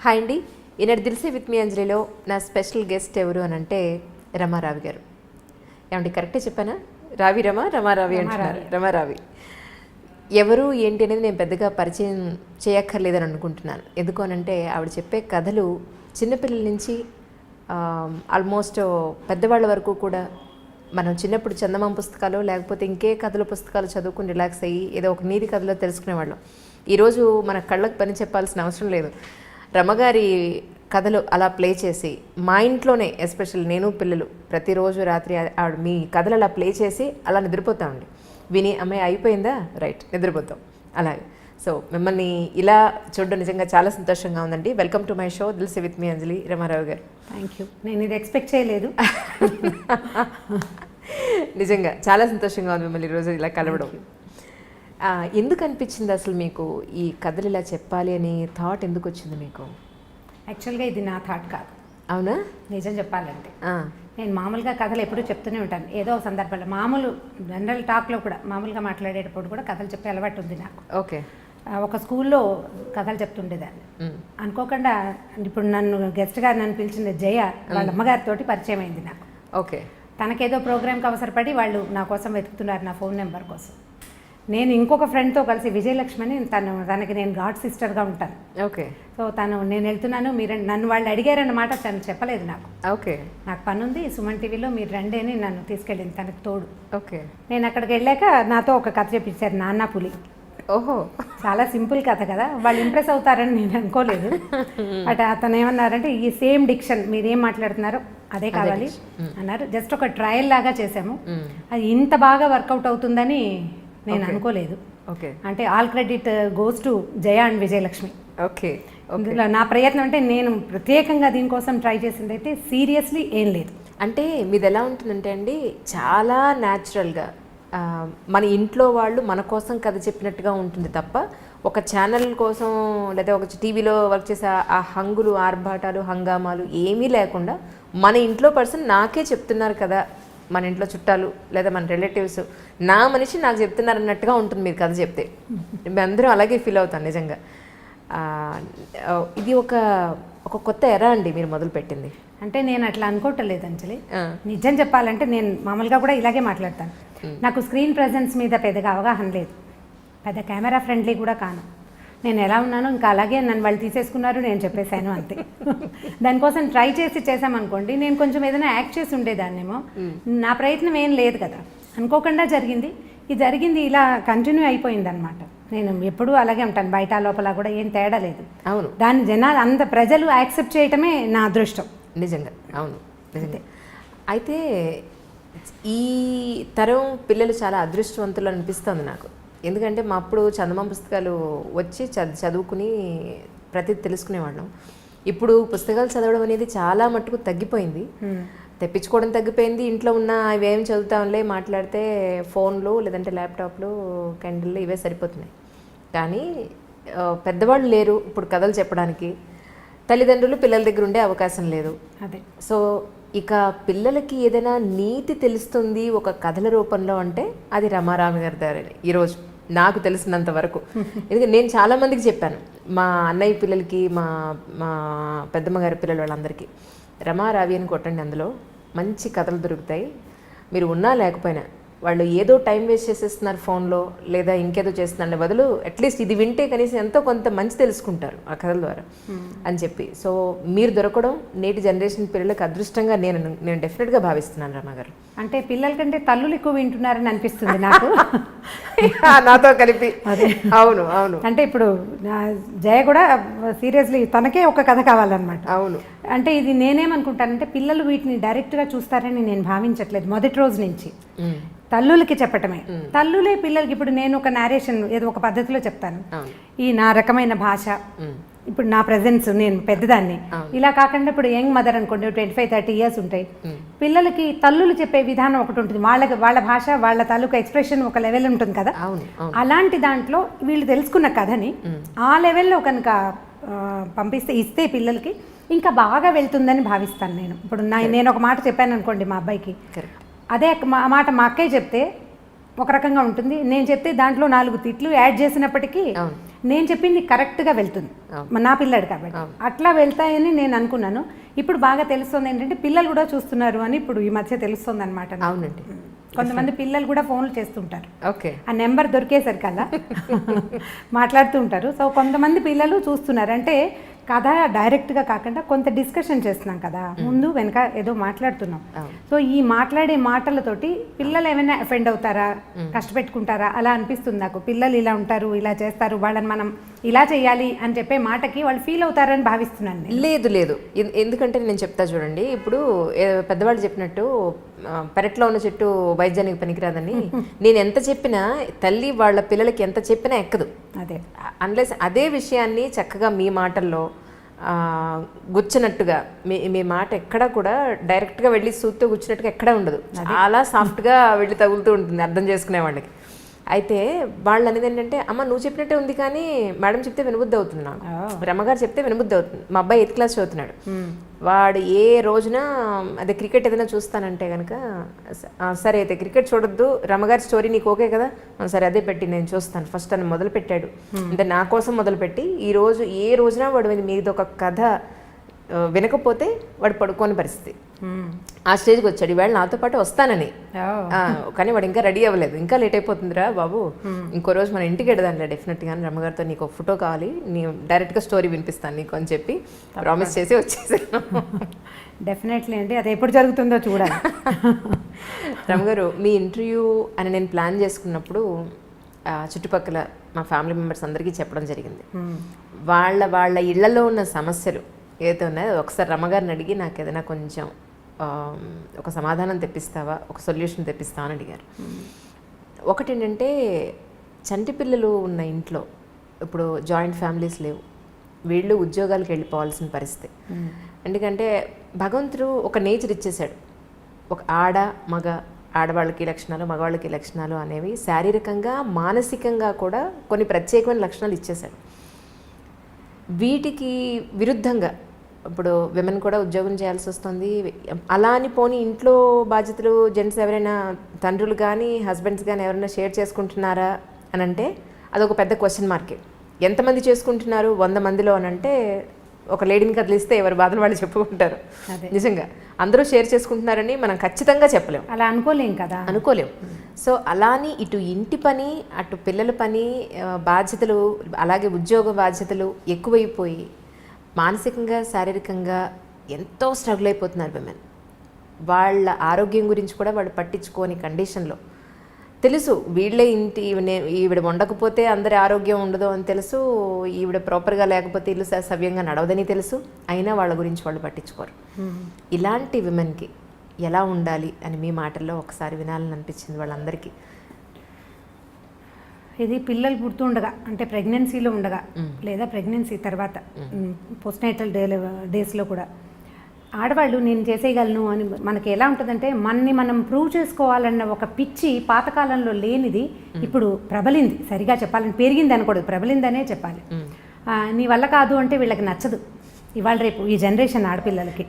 Hi అండి. ఈనాడు దిల్సే with మీ అంజలిలో నా special guest ఎవరు అని అంటే రమారావి గారు. ఏమండి కరెక్టే చెప్పానా? రమారావి అంటున్నారు. రమారావి ఎవరు ఏంటి అనేది నేను పెద్దగా పరిచయం చేయక్కర్లేదని అనుకుంటున్నాను. ఎందుకు అనంటే ఆవిడ చెప్పే కథలు చిన్నపిల్లల నుంచి ఆల్మోస్ట్ పెద్దవాళ్ళ వరకు కూడా మనం చిన్నప్పుడు చందమామ పుస్తకాలు లేకపోతే ఇంకే కథల పుస్తకాలు చదువుకుని రిలాక్స్ అయ్యి ఏదో ఒక నీతి కథలో తెలుసుకునేవాళ్ళం. ఈరోజు మన కళ్ళకు పని చెప్పాల్సిన అవసరం లేదు. రమగారి కథలు అలా ప్లే చేసి మా ఇంట్లోనే ఎస్పెషల్ నేను పిల్లలు ప్రతిరోజు రాత్రి ఆవిడ మీ కథలు అలా ప్లే చేసి అలా నిద్రపోతామండి. విని అమ్మాయి అయిపోయిందా రైట్ నిద్రపోతాం అలాగే. సో మిమ్మల్ని ఇలా చూడడం నిజంగా చాలా సంతోషంగా ఉందండి. Welcome to my show Dil Se with me Anjali. Rama Rao గారు థ్యాంక్ యూ. నేను ఇది ఎక్స్పెక్ట్ చేయలేదు. నిజంగా చాలా సంతోషంగా ఉంది మిమ్మల్ని ఈరోజు ఇలా కలవడం. ఎందుకు అనిపించింది అసలు మీకు ఈ కథలు ఇలా చెప్పాలి అని థాట్ ఎందుకు వచ్చింది మీకు? యాక్చువల్గా ఇది నా థాట్ కాదు. అవునా? నిజం చెప్పాలంటే నేను మామూలుగా కథలు ఎప్పుడూ చెప్తూనే ఉంటాను. ఏదో ఒక సందర్భంలో మామూలు జనరల్ టాక్లో కూడా మామూలుగా మాట్లాడేటప్పుడు కూడా కథలు చెప్పే అలవాటు ఉంది నాకు. ఓకే. ఒక స్కూల్లో కథలు చెప్తుండేదాన్ని. అనుకోకుండా ఇప్పుడు గెస్ట్గా నన్ను పిలిచిన జయ వాళ్ళ అమ్మగారితో పరిచయం అయింది నాకు. ఓకే. తనకేదో ప్రోగ్రామ్కి అవసరపడి వాళ్ళు నా కోసం వెతుకుతున్నారు, నా ఫోన్ నెంబర్ కోసం. నేను ఇంకొక ఫ్రెండ్తో కలిసి విజయలక్ష్మి అని తనకి నేను గాడ్ సిస్టర్గా ఉంటాను. ఓకే. సో నేను వెళ్తున్నాను, మీరు నన్ను వాళ్ళు అడిగారన్నమాట. తను చెప్పలేదు నాకు. ఓకే. నాకు పని ఉంది సుమన్ టీవీలో, మీరు రండి అని నన్ను తీసుకెళ్ళింది తనకు తోడు. ఓకే. నేను అక్కడికి వెళ్ళాక నాతో ఒక కథ చెప్పించారు, నాన్న పులి. ఓహో, చాలా సింపుల్ కథ కదా, వాళ్ళు ఇంప్రెస్ అవుతారని నేను అనుకోలేదు. బట్ అతను ఏమన్నారంటే ఈ సేమ్ డిక్షన్ మీరేం మాట్లాడుతున్నారో అదే కావాలి అన్నారు. జస్ట్ ఒక ట్రయల్ లాగా చేసాము. అది ఇంత బాగా వర్కౌట్ అవుతుందని నేను అనుకోలేదు. ఓకే. అంటే all credit goes to Jaya and Vijayalakshmi. Okay. ఇందులో నా ప్రయత్నం అంటే నేను ప్రత్యేకంగా దీనికోసం ట్రై చేసింది అయితే సీరియస్లీ ఏం లేదు. అంటే మీది ఎలా ఉంటుందంటే అండి, చాలా న్యాచురల్గా మన ఇంట్లో వాళ్ళు మన కోసం కథ చెప్పినట్టుగా ఉంటుంది తప్ప ఒక ఛానల్ కోసం లేదా ఒక టీవీలో వర్క్ చేసే ఆ హంగులు ఆర్భాటాలు హంగామాలు ఏమీ లేకుండా మన ఇంట్లో పర్సన్ నాకే చెప్తున్నారు కదా, మన ఇంట్లో చుట్టాలు లేదా మన రిలేటివ్స్ నా మనిషి నాకు చెప్తున్నారు అన్నట్టుగా ఉంటుంది మీరు కథ చెప్తే. మేము అందరూ అలాగే ఫీల్ అవుతాం నిజంగా. ఇది ఒక కొత్త ఎరా అండి మీరు మొదలుపెట్టింది. అంటే నేను అట్లా అనుకోవట్లేదు అంజలి. నిజం చెప్పాలంటే నేను మామూలుగా కూడా ఇలాగే మాట్లాడతాను. నాకు స్క్రీన్ ప్రెజెన్స్ మీద పెద్దగా అవగాహన లేదు, పెద్ద కెమెరా ఫ్రెండ్లీ కూడా కాను. నేను ఎలా ఉన్నానో ఇంకా అలాగే నన్ను వాళ్ళు తీసేసుకున్నారు, నేను చెప్పేశాను అంతే. దానికోసం ట్రై చేసామనుకోండి, నేను కొంచెం ఏదైనా యాక్ట్ చేసి ఉండేదాన్నేమో. నా ప్రయత్నం ఏం లేదు కదా, అనుకోకుండా జరిగింది. ఇది జరిగింది ఇలా కంటిన్యూ అయిపోయింది అనమాట. నేను ఎప్పుడూ అలాగే ఉంటాను, బయట లోపల కూడా ఏం తేడా లేదు. అవును. దాన్ని జనాలు అంత ప్రజలు యాక్సెప్ట్ చేయటమే నా అదృష్టం. నిజంగా అవును నిజంగా. అయితే ఈ తరం పిల్లలు చాలా అదృష్టవంతులు అనిపిస్తుంది నాకు. ఎందుకంటే మా అప్పుడు చందమామ పుస్తకాలు వచ్చి చదువుకుని ప్రతిదీ తెలుసుకునేవాళ్ళం. ఇప్పుడు పుస్తకాలు చదవడం అనేది చాలా మట్టుకు తగ్గిపోయింది, తెప్పించుకోవడం తగ్గిపోయింది. ఇంట్లో ఉన్న ఇవేం చదువుతాంలే, మాట్లాడితే ఫోన్లు లేదంటే ల్యాప్టాప్లు కెండిల్లు ఇవే సరిపోతున్నాయి. కానీ పెద్దవాళ్ళు లేరు ఇప్పుడు కథలు చెప్పడానికి, తల్లిదండ్రులు పిల్లల దగ్గర ఉండే అవకాశం లేదు. అదే. సో ఇక పిల్లలకి ఏదైనా నీతి తెలుస్తుంది ఒక కథల రూపంలో అంటే అది రమారావి గారి దారని ఈరోజు నాకు తెలిసినంత వరకు. ఎందుకంటే నేను చాలామందికి చెప్పాను, మా అన్నయ్య పిల్లలకి, మా పెద్దమ్మ గారి పిల్లలు వాళ్ళందరికీ, రమారావి అని కొట్టండి, అందులో మంచి కథలు దొరుకుతాయి. మీరు ఉన్నా లేకపోయినా వాళ్ళు ఏదో టైం వేస్ట్ చేసేస్తున్నారు ఫోన్లో లేదా ఇంకేదో చేస్తున్నారు బదులు అట్లీస్ట్ ఇది వింటే కనీసం ఎంతో కొంత మంచి తెలుసుకుంటారు ఆ కథల ద్వారా అని చెప్పి. సో మీరు దొరకడం నేటి జనరేషన్ పిల్లలకు అదృష్టంగా నేను డెఫినెట్గా భావిస్తున్నాను. రమా గారు అంటే పిల్లల కంటే తల్లులు ఎక్కువ వింటున్నారని అనిపిస్తుంది నాకు. నాతో కలిపి. అదే. అవును అవును. అంటే ఇప్పుడు జయ కూడా సీరియస్లీ తనకే ఒక కథ కావాలన్నమాట. అవును. అంటే ఇది నేనేమనుకుంటానంటే పిల్లలు వీటిని డైరెక్ట్గా చూస్తారని నేను భావించట్లేదు మొదటి రోజు నుంచి. తల్లులకి చెప్పటమే, తల్లులే పిల్లలకి. ఇప్పుడు నేను ఒక నేరేషన్ ఏదో ఒక పద్ధతిలో చెప్తాను, ఈ నా రకమైన భాష, ఇప్పుడు నా ప్రెజెన్స్, నేను పెద్దదాన్ని ఇలా కాకుండా ఇప్పుడు యంగ్ మదర్ అనుకోండి 25-30 years ఉంటాయి, పిల్లలకి తల్లులు చెప్పే విధానం ఒకటి ఉంటుంది, వాళ్ళ భాష వాళ్ళ తాలూకా ఎక్స్ప్రెషన్ ఒక లెవెల్ ఉంటుంది కదా. అలాంటి దాంట్లో వీళ్ళు తెలుసుకున్న కథని ఆ లెవెల్లో కనుక ఇస్తే పిల్లలకి ఇంకా బాగా వెళ్తుందని భావిస్తాను నేను. ఇప్పుడు నేను ఒక మాట చెప్పాను అనుకోండి మా అబ్బాయికి, అదే మాట మా అక్కయ్య చెప్తే ఒక రకంగా ఉంటుంది, నేను చెప్తే దాంట్లో 4 తిట్లు యాడ్ చేసినప్పటికీ నేను చెప్పింది కరెక్ట్గా వెళ్తుంది నా పిల్లాడు కాబట్టి అట్లా వెళ్తాయని నేను అనుకున్నాను. ఇప్పుడు బాగా తెలుస్తుంది ఏంటంటే పిల్లలు కూడా చూస్తున్నారు అని ఇప్పుడు ఈ మధ్య తెలుస్తుంది అనమాట. అవునండి, కొంతమంది పిల్లలు కూడా ఫోన్లు చేస్తుంటారు. ఓకే, ఆ నెంబర్ దొరికేసరికల్లా మాట్లాడుతూ ఉంటారు. సో కొంతమంది పిల్లలు చూస్తున్నారు. అంటే కథ డైరెక్ట్గా కాకుండా కొంత డిస్కషన్ చేస్తున్నాం కదా, ముందు వెనక ఏదో మాట్లాడుతున్నాం. సో ఈ మాట్లాడే మాటలతోటి పిల్లలు ఏమైనా అఫెండ్ అవుతారా, కష్టపెట్టుకుంటారా అలా అనిపిస్తుంది నాకు. పిల్లలు ఇలా ఉంటారు, ఇలా చేస్తారు, వాళ్ళని మనం ఇలా చేయాలి అని చెప్పే మాటకి వాళ్ళు ఫీల్ అవుతారని భావిస్తున్నాను నేను. లేదు, ఎందుకంటే నేను చెప్తా చూడండి. ఇప్పుడు పెద్దవాళ్ళు చెప్పినట్టు పెరట్లో ఉన్న చెట్టు వైద్యానికి పనికిరాదని నేను ఎంత చెప్పినా తల్లి వాళ్ళ పిల్లలకి ఎంత చెప్పినా ఎక్కదు. అదే అన్లెస్ అదే విషయాన్ని చక్కగా మీ మాటల్లో గుచ్చినట్టుగా మీ మాట ఎక్కడా కూడా డైరెక్ట్గా వెళ్ళి సూత్తో గుచ్చినట్టుగా ఎక్కడా ఉండదు. చాలా సాఫ్ట్గా వెళ్ళి తగులుతూ ఉంటుంది అర్థం చేసుకునే వాళ్ళకి. అయితే వాళ్ళు అనేది ఏంటంటే, అమ్మ నువ్వు చెప్పినట్టే ఉంది కానీ మేడం చెప్తే వినబుద్ధి అవుతుంది, నాకు రమ్మగారు చెప్తే వినబుద్ధి అవుతుంది. మా అబ్బాయి 8th క్లాస్ చదువుతున్నాడు. వాడు ఏ రోజున అదే క్రికెట్ ఏదైనా చూస్తానంటే కనుక, సరే అయితే క్రికెట్ చూడొద్దు, రమ్మగారి స్టోరీ నీకు ఓకే కదా, సరే అదే పెట్టి నేను చూస్తాను ఫస్ట్ అని మొదలు పెట్టాడు. అంటే నా కోసం మొదలుపెట్టి ఈ రోజు ఏ రోజున వాడు మీద ఒక కథ వినకపోతే వాడు పడుకోని పరిస్థితి, ఆ స్టేజ్కి వచ్చాడు. ఈవేళ నాతో పాటు వస్తానని, కానీ వాడు ఇంకా రెడీ అవ్వలేదు. ఇంకా లేట్ అయిపోతుందిరా బాబు, ఇంకో రోజు మన ఇంటికి వెడదాంలే డెఫినెట్గా, రమ్మగారితో నీకు ఒక ఫోటో కావాలి, నీ డైరెక్ట్గా స్టోరీ వినిపిస్తాను నీకు అని చెప్పి ప్రామిస్ చేసి వచ్చేసాను. డెఫినెట్లీ అండి, అది ఎప్పుడు జరుగుతుందో చూడాలి. రమ్మగారు, మీ ఇంటర్వ్యూ అని నేను ప్లాన్ చేసుకున్నప్పుడు చుట్టుపక్కల మా ఫ్యామిలీ మెంబర్స్ అందరికీ చెప్పడం జరిగింది. వాళ్ళ ఇళ్లలో ఉన్న సమస్యలు ఏదైతే ఉన్నాయో ఒకసారి రమ్మగారిని అడిగి నాకు ఏదైనా కొంచెం ఒక సమాధానం తెప్పిస్తావా, ఒక సొల్యూషన్ తెప్పిస్తావా అని అడిగారు. ఒకటి ఏంటంటే, చంటి పిల్లలు ఉన్న ఇంట్లో ఇప్పుడు జాయింట్ ఫ్యామిలీస్ లేవు, వీళ్ళు ఉద్యోగాలకు వెళ్ళిపోవాల్సిన పరిస్థితి. ఎందుకంటే భగవంతుడు ఒక నేచర్ ఇచ్చేశాడు, ఒక మగ, ఆడవాళ్ళకి లక్షణాలు, మగవాళ్ళకి లక్షణాలు అనేవి శారీరకంగా మానసికంగా కూడా కొన్ని ప్రత్యేకమైన లక్షణాలు ఇచ్చేశాడు. వీటికి విరుద్ధంగా ఇప్పుడు విమెన్ కూడా ఉద్యోగం చేయాల్సి వస్తుంది. అలా అని పోనీ ఇంట్లో బాధ్యతలు జెంట్స్ ఎవరైనా తండ్రులు కానీ హస్బెండ్స్ కానీ ఎవరైనా షేర్ చేసుకుంటున్నారా అని అంటే అదొక పెద్ద క్వశ్చన్ మార్కే. ఎంతమంది చేసుకుంటున్నారు 100 మందిలో అని అంటే ఒక లేడీని కదిలిస్తే ఎవరి బాధలు వాళ్ళు చెప్పుకుంటారు. నిజంగా అందరూ షేర్ చేసుకుంటున్నారని మనం ఖచ్చితంగా చెప్పలేం, అలా అనుకోలేం కదా, అనుకోలేం. సో అలాని ఇటు ఇంటి పని, అటు పిల్లల పని బాధ్యతలు, అలాగే ఉద్యోగ బాధ్యతలు ఎక్కువైపోయి మానసికంగా శారీరకంగా ఎంతో స్ట్రగుల్ అయిపోతున్నారు విమెన్. వాళ్ళ ఆరోగ్యం గురించి కూడా వాళ్ళు పట్టించుకోని కండిషన్లో, తెలుసు వీళ్ళే ఇంటి ఈవిడ వండకపోతే అందరి ఆరోగ్యం ఉండదు అని తెలుసు, ఈవిడ ప్రాపర్గా లేకపోతే ఇల్లు సవ్యంగా నడవదని తెలుసు, అయినా వాళ్ళ గురించి వాళ్ళు పట్టించుకోరు. ఇలాంటి విమెన్కి ఎలా ఉండాలి అని మీ మాటల్లో ఒకసారి వినాలని అనిపించింది వాళ్ళందరికీ. ఇది పిల్లలు పుడుతుండగా, అంటే ప్రెగ్నెన్సీలో ఉండగా లేదా ప్రెగ్నెన్సీ తర్వాత పోస్ట్నేటల్ డేస్లో కూడా ఆడవాళ్ళు నేను చేసేయగలను అని మనకి ఎలా ఉంటుందంటే, మనం ప్రూవ్ చేసుకోవాలన్న ఒక పిచ్చి పాతకాలంలో లేనిది ఇప్పుడు ప్రబలింది. సరిగా చెప్పాలని పెరిగింది అనకూడదు, ప్రబలిందనే చెప్పాలి. నీ వల్ల కాదు అంటే వీళ్ళకి నచ్చదు. ఇవాళ రేపు ఈ జనరేషన్ ఆడపిల్లలకి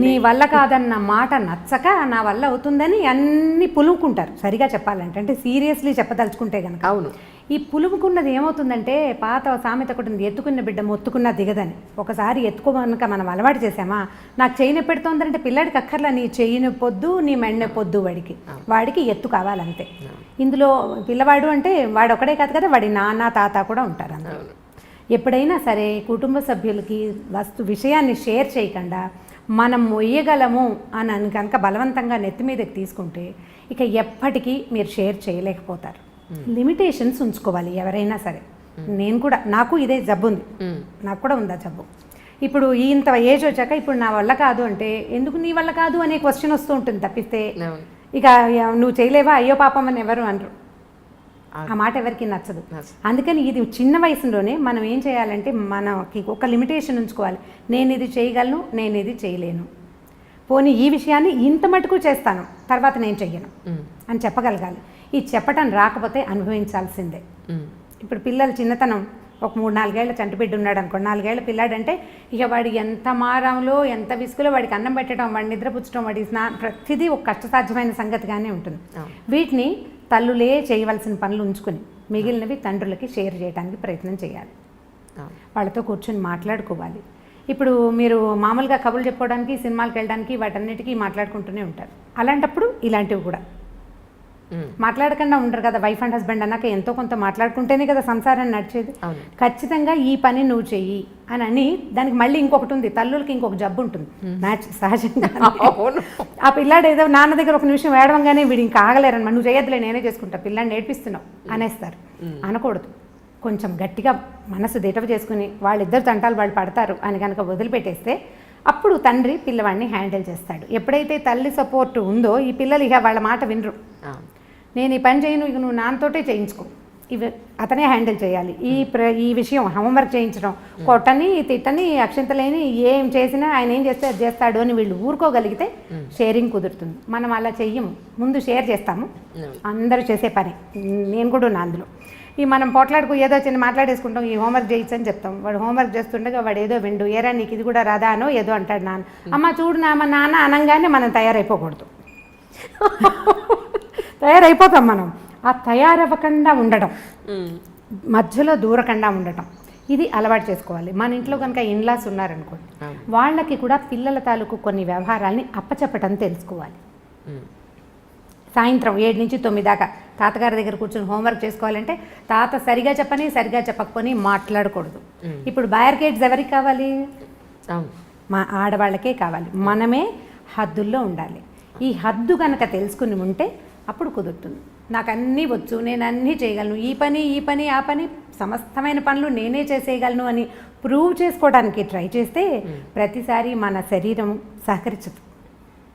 నీ వల్ల కాదన్న మాట నచ్చక నా వల్ల అవుతుందని అన్ని పులుముకుంటారు. సరిగా చెప్పాలంటే, అంటే సీరియస్లీ చెప్పదలుచుకుంటే కనుక. అవును, ఈ పులుముకున్నది ఏమవుతుందంటే, పాత సామెత ఒకటి ఉంది, ఎత్తుకున్న బిడ్డ మొత్తుకున్నా దిగదని. ఒకసారి ఎత్తుకోమనక మనం అలవాటు చేసామా, నాకు చెయ్యి నొప్పి పెడుతోందంటే పిల్లాడికి అక్కర్లా నీ చెయ్యి నొప్పొద్దు, నీ మెడ నొప్పొద్దు, వాడికి ఎత్తు కావాలంతే. ఇందులో పిల్లవాడు అంటే వాడు ఒకడే కాదు కదా, వాడి నాన్న తాత కూడా ఉంటారు అందులో. ఎప్పుడైనా సరే కుటుంబ సభ్యులకి విషయాన్ని షేర్ చేయకుండా మనం మొయ్యగలము అని కనుక బలవంతంగా నెత్తి మీదకి తీసుకుంటే ఇక ఎప్పటికీ మీరు షేర్ చేయలేకపోతారు. లిమిటేషన్స్ ఉంచుకోవాలి ఎవరైనా సరే. నేను కూడా, నాకు ఇదే జబ్బు ఉంది, నాకు కూడా ఉందా జబ్బు. ఇప్పుడు ఇంత ఏజ్ వచ్చాక ఇప్పుడు నా వల్ల కాదు అంటే, ఎందుకు నీ వల్ల కాదు అనే క్వశ్చన్ వస్తూ ఉంటుంది తప్పిస్తే, ఇక నువ్వు చేయలేవా అయ్యో పాపం అని ఎవరు అనరు. ఆ మాట ఎవరికి నచ్చదు. అందుకని ఇది చిన్న వయసులోనే మనం ఏం చేయాలంటే, మనకి ఒక లిమిటేషన్ ఉంచుకోవాలి. నేను ఇది చేయగలను, నేను ఇది చేయలేను, పోనీ ఈ విషయాన్ని ఇంత మటుకు చేస్తాను, తర్వాత నేను చెయ్యను అని చెప్పగలగాలి. ఈ చెప్పటం రాకపోతే అనుభవించాల్సిందే. ఇప్పుడు పిల్లలు చిన్నతనం, ఒక 3-4 ఏళ్ల చంటిబిడ్డ ఉన్నాడు అనుకోండి, 4 ఏళ్ల పిల్లాడంటే ఇక వాడి ఎంత మారంలో ఎంత విసుగులో వాడికి అన్నం పెట్టడం, వాడిని నిద్రపుచ్చడం, వాడి ప్రతిదీ ఒక కష్టసాధ్యమైన సంగతిగానే ఉంటుంది. వీటిని తల్లులే చేయవలసిన పనులు ఉంచుకుని మిగిలినవి తండ్రులకి షేర్ చేయడానికి ప్రయత్నం చేయాలి. వాళ్ళతో కూర్చొని మాట్లాడుకోవాలి. ఇప్పుడు మీరు మామూలుగా కబుర్లు చెప్పుకోవడానికి, సినిమాలకు వెళ్ళడానికి వాటన్నిటికీ మాట్లాడుకుంటూనే ఉంటారు. అలాంటప్పుడు ఇలాంటివి కూడా మాట్లాడకుండా ఉండరు కదా. వైఫ్ అండ్ హస్బెండ్ అన్నాక ఎంతో కొంత మాట్లాడుకుంటేనే కదా సంసారం నడిచేది. ఖచ్చితంగా ఈ పని నువ్వు చెయ్యి అని దానికి మళ్ళీ ఇంకొకటి ఉంది, తల్లులకి ఇంకొక జబ్బు ఉంటుంది సహజంగా. ఆ పిల్లాడు ఏదో నాన్న దగ్గర ఒక నిమిషం ఏడవంగానే వీడు ఇంకా ఆగలేరన్నమాట. నువ్వు చేయొద్దులే నేనే చేసుకుంటా, పిల్లాడిని నేర్పిస్తున్నావు అనేస్తారు. అనకూడదు. కొంచెం గట్టిగా మనసు దిటవ చేసుకుని వాళ్ళిద్దరు తంటాలు వాళ్ళు పడతారు అని కనుక వదిలిపెట్టేస్తే అప్పుడు తండ్రి పిల్లవాడిని హ్యాండిల్ చేస్తాడు. ఎప్పుడైతే తల్లి సపోర్ట్ ఉందో ఈ పిల్లలు ఇక వాళ్ళ మాట వినరు. నేను ఈ పని చేయను, ఇక నువ్వు నాన్నతోటే చేయించుకో, ఇవి అతనే హ్యాండిల్ చేయాలి. ఈ విషయం హోంవర్క్ చేయించడం, కొట్టని తిట్టని అక్షంతలేని ఏం చేసినా ఆయన ఏం చేస్తే అది చేస్తాడు అని వీళ్ళు ఊరుకోగలిగితే షేరింగ్ కుదురుతుంది. మనం అలా చెయ్యము, ముందు షేర్ చేస్తాము, అందరూ చేసే పని. నేను కూడా ఉన్నా అందులో. ఈ మనం పోట్లాడుకు ఏదో చిన్న మాట్లాడేసుకుంటాం, ఈ హోంవర్క్ చేయొచ్చని చెప్తాం. వాడు హోంవర్క్ చేస్తుండగా వాడు ఏదో విండు, ఏరా నీకు ఇది కూడా రాదా అనో ఏదో అంటాడు నాన్న. అమ్మ చూడు మా నాన్న అనగానే మనం తయారైపోకూడదు. తయారైపోతాం మనం. ఆ తయారవ్వకుండా ఉండడం, మధ్యలో దూరకుండా ఉండటం, ఇది అలవాటు చేసుకోవాలి. మన ఇంట్లో కనుక ఇన్లాస్ ఉన్నారనుకోండి, వాళ్ళకి కూడా పిల్లల తాలూకు కొన్ని వ్యవహారాలని అప్పచెప్పటం తెలుసుకోవాలి. సాయంత్రం 7 నుంచి 9 దాకా తాతగారి దగ్గర కూర్చొని హోంవర్క్ చేసుకోవాలంటే తాత సరిగా చెప్పని సరిగా చెప్పకపోని మాట్లాడకూడదు. ఇప్పుడు బ్యారికేడ్స్ ఎవరికి కావాలి? మా ఆడవాళ్ళకే కావాలి. మనమే హద్దుల్లో ఉండాలి. ఈ హద్దు కనుక తెలుసుకుని ఉంటే అప్పుడు కుదురుతుంది. నాకు అన్నీ వచ్చు, నేను అన్నీ చేయగలను, ఈ పని ఆ పని సమస్తమైన పనులు నేనే చేసేయగలను అని ప్రూవ్ చేసుకోవడానికి ట్రై చేస్తే ప్రతిసారి మన శరీరం సహకరించదు.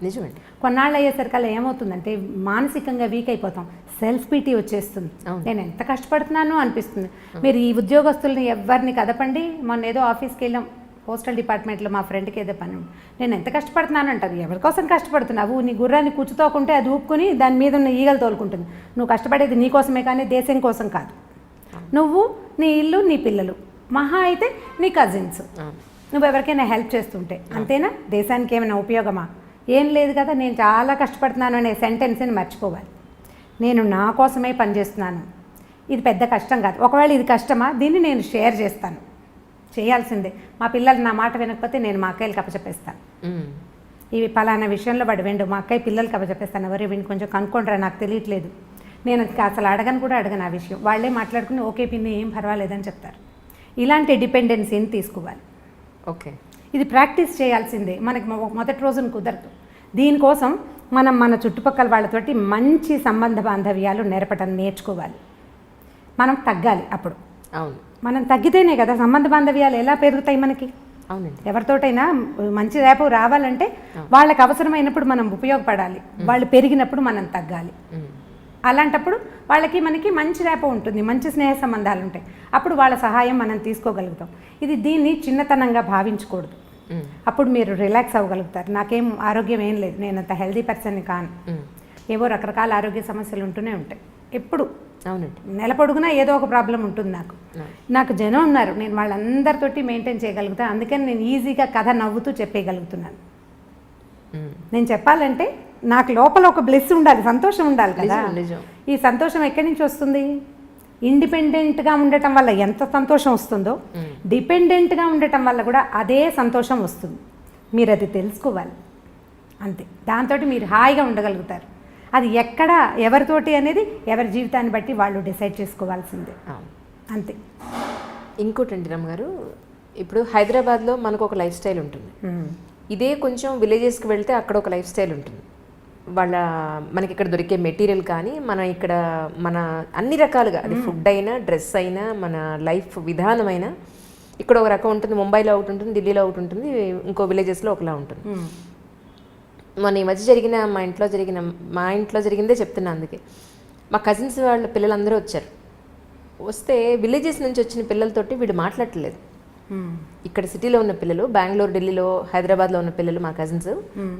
నిజమండి. కొన్నాళ్ళు అయ్యేసరికల్లా ఏమవుతుందంటే మానసికంగా వీక్ అయిపోతాం, సెల్ఫ్ పీటీ వచ్చేస్తుంది. నేను ఎంత కష్టపడుతున్నానో అనిపిస్తుంది. మీరు ఈ ఉద్యోగస్తుల్ని ఎవరిని కదపండి. మొన్న ఏదో ఆఫీస్కి వెళ్ళాం, పోస్టల్ డిపార్ట్మెంట్లో మా ఫ్రెండ్కి ఏదో పని, నేను ఎంత కష్టపడుతున్నాను అంటారు. ఎవరి కోసం కష్టపడుతున్నావు? నీ గుర్రాన్ని కూర్చుతోకుంటే అది ఊపుకొని దాని మీద ఉన్న ఈగలు తోలుకుంటుంది. నువ్వు కష్టపడేది నీ కోసమే కానీ దేశం కోసం కాదు. నువ్వు, నీ ఇల్లు, నీ పిల్లలు, మహా అయితే నీ కజిన్స్, నువ్వు ఎవరికైనా హెల్ప్ చేస్తుంటే అంతేనా? దేశానికి ఏమైనా ఉపయోగమా? ఏం లేదు కదా. నేను చాలా కష్టపడుతున్నాను అనే సెంటెన్స్ని మర్చిపోవాలి. నేను నా కోసమే పనిచేస్తున్నాను, ఇది పెద్ద కష్టం కాదు. ఒకవేళ ఇది కష్టమా, దీన్ని నేను షేర్ చేస్తాను, చేయాల్సిందే. మా పిల్లలు నా మాట వినకపోతే నేను మా అక్కయ్యలు కప్పచెప్పేస్తాను. ఇవి పలానా విషయంలో వాడు విండు, మా అక్కయ్య పిల్లలు కప్పచెప్పేస్తాను. ఎవరు వీడిని కొంచెం కనుక్కోండిరా, నాకు తెలియట్లేదు. నేను అసలు అడగను ఆ విషయం. వాళ్ళే మాట్లాడుకుని ఓకే పిన్ని ఏం పర్వాలేదని చెప్తారు. ఇలాంటి డిపెండెన్సీని తీసుకోవాలి. ఓకే, ఇది ప్రాక్టీస్ చేయాల్సిందే. మనకి మొదటి రోజున కుదరదు. దీనికోసం మనం మన చుట్టుపక్కల వాళ్ళతోటి మంచి సంబంధ బాంధవ్యాలు నేర్చుకోవాలి. మనం తగ్గాలి. అప్పుడు అవును, మనం తగ్గితేనే కదా సంబంధ బాంధవ్యాలు ఎలా పెరుగుతాయి మనకి. అవునండి. ఎవరితోటైనా మంచి రేపు రావాలంటే వాళ్ళకి అవసరమైనప్పుడు మనం ఉపయోగపడాలి, వాళ్ళు పెరిగినప్పుడు మనం తగ్గాలి. అలాంటప్పుడు వాళ్ళకి మనకి మంచి రేప ఉంటుంది, మంచి స్నేహ సంబంధాలు ఉంటాయి. అప్పుడు వాళ్ళ సహాయం మనం తీసుకోగలుగుతాం. దీన్ని చిన్నతనంగా భావించకూడదు. అప్పుడు మీరు రిలాక్స్ అవ్వగలుగుతారు. నాకేం ఆరోగ్యం ఏం లేదు, నేను అంత హెల్దీ పర్సన్ని కాను, ఏవో రకరకాల ఆరోగ్య సమస్యలు ఉంటూనే ఉంటాయి ఎప్పుడు. అవునండి, నెల పొడుగునా ఏదో ఒక ప్రాబ్లం ఉంటుంది. నాకు జనం ఉన్నారు, నేను వాళ్ళందరితోటి మెయింటైన్ చేయగలుగుతాను. అందుకని నేను ఈజీగా కథ నవ్వుతూ చెప్పేయగలుగుతున్నాను. నేను చెప్పాలంటే నాకు లోపల ఒక బ్లెస్ ఉండాలి, సంతోషం ఉండాలి కదా. ఈ సంతోషం ఎక్కడి నుంచి వస్తుంది? ఇండిపెండెంట్గా ఉండటం వల్ల ఎంత సంతోషం వస్తుందో డిపెండెంట్గా ఉండటం వల్ల కూడా అదే సంతోషం వస్తుంది. మీరు అది తెలుసుకోవాలి. అంతే, దాంతో మీరు హాయిగా ఉండగలుగుతారు. అది ఎక్కడ ఎవరితోటి అనేది ఎవరి జీవితాన్ని బట్టి వాళ్ళు డిసైడ్ చేసుకోవాల్సిందే. అంతే. ఇంకోటండి రమ్మగారు, ఇప్పుడు హైదరాబాద్లో మనకు ఒక లైఫ్ స్టైల్ ఉంటుంది, ఇదే కొంచెం విలేజెస్కి వెళ్తే అక్కడ ఒక లైఫ్ స్టైల్ ఉంటుంది. మనకి ఇక్కడ దొరికే మెటీరియల్ కానీ మన అన్ని రకాలుగా, అది ఫుడ్ అయినా డ్రెస్ అయినా మన లైఫ్ విధానమైనా ఇక్కడ ఒక రకం ఉంటుంది. ముంబైలో ఒకటి ఉంటుంది, ఢిల్లీలో ఒకటి ఉంటుంది, ఇంకో విలేజెస్లో ఒకలా ఉంటుంది. మన ఈ మధ్య మా ఇంట్లో జరిగిందే చెప్తున్నా. అందుకే మా కజిన్స్ వాళ్ళ పిల్లలందరూ వచ్చారు. వస్తే విలేజెస్ నుంచి వచ్చిన పిల్లలతోటి వీడు మాట్లాడట్లేదు. ఇక్కడ సిటీలో ఉన్న పిల్లలు, బెంగళూరు, ఢిల్లీలో, హైదరాబాద్లో ఉన్న పిల్లలు, మా కజిన్స్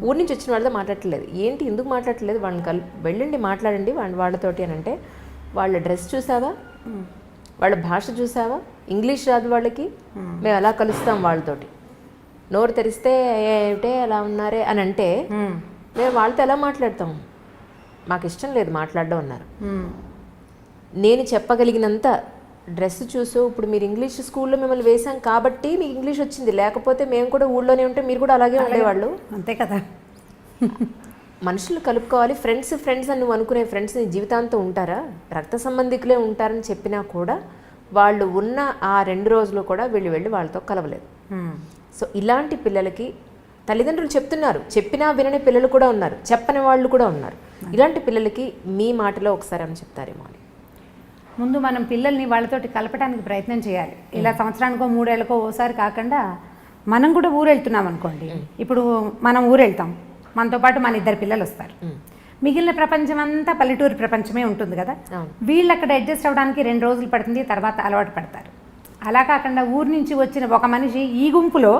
ఊరి నుంచి వచ్చిన వాళ్ళతో మాట్లాడట్లేదు. ఏంటి ఎందుకు మాట్లాడట్లేదు? వాళ్ళని వెళ్ళండి మాట్లాడండి వాళ్ళతోటి అని అంటే, వాళ్ళ డ్రెస్ చూసావా, వాళ్ళ భాష చూసావా, ఇంగ్లీష్ రాదు వాళ్ళకి, మేము ఎలా కలుస్తాం వాళ్ళతోటి? నోరు తెరిస్తే ఏమిటే అలా ఉన్నారే అని అంటే మేము వాళ్ళతో ఎలా మాట్లాడతాం? మాకు ఇష్టం లేదు మాట్లాడడం అన్నారు. నేను చెప్పగలిగినంత డ్రెస్ చూసో ఇప్పుడు మీరు ఇంగ్లీష్ స్కూల్లో మిమ్మల్ని వేసాం కాబట్టి మీకు ఇంగ్లీష్ వచ్చింది, లేకపోతే మేము కూడా ఊళ్ళోనే ఉంటే మీరు కూడా అలాగే ఉండేవాళ్ళు. అంతే కదా. మనుషులు కలుపుకోవాలి. ఫ్రెండ్స్ అని నువ్వు అనుకునే ఫ్రెండ్స్ నీ జీవితాంతం ఉంటారా? రక్త సంబంధికులే ఉంటారని చెప్పినా కూడా వాళ్ళు ఉన్న ఆ 2 రోజులు కూడా వెళ్ళి వాళ్ళతో కలవలేదు. సో ఇలాంటి పిల్లలకి తల్లిదండ్రులు చెప్తున్నారు, చెప్పినా వినని పిల్లలు కూడా ఉన్నారు, చెప్పని వాళ్ళు కూడా ఉన్నారు. ఇలాంటి పిల్లలకి మీ మాటలో ఒకసారి అని చెప్తారేమో అని. ముందు మనం పిల్లల్ని వాళ్ళతోటి కలపడానికి ప్రయత్నం చేయాలి. ఇలా సంవత్సరానికో 3 ఏళ్ళకో ఓసారి కాకుండా మనం కూడా ఊరు వెళ్తున్నాం అనుకోండి. ఇప్పుడు మనం ఊరు వెళ్తాం, మనతో పాటు మన 2 పిల్లలు వస్తారు. మిగిలిన ప్రపంచం అంతా పల్లెటూరు ప్రపంచమే ఉంటుంది కదా. వీళ్ళు అక్కడ అడ్జస్ట్ అవ్వడానికి 2 రోజులు పడుతుంది, తర్వాత అలవాటు పడతారు. అలా కాకుండా ఊరు నుంచి వచ్చిన ఒక మనిషి ఈ గుంపులో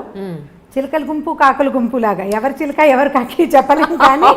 చిలకల గుంపు కాకుల గుంపు లాగా ఎవరు చిలక ఎవరు కాకి చెప్పలేము, కానీ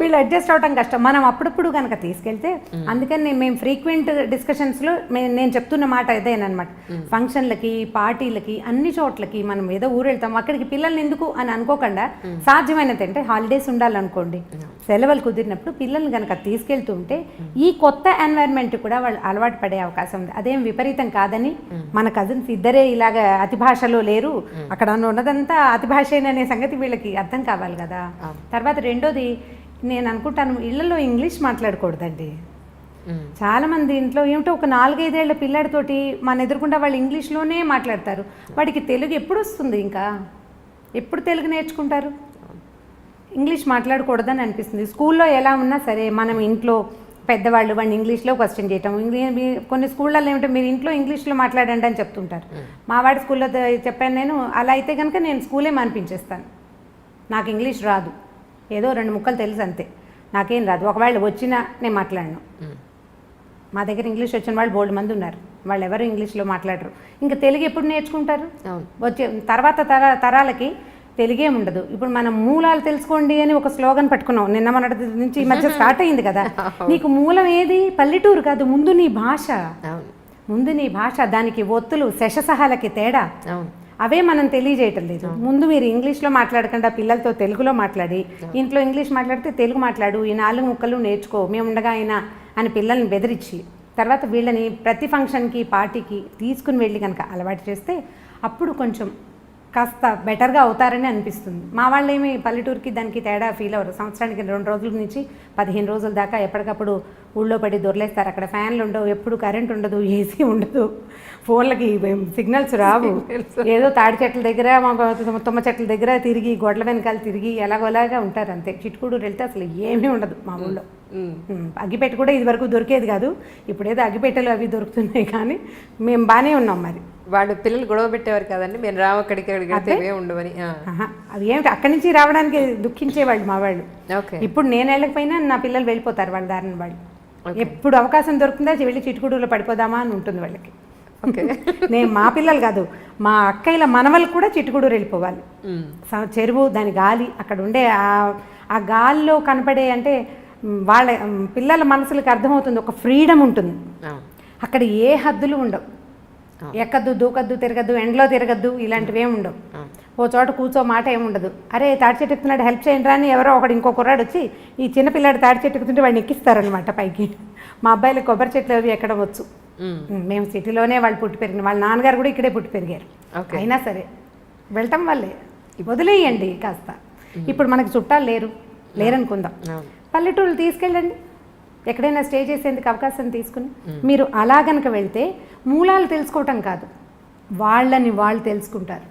వీళ్ళు అడ్జస్ట్ అవడం కష్టం. మనం అప్పుడప్పుడు కనుక తీసుకెళ్తే, అందుకని మేము ఫ్రీక్వెంట్ డిస్కషన్స్లో నేను చెప్తున్న మాట ఇదేనమాట. ఫంక్షన్లకి, పార్టీలకి, అన్ని చోట్లకి మనం ఏదో ఊరు వెళ్తాం, అక్కడికి పిల్లల్ని ఎందుకు అని అనుకోకుండా సాధ్యమైనంత అంటే హాలిడేస్ ఉండాలనుకోండి, సెలవులు కుదిరినప్పుడు పిల్లల్ని కనుక తీసుకెళ్తూ ఉంటే ఈ కొత్త ఎన్వైర్న్మెంట్ కూడా వాళ్ళు అలవాటు పడే అవకాశం ఉంది. అదేం విపరీతం కాదని, మన కజిన్స్ ఇద్దరే ఇలాగ అతి భాషలో లేరు, అక్కడ ఉన్నదంతా అతి భాషేననే సంగతి వీళ్ళకి అర్థం కావాలి కదా. తర్వాత రెండోది, నేను అనుకుంటాను ఇళ్లలో ఇంగ్లీష్ మాట్లాడకూడదండి. చాలా మంది ఇంట్లో ఏమిటో ఒక 4-5 ఏళ్ల పిల్లాడితోటి మన ఎదురుకుండా వాళ్ళు ఇంగ్లీష్లోనే మాట్లాడతారు. వాడికి తెలుగు ఎప్పుడు వస్తుంది? ఇంకా ఎప్పుడు తెలుగు నేర్చుకుంటారు? ఇంగ్లీష్ మాట్లాడకూడదని అనిపిస్తుంది. స్కూల్లో ఎలా ఉన్నా సరే మనం ఇంట్లో పెద్దవాళ్ళు వాడిని ఇంగ్లీష్లో క్వశ్చన్ చేయటం, కొన్ని స్కూళ్ళల్లో ఏమిటో మీరు ఇంట్లో ఇంగ్లీష్లో మాట్లాడండి అని చెప్తుంటారు. మా వాడి స్కూల్లో చెప్పాను నేను, అలా అయితే కనుక నేను స్కూలే మానిపించేస్తాను. నాకు ఇంగ్లీష్ రాదు, ఏదో 2 ముక్కలు తెలుసు అంతే, నాకేం రాదు. ఒకవేళ వచ్చినా నేను మాట్లాడను. మా దగ్గర ఇంగ్లీష్ వచ్చిన వాళ్ళు బోల్డ్ మంది ఉన్నారు, వాళ్ళు ఎవరు ఇంగ్లీష్లో మాట్లాడరు. ఇంకా తెలుగు ఎప్పుడు నేర్చుకుంటారు? వచ్చే తర్వాత తరాలకి తెలుగే ఉండదు. ఇప్పుడు మనం మూలాలు తెలుసుకోండి అని ఒక స్లోగన్ పట్టుకున్నాం, నిన్న మొన్నటి నుంచి ఈ మధ్య స్టార్ట్ అయింది కదా. నీకు మూలం ఏది? పల్లెటూరు కాదు, ముందు నీ భాష. ముందు నీ భాష, దానికి ఒత్తులు శశసహాలకి తేడా అవే మనం తెలియజేయటం లేదు. ముందు మీరు ఇంగ్లీష్లో మాట్లాడకుండా పిల్లలతో తెలుగులో మాట్లాడి, ఇంట్లో ఇంగ్లీష్ మాట్లాడితే తెలుగు మాట్లాడు, ఈ 4 ముక్కలు నేర్చుకో, మేము ఉండగా అయినా అని పిల్లల్ని బెదిరించి, తర్వాత వీళ్ళని ప్రతి ఫంక్షన్కి, పార్టీకి తీసుకుని వెళ్ళి కనుక అలవాటు చేస్తే అప్పుడు కొంచెం కాస్త బెటర్గా అవుతారని అనిపిస్తుంది. మా వాళ్ళు ఏమి పల్లెటూరుకి దానికి తేడా ఫీల్ అవ్వరు. సంవత్సరానికి 2 రోజుల నుంచి 15 రోజుల దాకా ఎప్పటికప్పుడు ఊళ్ళో పడి దొరలేస్తారు. అక్కడ ఫ్యాన్లు ఉండవు, ఎప్పుడు కరెంట్ ఉండదు, ఏసీ ఉండదు, ఫోన్లకి సిగ్నల్స్ రావు. ఏదో తాడి చెట్ల దగ్గర, తుమ్మ చెట్ల దగ్గర తిరిగి, గొడ్ల వెనకాల తిరిగి ఎలాగోలాగా ఉంటారు అంతే. చిట్టుకూడూరు వెళ్తే అసలు ఏమీ ఉండదు మా ఊళ్ళో. అగ్గిపెట్ట కూడా ఇది వరకు దొరికేది కాదు, ఇప్పుడేదో అగ్గిపెట్టెలు అవి దొరుకుతున్నాయి, కానీ మేము బాగానే ఉన్నాం. మరి వాళ్ళు పిల్లలు గొడవ పెట్టేవారు కదండి, మేము రావు అక్కడికి ఉండవని. అవి ఏమిటి అక్కడి నుంచి రావడానికి దుఃఖించేవాళ్ళు మా వాళ్ళు. ఇప్పుడు నేను వెళ్ళకపోయినా నా పిల్లలు వెళ్ళిపోతారు వాళ్ళ దారిని వాళ్ళు. ఎప్పుడు అవకాశం దొరుకుతుందా వెళ్ళి చిట్టుకూడూరులో పడిపోదామా అని ఉంటుంది వాళ్ళకి. నేను మా పిల్లలు కాదు, మా అక్కయ్యల మనవలు కూడా చిట్టుకూడూరు వెళ్ళిపోవాలి. చెరువు, దాని గాలి, అక్కడ ఉండే ఆ గాలిలో కనపడే, అంటే వాళ్ళ పిల్లల మనసులకు అర్థమవుతుంది, ఒక ఫ్రీడమ్ ఉంటుంది అక్కడ. ఏ హద్దులు ఉండవు, ఎక్కద్దు, దూకద్దు, తిరగద్దు, ఎండలో తిరగద్దు, ఇలాంటివి ఏమి ఉండవు. ఓ చోట కూర్చో మాట ఏముండదు. అరే తాడి చెట్టు ఎక్కుతున్నాడు హెల్ప్ చేయండి రా అని ఎవరో ఒకడు ఇంకో కుర్రాడు వచ్చి ఈ చిన్నపిల్లాడు తాడి చెట్టు ఎక్కుతుంటే వాడిని ఎక్కిస్తారనమాట పైకి. మా అబ్బాయిలు కొబ్బరి చెట్లు అవి ఎక్కడం వచ్చు. మేము సిటీలోనే వాళ్ళు పుట్టి పెరిగిన, వాళ్ళ నాన్నగారు కూడా ఇక్కడే పుట్టి పెరిగారు. అయినా సరే వెళ్ళటం వల్లే వదిలేయండి కాస్త. ఇప్పుడు మనకు చుట్టాలు లేరనుకుందాం, పల్లెటూళ్ళు తీసుకెళ్ళండి, ఎక్కడైనా స్టే చేసేందుకు అవకాశం తీసుకుని. మీరు అలా గనక వెళ్తే మూలాలు తెలుసుకోవటం కాదు, వాళ్ళని వాళ్ళు తెలుసుకుంటారు.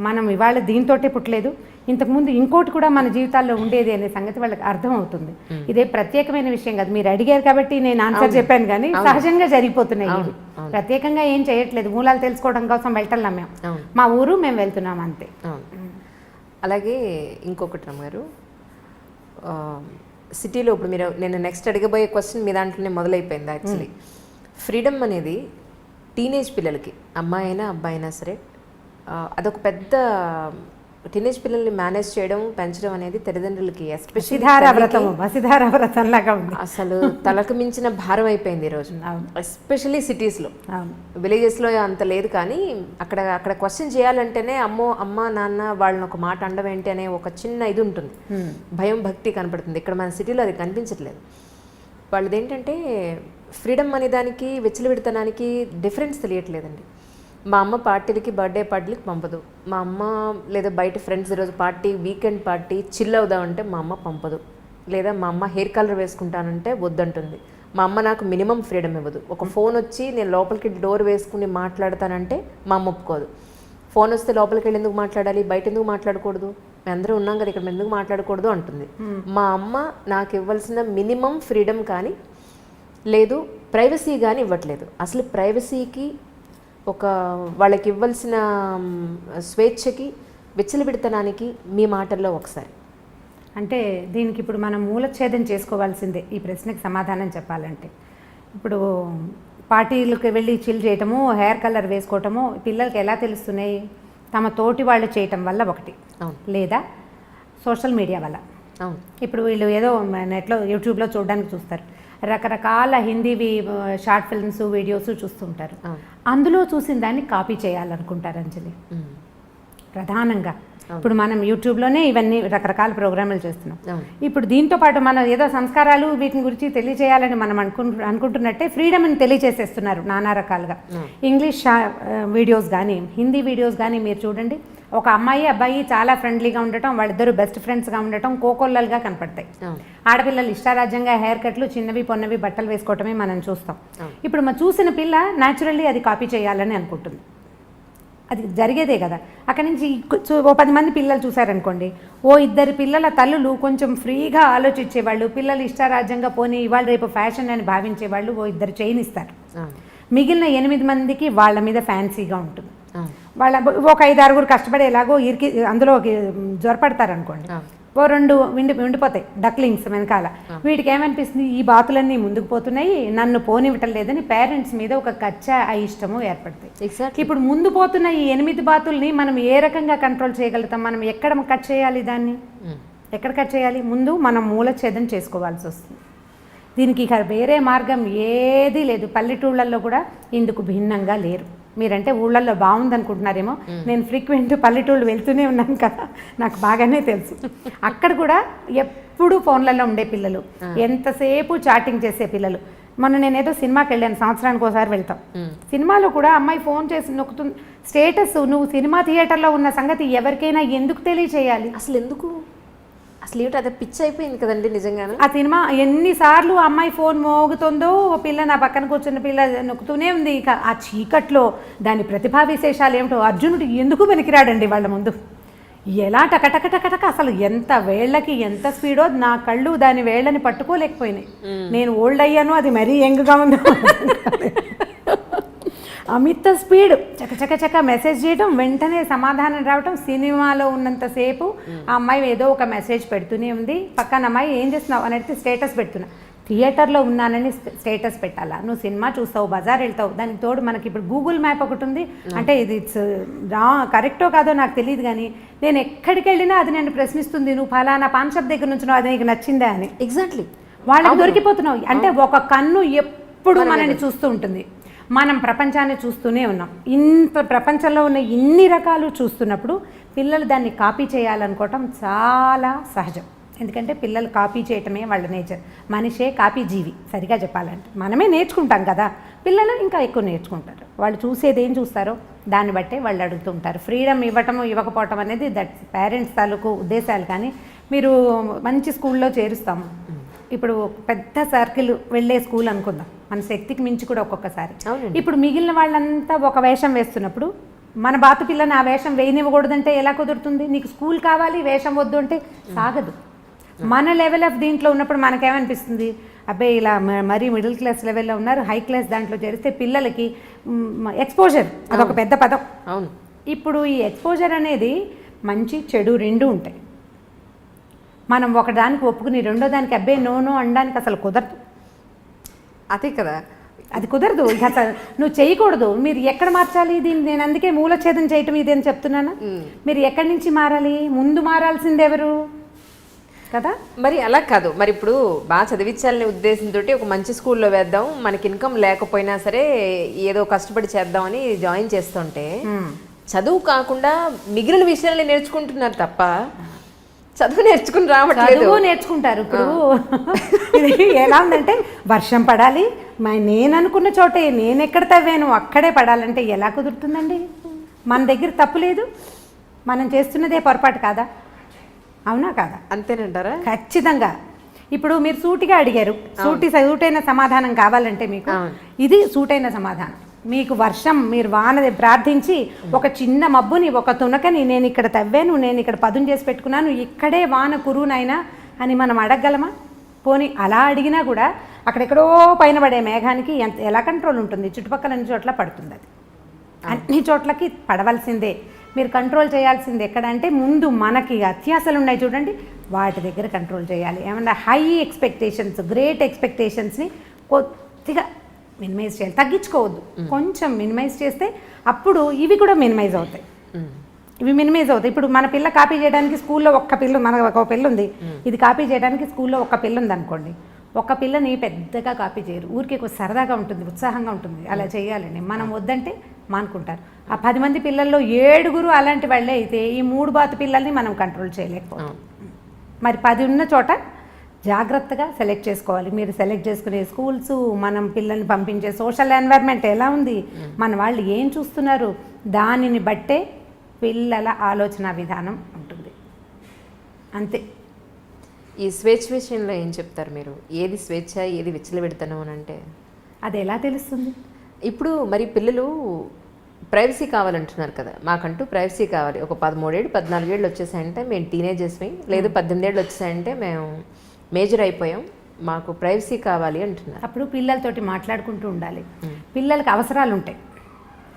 మనం ఇవాళ దీంతోటే పుట్టలేదు, ఇంతకుముందు ఇంకోటి కూడా మన జీవితాల్లో ఉండేది అనే సంగతి వాళ్ళకి అర్థమవుతుంది. ఇదే ప్రత్యేకమైన విషయం కాదు, మీరు అడిగారు కాబట్టి నేను ఆన్సర్ చెప్పాను, కానీ సహజంగా జరిగిపోతున్నాయి ఇవి. ప్రత్యేకంగా ఏం చేయట్లేదు, మూలాలు తెలుసుకోవడం కోసం వెళ్ళటం మేము, మా ఊరు మేము వెళ్తున్నాం అంతే. అలాగే ఇంకొకటి రమ్మగారు, సిటీలో ఇప్పుడు మీరు నేను నెక్స్ట్ అడగబోయే క్వశ్చన్ మీ దాంట్లోనే మొదలైపోయింది. యాక్చువల్లీ ఫ్రీడమ్ అనేది టీనేజ్ పిల్లలకి, అమ్మాయి అయినా అబ్బాయి అయినా సరే, అదొక పెద్ద టీనేజ్ పిల్లల్ని మేనేజ్ చేయడం, పెంచడం అనేది తల్లిదండ్రులకి అసలు తలకు మించిన భారం అయిపోయింది ఈరోజు. ఎస్పెషల్లీ సిటీస్లో, విలేజెస్లో అంత లేదు, కానీ అక్కడ క్వశ్చన్ చేయాలంటేనే అమ్మ నాన్న వాళ్ళని ఒక మాట అండం ఏంటి అనే ఒక చిన్న ఇది ఉంటుంది, భయం భక్తి కనపడుతుంది. ఇక్కడ మన సిటీలో అది కనిపించట్లేదు. వాళ్ళది ఏంటంటే ఫ్రీడమ్ అనే దానికి విచ్చలవిడితనానికి డిఫరెన్స్ తెలియట్లేదండి. మా అమ్మ పార్టీలకి బర్త్డే పార్టీలకి పంపదు. మా అమ్మ లేదా బయట ఫ్రెండ్స్ ఈరోజు పార్టీ వీకెండ్ పార్టీ చిల్ అవుదామంటే మా అమ్మ పంపదు. లేదా మా అమ్మ హెయిర్ కలర్ వేసుకుంటానంటే వద్దంటుంది. మా అమ్మ నాకు మినిమం ఫ్రీడమ్ ఇవ్వదు. ఒక ఫోన్ వచ్చి నేను లోపలికి డోర్ వేసుకుని మాట్లాడతానంటే మా అమ్మ ఒప్పుకోదు. ఫోన్ వస్తే లోపలికి వెళ్ళి ఎందుకు మాట్లాడాలి, బయట ఎందుకు మాట్లాడకూడదు, మేము అందరూ ఉన్నాం కదా ఇక్కడ ఎందుకు మాట్లాడకూడదు అంటుంది. మా అమ్మ నాకు ఇవ్వాల్సిన మినిమం ఫ్రీడమ్ కానీ లేదు ప్రైవసీ కానీ ఇవ్వట్లేదు. అసలు ప్రైవసీకి ఒక వాళ్ళకి ఇవ్వాల్సిన స్వేచ్ఛకి విచ్చలవిడితనానికి మీ మాటల్లో ఒకసారి అంటే దీనికి ఇప్పుడు మనం మూలఛేదం చేసుకోవాల్సిందే ఈ ప్రశ్నకి సమాధానం చెప్పాలంటే. ఇప్పుడు పార్టీలకు వెళ్ళి చిల్ చేయటము, హెయిర్ కలర్ వేసుకోవటము పిల్లలకి ఎలా తెలుస్తున్నాయి? తమ తోటి వాళ్ళు చేయటం వల్ల ఒకటి, లేదా సోషల్ మీడియా వల్ల. ఇప్పుడు వీళ్ళు ఏదో నెట్లో యూట్యూబ్లో చూడడానికి చూస్తారు, రకరకాల హిందీవి షార్ట్ ఫిల్మ్స్ వీడియోస్ చూస్తుంటారు. అందులో చూసిన దాన్ని కాపీ చేయాలనుకుంటారు అంజలి ప్రధానంగా. ఇప్పుడు మనం యూట్యూబ్లోనే ఇవన్నీ రకరకాల ప్రోగ్రాములు చేస్తున్నాం. ఇప్పుడు దీంతో పాటు మనం ఏదో సంస్కారాలు వీటిని గురించి తెలియజేయాలని మనం అనుకుంటున్నట్టే ఫ్రీడమ్ని తెలియజేసేస్తున్నారు నానా రకాలుగా. ఇంగ్లీష్ వీడియోస్ కానీ హిందీ వీడియోస్ కానీ మీరు చూడండి, ఒక అమ్మాయి అబ్బాయి చాలా ఫ్రెండ్లీగా ఉండటం, వాళ్ళిద్దరూ బెస్ట్ ఫ్రెండ్స్గా ఉండటం కోకొల్లలుగా కనపడతాయి. ఆడపిల్లలు ఇష్టారాజ్యంగా హెయిర్ కట్లు, చిన్నవి పొన్నవి బట్టలు వేసుకోవటమే మనం చూస్తాం. ఇప్పుడు మనం చూసిన పిల్ల న్యాచురల్లీ అది కాపీ చేయాలని అనుకుంటుంది. అది జరిగేదే కదా. అక్కడి నుంచి ఓ 10 మంది పిల్లలు చూసారనుకోండి, ఓ 2 పిల్లల తల్లులు కొంచెం ఫ్రీగా ఆలోచించేవాళ్ళు, పిల్లలు ఇష్టారాజ్యంగా పోనీ ఇవాళ రేపు ఫ్యాషన్ అని భావించేవాళ్ళు ఓ 2 చేయనిస్తారు. మిగిలిన 8 మందికి వాళ్ళ మీద ఫ్యాన్సీగా ఉంటుంది. వాళ్ళ ఒక 5-6 కష్టపడి ఎలాగో ఇరికి అందులో జ్వరపడతారు అనుకోండి, ఓ 2 ఉండిపోతాయి డక్లింగ్స్ వెనకాల. వీటికి ఏమనిపిస్తుంది, ఈ బాతులన్నీ ముందుకు పోతున్నాయి, నన్ను పోనివ్వటం లేదని పేరెంట్స్ మీద ఒక కచ్చా అయిష్టము ఏర్పడుతుంది. ఇప్పుడు ముందు పోతున్న ఈ 8 బాతుల్ని మనం ఏ రకంగా కంట్రోల్ చేయగలుగుతాం? మనం ఎక్కడ కట్ చేయాలి దాన్ని? ఎక్కడ కట్ చేయాలి? ముందు మనం మూలఛేదం చేసుకోవాల్సి వస్తుంది. దీనికి ఇక వేరే మార్గం ఏదీ లేదు. పల్లెటూళ్ళల్లో కూడా ఇందుకు భిన్నంగా లేరు. మీరంటే ఊళ్ళల్లో బాగుందనుకుంటున్నారేమో, నేను ఫ్రీక్వెంట్ పల్లెటూళ్ళు వెళ్తూనే ఉన్నాను కదా, నాకు బాగానే తెలుసు. అక్కడ కూడా ఎప్పుడు ఫోన్లలో ఉండే పిల్లలు, ఎంతసేపు చాటింగ్ చేసే పిల్లలు. మొన్న నేనేదో సినిమాకి వెళ్ళాను, సంవత్సరానికి ఒకసారి వెళ్తాం. సినిమాలో కూడా అమ్మాయి ఫోన్ చేసి నొక్కుతుంది స్టేటస్. నువ్వు సినిమా థియేటర్లో ఉన్న సంగతి ఎవరికైనా ఎందుకు తెలియచేయాలి? అసలు ఏమిటి అదే పిచ్చి అయిపోయింది కదండి నిజంగానే. ఆ సినిమా ఎన్నిసార్లు అమ్మాయి ఫోన్ మోగుతుందో, పిల్ల నా పక్కన కూర్చున్న పిల్ల నొక్కుతూనే ఉంది. ఇక ఆ చీకట్లో దాని ప్రతిభా విశేషాలు ఏమిటో. అర్జునుడు ఎందుకు వెనికిరాడండి వాళ్ళ ముందు? ఎలా టకటకటకటక, అసలు ఎంత వేళ్ళకి ఎంత స్పీడో, నా కళ్ళు దాని వేళ్ళని పట్టుకోలేకపోయినాయి. నేను ఓల్డ్ అయ్యాను, అది మరీ యంగ్గా ఉందో. అమిత స్పీడ్, చకచక మెసేజ్ చేయడం, వెంటనే సమాధానం రావటం. సినిమాలో ఉన్నంతసేపు ఆ అమ్మాయి ఏదో ఒక మెసేజ్ పెడుతూనే ఉంది. పక్కన అమ్మాయి ఏం చేస్తున్నావు అని అడిగితే స్టేటస్ పెడుతున్నా. థియేటర్లో ఉన్నానని స్టేటస్ పెట్టాలా? నువ్వు సినిమా చూస్తావు, బజార్ వెళ్తావు, దానికి తోడు మనకి ఇప్పుడు గూగుల్ మ్యాప్ ఒకటి ఉంది. అంటే ఇది కరెక్టో కాదో నాకు తెలియదు, కానీ నేను ఎక్కడికి వెళ్ళినా అది నేను ప్రశ్నిస్తుంది, నువ్వు ఫలానా పాన్ షాప్ దగ్గర నుంచి అది నీకు నచ్చిందా అని. ఎగ్జాక్ట్లీ వాళ్ళకి దొరికిపోతున్నావు. అంటే ఒక కన్ను ఎప్పుడు మనల్ని చూస్తూ ఉంటుంది. మనం ప్రపంచాన్ని చూస్తూనే ఉన్నాం. ఇంత ప్రపంచంలో ఉన్న ఇన్ని రకాలు చూస్తున్నప్పుడు పిల్లలు దాన్ని కాపీ చేయాలనుకోవటం చాలా సహజం. ఎందుకంటే పిల్లలు కాపీ చేయటమే వాళ్ళ నేచర్. మనిషే కాపీ జీవి సరిగా చెప్పాలంటే. మనమే నేర్చుకుంటాం కదా, పిల్లలు ఇంకా ఎక్కువ నేర్చుకుంటారు. వాళ్ళు చూసేది ఏం చూస్తారో దాన్ని బట్టే వాళ్ళు అడుగుతుంటారు. ఫ్రీడమ్ ఇవ్వటము ఇవ్వకపోవటం అనేది దట్ పేరెంట్స్ తాలూకు ఉద్దేశాలు. కానీ మీరు మంచి స్కూల్లో చేరుస్తాము, ఇప్పుడు పెద్ద సర్కిల్ వెళ్ళే స్కూల్ అనుకుందాం, మన శక్తికి మించి కూడా ఒక్కొక్కసారి. ఇప్పుడు మిగిలిన వాళ్ళంతా ఒక వేషం వేస్తున్నప్పుడు మన బాతు పిల్లని ఆ వేషం వేయనివ్వకూడదంటే ఎలా కుదురుతుంది? నీకు స్కూల్ కావాలి, వేషం వద్దు అంటే సాగదు. మన లెవెల్ ఆఫ్ దీంట్లో ఉన్నప్పుడు మనకేమనిపిస్తుంది, అబ్బాయి ఇలా మరీ మిడిల్ క్లాస్ లెవెల్లో ఉన్నారు, హై క్లాస్ దాంట్లో చేరిస్తే పిల్లలకి ఎక్స్పోజర్ అదొక పెద్ద పదం. అవును. ఇప్పుడు ఈ ఎక్స్పోజర్ అనేది మంచి చెడు రెండూ ఉంటాయి. మనం ఒకదానికి ఒప్పుకుని రెండో దానికి అబ్బాయి నో అనడానికి అసలు కుదరదు. అదే కదా, అది కుదరదు. ఇక అసలు నువ్వు చేయకూడదు. మీరు ఎక్కడ మార్చాలి దీన్ని? నేను అందుకే మూలఛేదం చేయటం ఇది అని చెప్తున్నాను. మీరు ఎక్కడి నుంచి మారాలి? ముందు మారాల్సింది ఎవరు కదా? మరి అలా కాదు. మరి ఇప్పుడు బాగా చదివించాలనే ఉద్దేశంతో ఒక మంచి స్కూల్లో వేద్దాం, మనకి ఇన్కమ్ లేకపోయినా సరే ఏదో కష్టపడి చేద్దామని జాయిన్ చేస్తుంటే చదువు కాకుండా మిగిలిన విషయాలని నేర్చుకుంటున్నారు తప్ప చదువు నేర్చుకుని రావట్లేదు. చదువు నేర్చుకుంటారు ఇప్పుడు. ఇది ఎలా ఉందంటే వర్షం పడాలి, నేను అనుకున్న చోటే, నేను ఎక్కడ తవ్వాను అక్కడే పడాలంటే ఎలా కుదురుతుందండి? మన దగ్గర తప్పు లేదు, మనం చేస్తున్నదే పొరపాటు కాదా? అవునా కాదా? అంతేనంటారా? ఖచ్చితంగా. ఇప్పుడు మీరు సూటిగా అడిగారు, సూటైన సమాధానం కావాలంటే మీకు ఇది సూటైన సమాధానం. మీకు వర్షం, మీరు వాన ప్రార్థించి ఒక చిన్న మబ్బుని, ఒక తునకని నేను ఇక్కడ తవ్వాను, నేను ఇక్కడ పదును చేసి పెట్టుకున్నాను, ఇక్కడే వాన కురునైనా అని మనం అడగగలమా? పోనీ అలా అడిగినా కూడా అక్కడెక్కడో పైన పడే మేఘానికి ఎలా కంట్రోల్ ఉంటుంది? చుట్టుపక్కల అన్ని చోట్ల పడుతుంది. అది అన్ని చోట్లకి పడవలసిందే. మీరు కంట్రోల్ చేయాల్సింది ఎక్కడ అంటే ముందు మనకి అత్యాశలు ఉన్నాయి చూడండి, వాటి దగ్గర కంట్రోల్ చేయాలి. ఏమన్నా హై ఎక్స్పెక్టేషన్స్, గ్రేట్ ఎక్స్పెక్టేషన్స్ని కొద్దిగా మినిమైజ్ చేయాలి, తగ్గించుకోవద్దు. కొంచెం మినిమైజ్ చేస్తే అప్పుడు ఇవి కూడా మినిమైజ్ అవుతాయి. ఇవి మినిమైజ్ అవుతాయి. ఇప్పుడు మన పిల్ల కాపీ చేయడానికి స్కూల్లో ఒక్క పిల్ల, మనకు ఒక పిల్ల ఉంది, ఇది కాపీ చేయడానికి స్కూల్లో ఒక్క పిల్ల ఉంది అనుకోండి, ఒక పిల్లని పెద్దగా కాపీ చేయరు, ఊరికి సరదాగా ఉంటుంది, ఉత్సాహంగా ఉంటుంది, అలా చేయాలండి. మనం వద్దంటే మానుకుంటారు. ఆ 10 మంది పిల్లల్లో 7 అలాంటి వాళ్ళే అయితే ఈ 3 బాతు పిల్లల్ని మనం కంట్రోల్ చేయలేకపోతాం. మరి 10 ఉన్న చోట జాగ్రత్తగా సెలెక్ట్ చేసుకోవాలి. మీరు సెలెక్ట్ చేసుకునే స్కూల్స్, మనం పిల్లల్ని పంపించే సోషల్ ఎన్వైర్న్మెంట్ ఎలా ఉంది, మన వాళ్ళు ఏం చూస్తున్నారు, దానిని బట్టే పిల్లల ఆలోచన విధానం ఉంటుంది. అంతే. ఈ స్వేచ్ఛ విషయంలో ఏం చెప్తారు మీరు? ఏది స్వేచ్ఛ, ఏది విచ్చలవిడతనం అని అంటే అది ఎలా తెలుస్తుంది? ఇప్పుడు మరి పిల్లలు ప్రైవసీ కావాలంటున్నారు కదా, మాకంటూ ప్రైవసీ కావాలి. ఒక 13 ఏళ్ళు 14 ఏళ్ళు వచ్చేసాయంటే మేము టీనేజర్స్ని, లేదు 18 ఏళ్ళు వచ్చేసాయంటే మేము మేజర్ అయిపోయాం, మాకు ప్రైవసీ కావాలి అంటున్నారు. అప్పుడు పిల్లలతోటి మాట్లాడుకుంటూ ఉండాలి. పిల్లలకి అవసరాలు ఉంటాయి.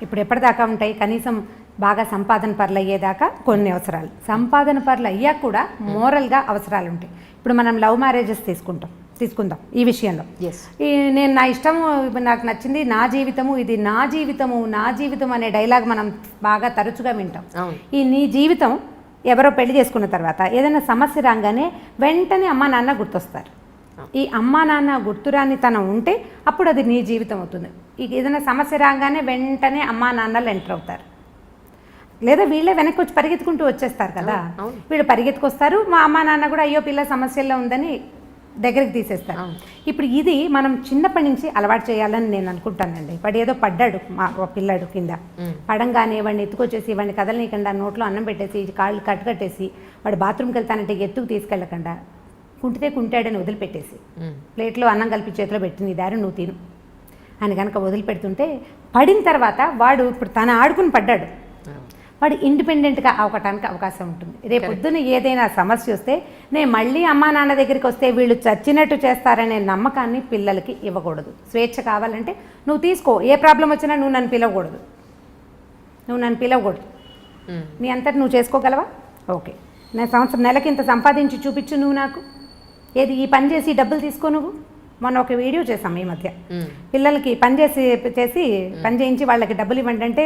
ఇప్పుడు ఎప్పటిదాకా ఉంటాయి? కనీసం బాగా సంపాదన పరులు అయ్యేదాకా కొన్ని అవసరాలు, సంపాదన పరులు అయ్యాక కూడా మోరల్గా అవసరాలు ఉంటాయి. ఇప్పుడు మనం లవ్ మ్యారేజెస్ తీసుకుందాం ఈ విషయంలో. నేను నా ఇష్టము, నాకు నచ్చింది, నా జీవితము, ఇది నా జీవితము, నా జీవితం అనే డైలాగ్ మనం బాగా తరచుగా వింటాం. ఈ నీ జీవితం ఎవరో పెళ్లి చేసుకున్న తర్వాత ఏదైనా సమస్య రాగానే వెంటనే అమ్మా నాన్న గుర్తొస్తారు. ఈ అమ్మా నాన్న గుర్తురాని తనం ఉంటే అప్పుడు అది నీ జీవితం అవుతుంది. ఏదైనా సమస్య రాగానే వెంటనే అమ్మా నాన్నలు ఎంటర్ అవుతారు, లేదా వీళ్ళే వెనక్కి వచ్చి పరిగెత్తుకుంటూ వచ్చేస్తారు కదా. వీళ్ళు పరిగెత్తుకొస్తారు, మా అమ్మా నాన్న కూడా అయ్యో పిల్ల సమస్యల్లో ఉందని దగ్గరికి తీసేస్తారు. ఇప్పుడు ఇది మనం చిన్నప్పటి నుంచి అలవాటు చేయాలని నేను అనుకుంటానండి. వాడు ఏదో పడ్డాడు, మా పిల్లాడు కింద పడంగానే వాడిని ఎత్తుకొచ్చేసి వాడిని కదలనీయకుండా నోట్లో అన్నం పెట్టేసి కాళ్ళు కట్టేసి వాడు బాత్రూమ్కి వెళ్తానంటే ఎత్తుకు తీసుకెళ్ళకుండా కుంటితే కుంటాడని వదిలిపెట్టేసి ప్లేట్లో అన్నం కలిపి చేతిలో పెట్టి నీ దారి నువ్వు తిను అని కనుక వదిలిపెడుతుంటే పడిన తర్వాత వాడు ఇప్పుడు తను ఆడుకుని పడ్డాడు, వాడు ఇండిపెండెంట్గా అవ్వటానికి అవకాశం ఉంటుంది. రేపు పొద్దున ఏదైనా సమస్య వస్తే నేను మళ్ళీ అమ్మా నాన్న దగ్గరికి వస్తే వీళ్ళు చచ్చినట్టు చేస్తారనే నమ్మకాన్ని పిల్లలకి ఇవ్వకూడదు. స్వేచ్ఛ కావాలంటే నువ్వు తీసుకో, ఏ ప్రాబ్లం వచ్చినా నువ్వు నన్ను పిలవకూడదు, నీ అంతటి నువ్వు చేసుకోగలవా? ఓకే, నేను నెలకి ఇంత సంపాదించి చూపించు నువ్వు నాకు, ఏది ఈ పని చేసి డబ్బులు తీసుకో నువ్వు. మొన్న ఒక వీడియో చేసాం ఈ మధ్య, పిల్లలకి పని చేయించి వాళ్ళకి డబ్బులు ఇవ్వండి అంటే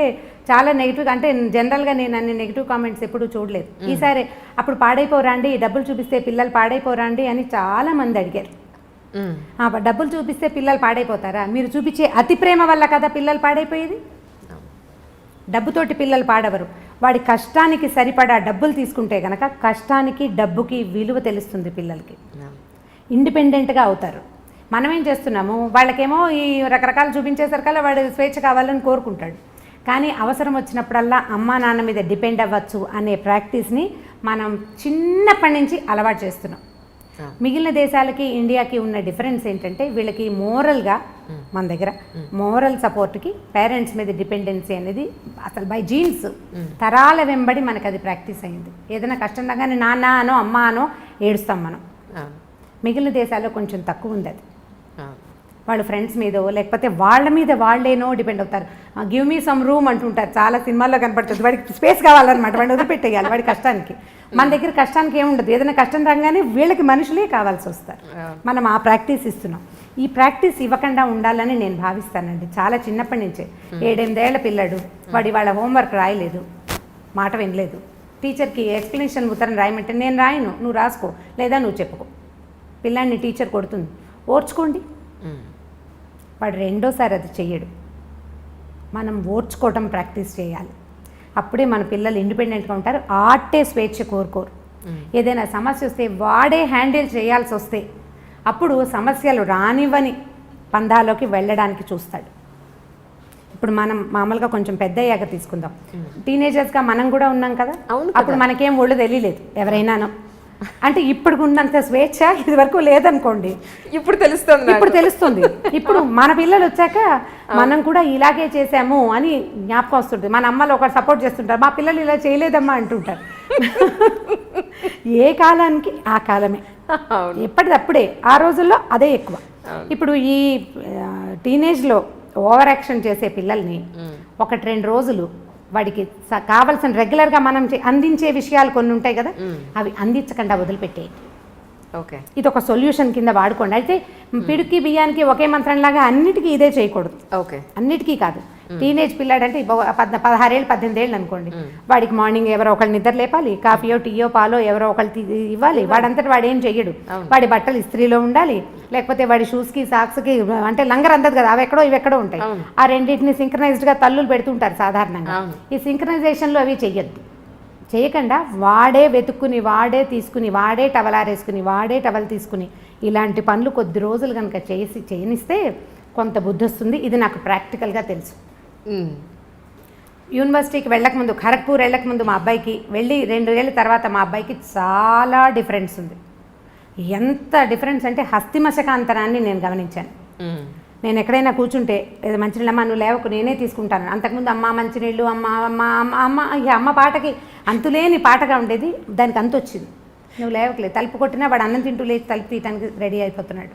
చాలా నెగిటివ్గా, అంటే జనరల్గా నేను అన్ని నెగిటివ్ కామెంట్స్ ఎప్పుడూ చూడలేదు. ఈసారి అప్పుడు పాడైపోరా అండి, డబ్బులు చూపిస్తే పిల్లలు పాడైపోరా అండి అని చాలా మంది అడిగారు. డబ్బులు చూపిస్తే పిల్లలు పాడైపోతారా? మీరు చూపించే అతి ప్రేమ వల్ల కదా పిల్లలు పాడైపోయేది. డబ్బుతోటి పిల్లలు పాడవరు, వాడి కష్టానికి సరిపడా డబ్బులు తీసుకుంటే కనుక కష్టానికి డబ్బుకి విలువ తెలుస్తుంది, పిల్లలకి ఇండిపెండెంట్గా అవుతారు. మనం ఏం చేస్తున్నాము, వాళ్ళకేమో ఈ రకరకాలు చూపించేసరికల్లా వాడు స్వేచ్ఛ కావాలని కోరుకుంటాడు, కానీ అవసరం వచ్చినప్పుడల్లా అమ్మా నాన్న మీద డిపెండ్ అవ్వచ్చు అనే ప్రాక్టీస్ని మనం చిన్నప్పటి నుంచి అలవాటు చేస్తున్నాం. మిగిలిన దేశాలకి ఇండియాకి ఉన్న డిఫరెన్స్ ఏంటంటే వీళ్ళకి మోరల్గా, మన దగ్గర మోరల్ సపోర్ట్కి పేరెంట్స్ మీద డిపెండెన్సీ అనేది అసలు బై జీన్స్ తరాల వెంబడి మనకు అది ప్రాక్టీస్ అయింది. ఏదైనా కష్టం రాగానే నాన్న అనో అమ్మ అనో ఏడుస్తాం మనం. మిగిలిన దేశాల్లో కొంచెం తక్కువ ఉంది అది. వాళ్ళు ఫ్రెండ్స్ మీదో లేకపోతే వాళ్ళ మీద వాళ్ళేనో డిపెండ్ అవుతారు. గివ్ మీ సమ్ రూమ్ అంటుంటారు, చాలా సినిమాల్లో కనపడుతుంది. వాడికి స్పేస్ కావాలన్నమాట, వాడిని వదిలిపెట్టేయాలి వాడి కష్టానికి. మన దగ్గర కష్టానికి ఏముండదు, ఏదైనా కష్టం రాగానే వీళ్ళకి మనుషులే కావాల్సి వస్తారు. మనం ఆ ప్రాక్టీస్ ఇస్తున్నాం. ఈ ప్రాక్టీస్ ఇవ్వకుండా ఉండాలని నేను భావిస్తానండి. చాలా చిన్నప్పటి నుంచే 7-8 ఏళ్ల పిల్లాడు, వాడి వాళ్ళ హోంవర్క్ రాయలేదు, మాట వినలేదు, టీచర్కి ఎక్స్ప్లెనేషన్ ఉత్తరం రాయమంటే నేను రాయను, నువ్వు రాసుకో లేదా నువ్వు చెప్పుకో. పిల్లాడిని టీచర్ కొడుతుంది, ఓర్చుకోండి. వాడు రెండోసారి అది చెయ్యడు. మనం ఓర్చుకోవటం ప్రాక్టీస్ చేయాలి, అప్పుడే మన పిల్లలు ఇండిపెండెంట్గా ఉంటారు. ఆటే స్వేచ్ఛ కోరుకోరు. ఏదైనా సమస్య వస్తే వాడే హ్యాండిల్ చేయాల్సి వస్తే అప్పుడు సమస్యలు రానివ్వని పందాలోకి వెళ్ళడానికి చూస్తాడు. ఇప్పుడు మనం మామూలుగా కొంచెం పెద్ద అయ్యాక తీసుకుందాం, టీనేజర్స్గా మనం కూడా ఉన్నాం కదా, అప్పుడు మనకేం ఒళ్ళు తెలియలేదు ఎవరైనాను. అంటే ఇప్పుడు ఉన్నంత స్వేచ్ఛ ఇది వరకు లేదనుకోండి, ఇప్పుడు తెలుస్తుంది. ఇప్పుడు మన పిల్లలు వచ్చాక మనం కూడా ఇలాగే చేసాము అని జ్ఞాపకం వస్తుంది. మన అమ్మలు ఒకరు సపోర్ట్ చేస్తుంటారు, మా పిల్లలు ఇలా చేయలేదమ్మా అంటుంటారు. ఏ కాలానికి ఆ కాలమే, ఎప్పటిదప్పుడే. ఆ రోజుల్లో అదే ఎక్కువ. ఇప్పుడు ఈ టీనేజ్లో ఓవర్ యాక్షన్ చేసే పిల్లల్ని 1-2 రోజులు వాడికి కావాల్సిన రెగ్యులర్గా మనం అందించే విషయాలు కొన్ని ఉంటాయి కదా, అవి అందించకుండా వదిలిపెట్టేయండి. ఓకే, ఇది ఒక సొల్యూషన్ కింద వాడుకోండి. అయితే పిడికి బియ్యానికి ఒకే మంత్రంలాగా అన్నిటికీ ఇదే చేయకూడదు. ఓకే, అన్నిటికీ కాదు. టీనేజ్ పిల్లాడంటే 16 ఏళ్ళు 18 ఏళ్ళు అనుకోండి, వాడికి మార్నింగ్ ఎవరో ఒకళ్ళు నిద్ర లేపాలి, కాఫీయో టీయో పాలో ఎవరో ఒకళ్ళు ఇవ్వాలి. వాడంతటి వాడు ఏం చెయ్యడు. వాడి బట్టలు ఇస్త్రీలో ఉండాలి, లేకపోతే వాడి షూస్కి సాక్స్కి అంటే లంగర్ అందదు కదా, అవి ఎక్కడో ఇవి ఎక్కడో ఉంటాయి. ఆ రెండింటిని సింక్రనైజ్డ్గా తల్లులు పెడుతుంటారు సాధారణంగా. ఈ సింక్రనైజేషన్లో అవి చెయ్యొద్దు. చేయకుండా వాడే వెతుక్కుని, వాడే తీసుకుని, వాడే టవల్ ఆరేసుకుని, వాడే టవల్ తీసుకుని ఇలాంటి పనులు కొద్ది రోజులు కనుక చేయనిస్తే కొంత బుద్ధి వస్తుంది. ఇది నాకు ప్రాక్టికల్గా తెలుసు. యూనివర్సిటీకి వెళ్ళకముందు, ఖరగ్పూర్ వెళ్ళకముందు మా అబ్బాయికి వెళ్ళి 2 ఏళ్ళ తర్వాత మా అబ్బాయికి చాలా డిఫరెన్స్ ఉంది. ఎంత డిఫరెన్స్ అంటే హస్తిమశకాంతరాన్ని నేను గమనించాను. నేను ఎక్కడైనా కూర్చుంటే ఏదో మంచినీళ్ళు అమ్మ నువ్వు లేవకు నేనే తీసుకుంటాను. అంతకుముందు అమ్మ మంచినీళ్ళు అమ్మ అమ్మ అమ్మ అమ్మ ఇక అమ్మ పాటకి అంతులేని పాటగా ఉండేది, దానికి అంత వచ్చింది. నువ్వు లేవకలేదు, తలుపు కొట్టినా వాడు అన్నం తింటూ లేచి తలుపు తీయటానికి రెడీ అయిపోతున్నాడు.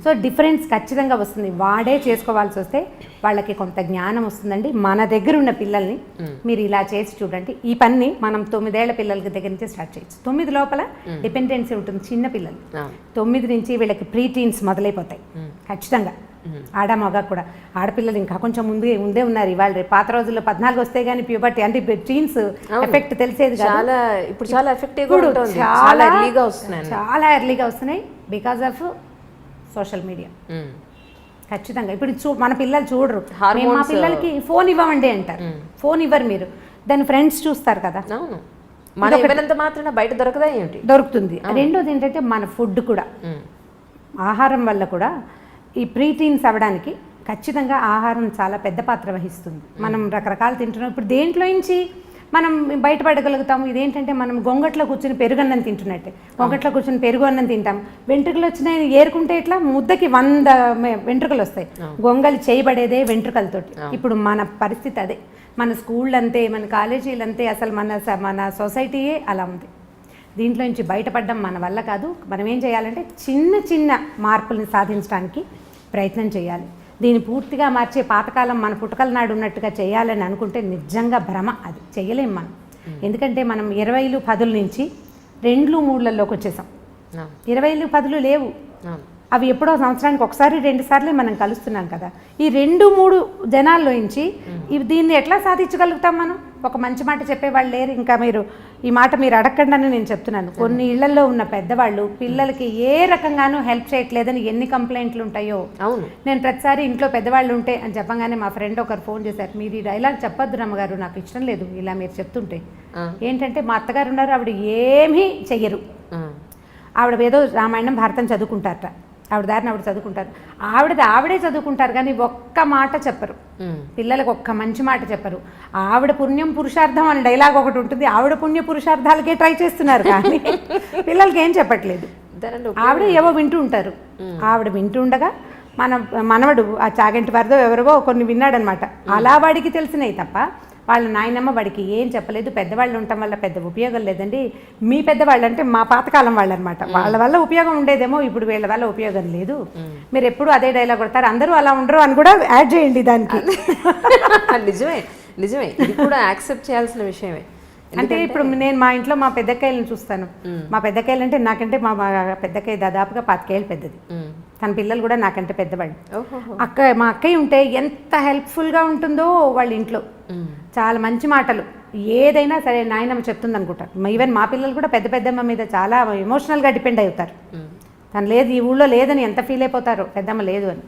సో డిఫరెన్స్ ఖచ్చితంగా వస్తుంది. వాడే చేసుకోవాల్సి వస్తే వాళ్ళకి కొంత జ్ఞానం వస్తుందండి. మన దగ్గర ఉన్న పిల్లల్ని మీరు ఇలా చేసి చూడండి. ఈ పని మనం 9 ఏళ్ల పిల్లలకి దగ్గర నుంచి స్టార్ట్ చేయొచ్చు. 9 లోపల డిపెండెన్సీ ఉంటుంది. చిన్న పిల్లలు 9 నుంచి వీళ్ళకి ప్రీ టీన్స్ మొదలైపోతాయి ఖచ్చితంగా. ఆడ మగ కూడా. ఆడపిల్లలు ఇంకా కొంచెం ముందే ఉన్నారు. ఇవాళ రేపు పాత రోజుల్లో 14 వస్తే కానీ ప్యూబర్టీ అంటే టీన్స్ ఎఫెక్ట్ తెలిసేది చాలా. ఇప్పుడు చాలా ఎఫెక్టివ్గా ఉంటుంది, చాలా ఎర్లీగా వస్తున్నాయి బికాజ్ ఆఫ్ సోషల్ మీడియా. ఖచ్చితంగా ఇప్పుడు మన పిల్లలు చూడరు. మా పిల్లలకి ఫోన్ ఇవ్వమండి అంటారు. ఫోన్ ఇవ్వరు మీరు, దాని ఫ్రెండ్స్ చూస్తారు కదా. మాత్రం బయట దొరకదా ఏంటి? దొరుకుతుంది. రెండోది ఏంటంటే మన ఫుడ్ కూడా, ఆహారం వల్ల కూడా ఈ ప్రీటీన్స్ అవ్వడానికి ఖచ్చితంగా ఆహారం చాలా పెద్ద పాత్ర వహిస్తుంది. మనం రకరకాలు తింటున్నాం. ఇప్పుడు దేంట్లో నుంచి మనం బయటపడగలుగుతాము? ఇదేంటంటే మనం గొంగట్లో కూర్చొని పెరుగన్నం తింటున్నట్టే. గొంగట్లో కూర్చొని పెరుగు అన్నం తింటాం. వెంట్రుకలు వచ్చినాయి ఏరుకుంటే ఇట్లా ముద్దకి 100 వెంట్రుకలు వస్తాయి. గొంగలి చేయబడేదే వెంట్రుకలతోటి. ఇప్పుడు మన పరిస్థితి అదే. మన స్కూళ్ళు అంతే, మన కాలేజీలు అంతే, అసలు మన సొసైటీయే అలా ఉంది. దీంట్లో నుంచి బయటపడడం మన వల్ల కాదు. మనం ఏం చేయాలంటే చిన్న మార్పుల్ని సాధించడానికి ప్రయత్నం చేయాలి. దీన్ని పూర్తిగా మార్చే పాతకాలం మన పుట్టకల నాడు ఉన్నట్టుగా చేయాలని అనుకుంటే నిజంగా భ్రమ. అది చేయలేం మనం. ఎందుకంటే మనం 20లు 10ల నుంచి 2లు 3లలోకి వచ్చేసాం. 20లు 10లు లేవు. అవి ఎప్పుడో సంవత్సరానికి 1-2 సార్లే మనం కలుస్తున్నాం కదా. ఈ 2-3 జనాల్లో నుంచి దీన్ని ఎట్లా సాధించగలుగుతాం మనం? ఒక మంచి మాట చెప్పేవాళ్ళు లేరు. ఇంకా మీరు ఈ మాట మీరు అడగండి అని నేను చెప్తున్నాను. కొన్ని ఇళ్లలో ఉన్న పెద్దవాళ్ళు పిల్లలకి ఏ రకంగానూ హెల్ప్ చేయట్లేదని ఎన్ని కంప్లైంట్లు ఉంటాయో. అవును, నేను ప్రతిసారి ఇంట్లో పెద్దవాళ్ళు ఉంటే అని చెప్పగానే మా ఫ్రెండ్ ఒకరు ఫోన్ చేశారు, మీరు ఈ డైలాగ్ చెప్పొద్దు రమ్మగారు, నాకు ఇష్టం లేదు ఇలా మీరు చెప్తుంటే. ఏంటంటే మా అత్తగారు ఉన్నారు, ఆవిడ ఏమీ చెయ్యరు. ఆవిడ ఏదో రామాయణం భారతం చదువుకుంటారట, ఆవిడ దారిని ఆవిడ చదువుకుంటారు. ఆవిడే చదువుకుంటారు కానీ ఒక్క మాట చెప్పరు పిల్లలకు, ఒక్క మంచి మాట చెప్పరు. ఆవిడ పుణ్యం పురుషార్థం అని డైలాగ్ ఒకటి ఉంటుంది. ఆవిడ పుణ్య పురుషార్థాలకే ట్రై చేస్తున్నారు కానీ పిల్లలకి ఏం చెప్పట్లేదు. ఆవిడ ఏవో వింటూ ఉంటారు. ఆవిడ వింటూ ఉండగా మనవడు ఆ చాగంటి వారిదో ఎవరివో కొన్ని విన్నాడనమాట. అలా వాడికి తెలిసినాయి తప్ప వాళ్ళ నాయనమ్మ వాడికి ఏం చెప్పలేదు. పెద్దవాళ్ళు ఉండటం వల్ల పెద్ద ఉపయోగం లేదండి. మీ పెద్దవాళ్ళు అంటే మా పాతకాలం వాళ్ళు అనమాట. వాళ్ళ వల్ల ఉపయోగం ఉండేదేమో, ఇప్పుడు వీళ్ళ వల్ల ఉపయోగం లేదు. మీరు ఎప్పుడు అదే డైలాగ్ కొడతారు, అందరూ అలా ఉండరు అని కూడా యాడ్ చేయండి దానికి. నిజమే ఇది కూడా యాక్సెప్ట్ చేయాల్సిన విషయమే. అంటే ఇప్పుడు నేను మా ఇంట్లో మా పెద్దకాయలను చూస్తాను. మా పెద్దకాయలు అంటే నాకంటే మా పెద్దకాయ దాదాపుగా 25 ఏళ్ళు పెద్దది. తన పిల్లలు కూడా నాకంటే పెద్దవాళ్ళు. మా అక్కయ్య ఉంటే ఎంత హెల్ప్ఫుల్గా ఉంటుందో వాళ్ళ ఇంట్లో. చాలా మంచి మాటలు, ఏదైనా సరే నాయనమ్మ చెప్తుంది అనుకుంటారు. ఈవెన్ మా పిల్లలు కూడా పెద్దమ్మ మీద చాలా ఎమోషనల్గా డిపెండ్ అవుతారు. తను లేదు ఈ ఊళ్ళో లేదని ఎంత ఫీల్ అయిపోతారో, పెద్దమ్మ లేదు అని.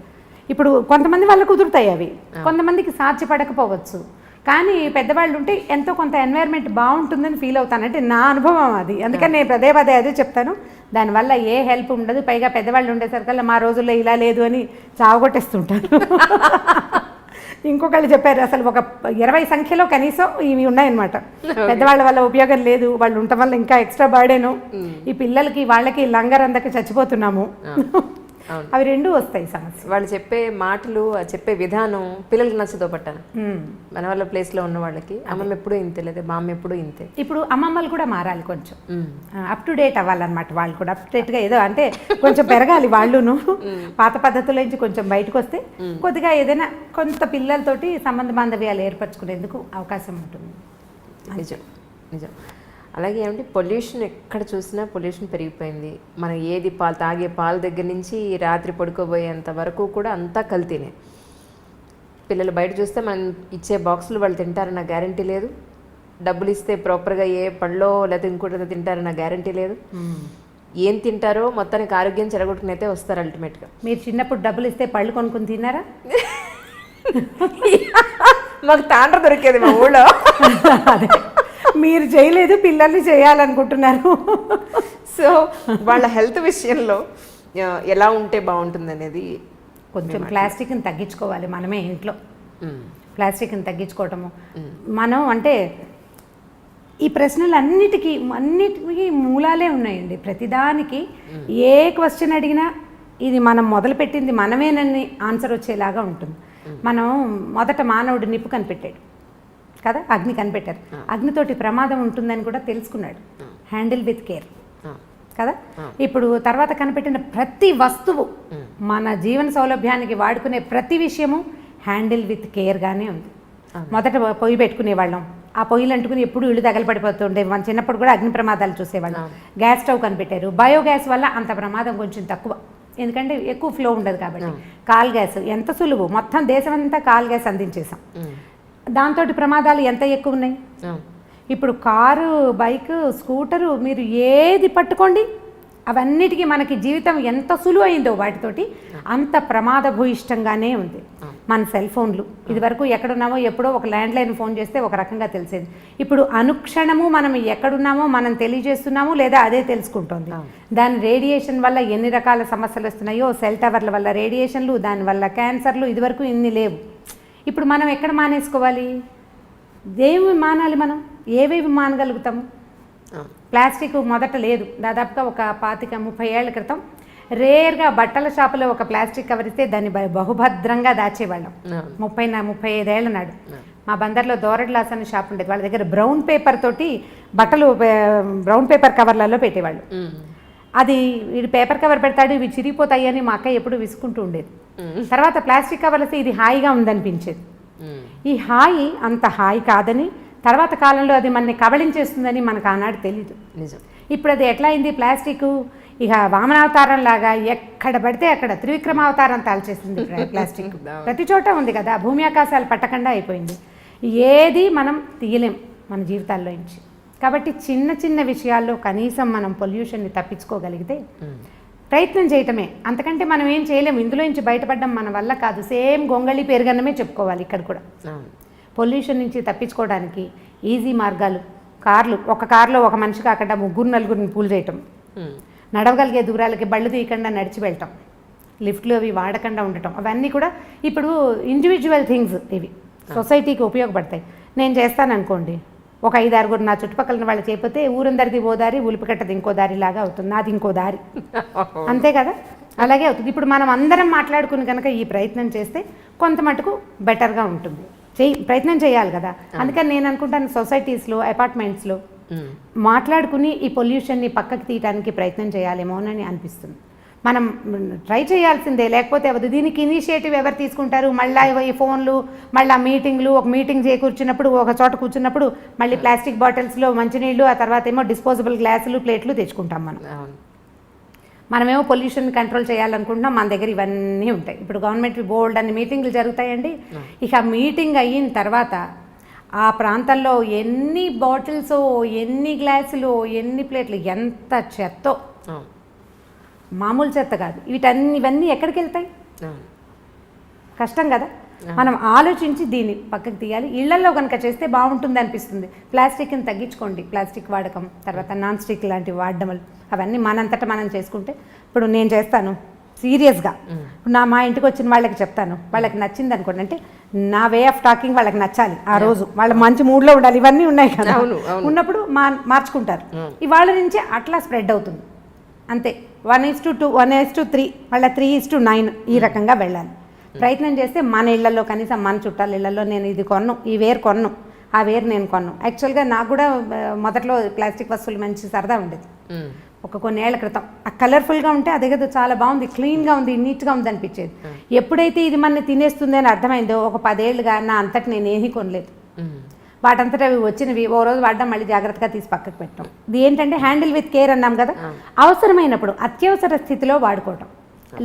ఇప్పుడు కొంతమంది వాళ్ళకు కుదురుతాయి అవి, కొంతమందికి సాధ్యపడకపోవచ్చు. కానీ పెద్దవాళ్ళు ఉంటే ఎంతో కొంత ఎన్వైర్న్మెంట్ బాగుంటుందని ఫీల్ అవుతాను, అంటే నా అనుభవం అది. అందుకని నేను పదే అదే చెప్తాను, దానివల్ల ఏ హెల్ప్ ఉండదు. పైగా పెద్దవాళ్ళు ఉండేసరికల్లా మా రోజుల్లో ఇలా లేదు అని చావగొట్టేస్తుంటారు. ఇంకొకళ్ళు చెప్పారు, అసలు ఒక 20 సంఖ్యలో కనీసం ఇవి ఉన్నాయన్నమాట. పెద్దవాళ్ళ వల్ల ఉపయోగం లేదు, వాళ్ళు ఉండటం వల్ల ఇంకా ఎక్స్ట్రా బర్డెను, ఈ పిల్లలకి వాళ్ళకి లంగర్ అందక చచ్చిపోతున్నాము. అవి రెండూ వస్తాయి సమస్య. వాళ్ళు చెప్పే మాటలు, చెప్పే విధానం పిల్లలకి నచ్చదో పట్టాను. మన వాళ్ళ ప్లేస్లో ఉన్న వాళ్ళకి అమ్మమ్మ ఎప్పుడూ ఇంతే, లేదా మా అమ్మ ఎప్పుడూ ఇంతే. ఇప్పుడు అమ్మమ్మలు కూడా మారాలి, కొంచెం అప్ టు డేట్ అవ్వాలన్నమాట. వాళ్ళు కూడా అప్ టు డేట్గా ఏదో అంటే కొంచెం పెరగాలి వాళ్ళును. పాత పద్ధతుల నుంచి కొంచెం బయటకు వస్తే కొద్దిగా ఏదైనా కొంత పిల్లలతోటి సంబంధ బాంధవ్యాలు ఏర్పరచుకునేందుకు అవకాశం ఉంటుంది. నిజం నిజం. అలాగే ఏమంటే పొల్యూషన్, ఎక్కడ చూసినా పొల్యూషన్ పెరిగిపోయింది. మనం ఏది తాగే పాల దగ్గర నుంచి రాత్రి పడుకోబోయేంత వరకు కూడా అంతా కల్తీనే. పిల్లలు బయట చూస్తే మనం ఇచ్చే బాక్సులు వాళ్ళు తింటారన్న గ్యారంటీ లేదు. డబ్బులు ఇస్తే ప్రాపర్గా ఏ పళ్ళో లేకపోతే ఇంకోటి తింటారన్న గ్యారంటీ లేదు. ఏం తింటారో మొత్తానికి ఆరోగ్యం చెడగొట్టుకుని అయితే వస్తారు అల్టిమేట్గా. మీరు చిన్నప్పుడు డబ్బులు ఇస్తే పళ్ళు కొనుక్కొని తిన్నారా? మాకు తాండ్ర దొరికేది మా ఊళ్ళో. అదే మీరు చేయలేదు, పిల్లల్ని చేయాలనుకుంటున్నారు. సో వాళ్ళ హెల్త్ విషయంలో ఎలా ఉంటే బాగుంటుంది అనేది, కొంచెం ప్లాస్టిక్ని తగ్గించుకోవాలి మనమే ఇంట్లో. ప్లాస్టిక్ని తగ్గించుకోవటము మనం అంటే ఈ ప్రశ్నలన్నిటికీ మూలాలే ఉన్నాయండి. ప్రతిదానికి ఏ క్వశ్చన్ అడిగినా ఇది మనం మొదలుపెట్టింది మనమేనని ఆన్సర్ వచ్చేలాగా ఉంటుంది. మనం మొదట మానవుడు నిప్పు కనిపెట్టాడు కదా, అగ్ని కనిపెట్టారు. అగ్నితోటి ప్రమాదం ఉంటుందని కూడా తెలుసుకున్నాడు. హ్యాండిల్ విత్ కేర్ కదా. ఇప్పుడు తర్వాత కనిపెట్టిన ప్రతి వస్తువు, మన జీవన సౌలభ్యానికి వాడుకునే ప్రతి విషయము హ్యాండిల్ విత్ కేర్గానే ఉంది. మొదట పొయ్యి పెట్టుకునేవాళ్ళం, ఆ పొయ్యిలు అంటుకుని ఎప్పుడు ఇళ్ళు తగలపడిపోతుండే. మన చిన్నప్పుడు కూడా అగ్ని ప్రమాదాలు చూసేవాళ్ళం. గ్యాస్ స్టవ్ కనిపెట్టారు. బయోగ్యాస్ వల్ల అంత ప్రమాదం కొంచెం తక్కువ, ఎందుకంటే ఎక్కువ ఫ్లో ఉండదు కాబట్టి. కాల్ గ్యాస్ ఎంత సులువు, మొత్తం దేశమంతా కాల్ గ్యాస్ అందించేసాం. దాంతో ప్రమాదాలు ఎంత ఎక్కువ ఉన్నాయి. ఇప్పుడు కారు, బైక్, స్కూటరు, మీరు ఏది పట్టుకోండి అవన్నిటికీ మనకి జీవితం ఎంత సులువైందో వాటితోటి అంత ప్రమాదభూయిష్టంగానే ఉంది. మన సెల్ ఫోన్లు, ఇదివరకు ఎక్కడున్నామో ఎప్పుడో ఒక ల్యాండ్లైన్ ఫోన్ చేస్తే ఒక రకంగా తెలిసేది. ఇప్పుడు అనుక్షణము మనం ఎక్కడున్నామో మనం తెలియజేస్తున్నాము, లేదా అదే తెలుసుకుంటుంది. దాని రేడియేషన్ వల్ల ఎన్ని రకాల సమస్యలు వస్తున్నాయో, సెల్ టవర్ల వల్ల రేడియేషన్లు, దానివల్ల క్యాన్సర్లు, ఇదివరకు ఇన్ని లేవు. ఇప్పుడు మనం ఎక్కడ మానేసుకోవాలి? ఏమి మానాలి? మనం ఏవేవి మానగలుగుతాము? ప్లాస్టిక్ మొదట లేదు, దాదాపుగా ఒక 25-30 ఏళ్ల క్రితం రేర్గా బట్టల షాపులో ఒక ప్లాస్టిక్ కవర్ ఇస్తే దాన్ని బహుభద్రంగా దాచేవాళ్ళం. 35 ఏళ్ళ నాడు మా బందర్లో దోరడ్లాస్ అనే షాప్ ఉండేది. వాళ్ళ దగ్గర బ్రౌన్ పేపర్ తోటి బట్టలు, బ్రౌన్ పేపర్ కవర్లలో పెట్టేవాళ్ళు. అది వీడు పేపర్ కవర్ పెడతాడు, ఇవి చిరిగిపోతాయి అని మా అక్క ఎప్పుడు విసుకుంటూ ఉండేది. తర్వాత ప్లాస్టిక్ కవర్లతో ఇది హాయిగా ఉందనిపించేది. ఈ హాయి అంత హాయి కాదని, తర్వాత కాలంలో అది మనని కబళించేస్తుందని మనకు ఆనాడు తెలీదు. ఇప్పుడు అది ఎట్లా అయింది? ప్లాస్టిక్ ఇక వామనావతారం లాగా ఎక్కడ పడితే అక్కడ త్రివిక్రమావతారం తాల్చేసింది ప్లాస్టిక్. ప్రతి చోట ఉంది కదా, భూమి ఆకాశాలు పట్టకుండా అయిపోయింది. ఏది మనం తీయలేం మన జీవితాల్లో నుంచి. కాబట్టి చిన్న చిన్న విషయాల్లో కనీసం మనం పొల్యూషన్ని తప్పించుకోగలిగితే ప్రయత్నం చేయటమే, అంతకంటే మనం ఏం చేయలేము. ఇందులో నుంచి బయటపడడం మన వల్ల కాదు. సేమ్ గొంగళి పెరుగన్నమే చెప్పుకోవాలి ఇక్కడ కూడా. పొల్యూషన్ నుంచి తప్పించుకోవడానికి ఈజీ మార్గాలు, కార్లు, ఒక కారులో ఒక మనిషి కాకుండా 3-4 పూల్ చేయటం, నడవగలిగే దూరాలకి బళ్ళు తీయకుండా నడిచి వెళ్ళటం, లిఫ్ట్లు అవి వాడకుండా ఉండటం, అవన్నీ కూడా ఇప్పుడు ఇండివిజువల్ థింగ్స్. ఇవి సొసైటీకి ఉపయోగపడతాయి. నేను చేస్తాను అనుకోండి, ఒక 5-6 నా చుట్టుపక్కల వాళ్ళు చేయకపోతే ఊరందరిది ఓ దారి, ఉలిపికట్టది ఇంకో దారి లాగా అవుతుంది, నాది ఇంకో దారి. అంతే కదా, అలాగే అవుతుంది. ఇప్పుడు మనం అందరం మాట్లాడుకుని కనుక ఈ ప్రయత్నం చేస్తే కొంత మటుకు బెటర్గా ఉంటుంది. ప్రయత్నం చేయాలి కదా. అందుకని నేను అనుకుంటాను సొసైటీస్లో, అపార్ట్మెంట్స్లో మాట్లాడుకుని ఈ పొల్యూషన్ని పక్కకి తీయడానికి ప్రయత్నం చేయాలేమోనని అనిపిస్తుంది. మనం ట్రై చేయాల్సిందే, లేకపోతే అవదు. దీనికి ఇనిషియేటివ్ ఎవరు తీసుకుంటారు? మళ్ళీ ఈ ఫోన్లు, మళ్ళీ మీటింగ్లు, ఒక మీటింగ్ కూర్చున్నప్పుడు, ఒక చోట కూర్చున్నప్పుడు మళ్ళీ ప్లాస్టిక్ బాటిల్స్లో మంచినీళ్ళు, ఆ తర్వాత ఏమో డిస్పోజబుల్ గ్లాసులు, ప్లేట్లు తెచ్చుకుంటాం. మనమేమో పొల్యూషన్ కంట్రోల్ చేయాలనుకుంటున్నాం, మన దగ్గర ఇవన్నీ ఉంటాయి. ఇప్పుడు గవర్నమెంట్ బోల్డ్ అన్ని మీటింగ్లు జరుగుతాయండి. ఇక మీటింగ్ అయిన తర్వాత ఆ ప్రాంతంలో ఎన్ని బాటిల్స్, ఎన్ని గ్లాసులు, ఎన్ని ప్లేట్లు, ఎంత చెత్తో, మామూలు చెత్త కాదు. ఇవన్నీ ఎక్కడికి వెళ్తాయి? కష్టం కదా. మనం ఆలోచించి దీన్ని పక్కకు తీయాలి. ఇళ్లలో కనుక చేస్తే బాగుంటుంది అనిపిస్తుంది. ప్లాస్టిక్ని తగ్గించుకోండి, ప్లాస్టిక్ వాడకం, తర్వాత నాన్ స్టిక్ లాంటివి వాడడం అవన్నీ మనంతటా మనం చేసుకుంటే. ఇప్పుడు నేను చేస్తాను సీరియస్గా, మా ఇంటికి వచ్చిన వాళ్ళకి చెప్తాను, వాళ్ళకి నచ్చింది అనుకోండి, అంటే నా వే ఆఫ్ టాకింగ్ వాళ్ళకి నచ్చాలి, ఆ రోజు వాళ్ళ మంచి మూడ్లో ఉండాలి, ఇవన్నీ ఉన్నాయి కదా, ఉన్నప్పుడు మార్చుకుంటారు. ఇవాళ నుంచే అట్లా స్ప్రెడ్ అవుతుంది అంతే. 1:2, 1:3, మళ్ళీ 3:9 ఈ రకంగా వెళ్ళాలి. ప్రయత్నం చేస్తే మన ఇళ్లలో, కనీసం మన చుట్టాల ఇళ్లలో, నేను ఇది కొన్ను, ఈ వేరు కొన్ను, ఆ వేరు నేను కొన్ను. యాక్చువల్గా నాకు కూడా మొదట్లో ప్లాస్టిక్ వస్తువులు మంచి సరదా ఉండేది. ఒక కొన్నేళ్ల క్రితం ఆ కలర్ఫుల్గా ఉంటే అదే కదా చాలా బాగుంది, క్లీన్గా ఉంది, నీట్గా ఉంది అనిపించేది. ఎప్పుడైతే ఇది మన తినేస్తుంది అని అర్థమైందో ఒక 10 ఏళ్ళుగా నా అంతటి నేను ఏమీ కొనలేదు. వాటంతటా అవి వచ్చినవి ఓ రోజు వాడడం, మళ్ళీ జాగ్రత్తగా తీసి పక్కకు పెట్టడం. ఇది ఏంటంటే హ్యాండిల్ విత్ కేర్ అన్నాం కదా. అవసరమైనప్పుడు అత్యవసర స్థితిలో వాడుకోవటం,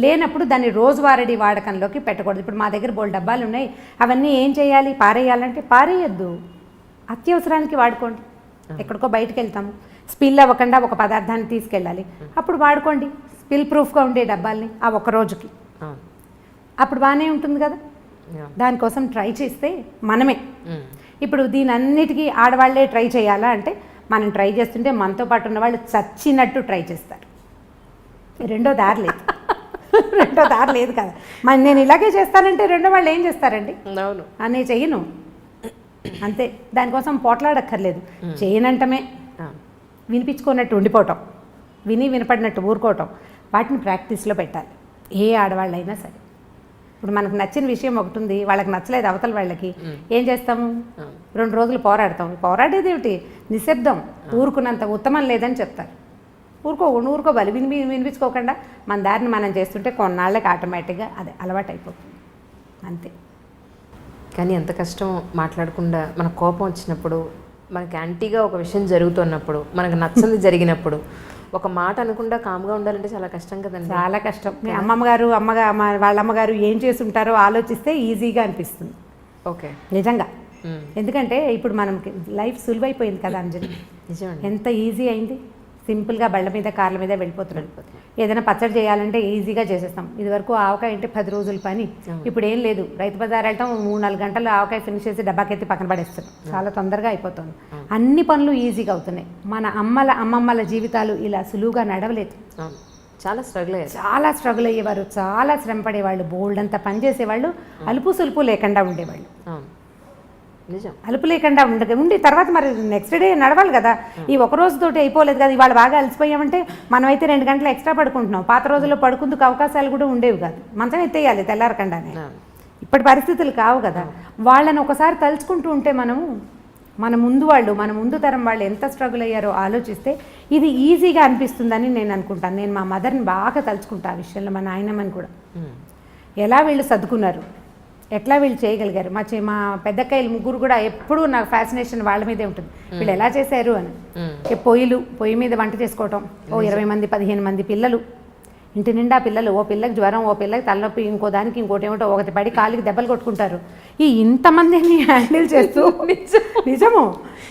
లేనప్పుడు దాన్ని రోజువారీ వాడకంలోకి పెట్టకూడదు. ఇప్పుడు మా దగ్గర బోల్డ్ డబ్బాలు ఉన్నాయి, అవన్నీ ఏం చేయాలి, పారేయాలంటే పారేయద్దు, అత్యవసరానికి వాడుకోండి. ఎక్కడికో బయటకు వెళ్తాము, స్పిల్ అవ్వకుండా ఒక పదార్థాన్ని తీసుకెళ్ళాలి, అప్పుడు వాడుకోండి. స్పిల్ ప్రూఫ్గా ఉండే డబ్బాల్ని ఆ ఒక్క రోజుకి, అప్పుడు బాగానే ఉంటుంది కదా. దానికోసం ట్రై చేస్తే మనమే. ఇప్పుడు దీని అన్నిటికీ ఆడవాళ్లే ట్రై చేయాలా అంటే, మనం ట్రై చేస్తుంటే మనతో పాటు ఉన్న వాళ్ళు చచ్చినట్టు ట్రై చేస్తారు. రెండో దారి లేదు, రెండో దారి లేదు కదా. నేను ఇలాగే చేస్తానంటే రెండో వాళ్ళు ఏం చేస్తారండి? అవును, నేను చెయ్యను అంతే. దానికోసం పోట్లాడక్కర్లేదు, చేయనంటమే, వినిపించుకున్నట్టు ఉండిపోవటం, విని వినపడినట్టు ఊరుకోవటం, వాటిని ప్రాక్టీస్లో పెట్టాలి ఏ ఆడవాళ్ళైనా సరే. ఇప్పుడు మనకు నచ్చిన విషయం ఒకటి ఉంది, వాళ్ళకి నచ్చలేదు అవతల వాళ్ళకి, ఏం చేస్తాము? 2 రోజులు పోరాడతాం. పోరాడేది ఏమిటి? నిశ్శబ్దం, ఊరుకున్నంత ఉత్తమం లేదని చెప్తారు. ఊరుకోవాలి, వినిపించుకోకుండా మన దారిని మనం చేస్తుంటే కొన్నాళ్ళకి ఆటోమేటిక్గా అదే అలవాటు అయిపోతుంది అంతే. కానీ ఎంత కష్టం మాట్లాడకుండా, మన కోపం వచ్చినప్పుడు, మనకి యాంటీగా ఒక విషయం జరుగుతున్నప్పుడు, మనకు నచ్చంది జరిగినప్పుడు ఒక మాట అనకుండా కామ్గా ఉండాలంటే చాలా కష్టం కదండి. చాలా కష్టం. మీ వాళ్ళ అమ్మగారు ఏం చేసి ఉంటారో ఆలోచిస్తే ఈజీగా అనిపిస్తుంది. ఓకే, నిజంగా. ఎందుకంటే ఇప్పుడు మనకి లైఫ్ సులువైపోయింది కదా అంజలి. నిజంగా ఎంత ఈజీ అయింది. సింపుల్గా బళ్ళ మీద కార్ల మీద వెళ్ళిపోతున్నాం. ఏదైనా పచ్చడి చేయాలంటే ఈజీగా చేసేస్తాం. ఇదివరకు ఆవకాయ అంటే 10 రోజుల పని, ఇప్పుడు ఏం లేదు. రైతు బజార్ వెళ్తాం, 3-4 గంటలు ఆవకాయ ఫినిష్ చేసి డబ్బాకెత్తి పక్కన పడేస్తాం. చాలా తొందరగా అయిపోతుంది. అన్ని పనులు ఈజీగా అవుతున్నాయి. మన అమ్మమ్మల జీవితాలు ఇలా సులువుగా నడవలేదు. చాలా స్ట్రగుల్ అయ్యేవారు, చాలా శ్రమ పడేవాళ్ళు, బోల్డ్ అంతా పని చేసేవాళ్ళు, అలుపు సులుపు లేకుండా ఉండేవాళ్ళు. నిజం, అలుపు లేకుండా ఉండి తర్వాత మరి నెక్స్ట్ డే నడవాలి కదా. ఈ ఒక రోజుతోటి అయిపోలేదు కదా. ఇవాళ బాగా అలసిపోయామంటే మనమైతే 2 గంటలు ఎక్స్ట్రా పడుకుంటున్నాం. పాత రోజుల్లో పడుకుందుకు అవకాశాలు కూడా ఉండేవి కాదు. మంచం ఎత్తేయాలి తెల్లారకుండానే. ఇప్పటి పరిస్థితులు కావు కదా. వాళ్ళని ఒకసారి తలుచుకుంటూ ఉంటే మన ముందు తరం వాళ్ళు ఎంత స్ట్రగుల్ అయ్యారో ఆలోచిస్తే ఇది ఈజీగా అనిపిస్తుందని నేను అనుకుంటాను. నేను మా మదర్ని బాగా తలుచుకుంటా ఆ విషయంలో, మా నాయనమ్మని కూడా. ఎలా వీళ్ళు సర్దుకున్నారు, ఎట్లా వీళ్ళు చేయగలిగారు. మా పెద్దక్కయ్యలు 3 కూడా ఎప్పుడూ నాకు ఫ్యాసినేషన్ వాళ్ళ మీదే ఉంటుంది. వీళ్ళు ఎలా చేశారు అని. పొయ్యి మీద వంట చేసుకోవటం, 20 మంది 15 మంది పిల్లలు, ఇంటి నిండా పిల్లలు, ఓ పిల్లకి జ్వరం, ఓ పిల్లకి తలనొప్పి, ఇంకో దానికి ఇంకోటి ఏమిటో, ఒకటి పడి కాలికి దెబ్బలు కొట్టుకుంటారు. ఇంతమందిని హ్యాండిల్ చేస్తూ నిజము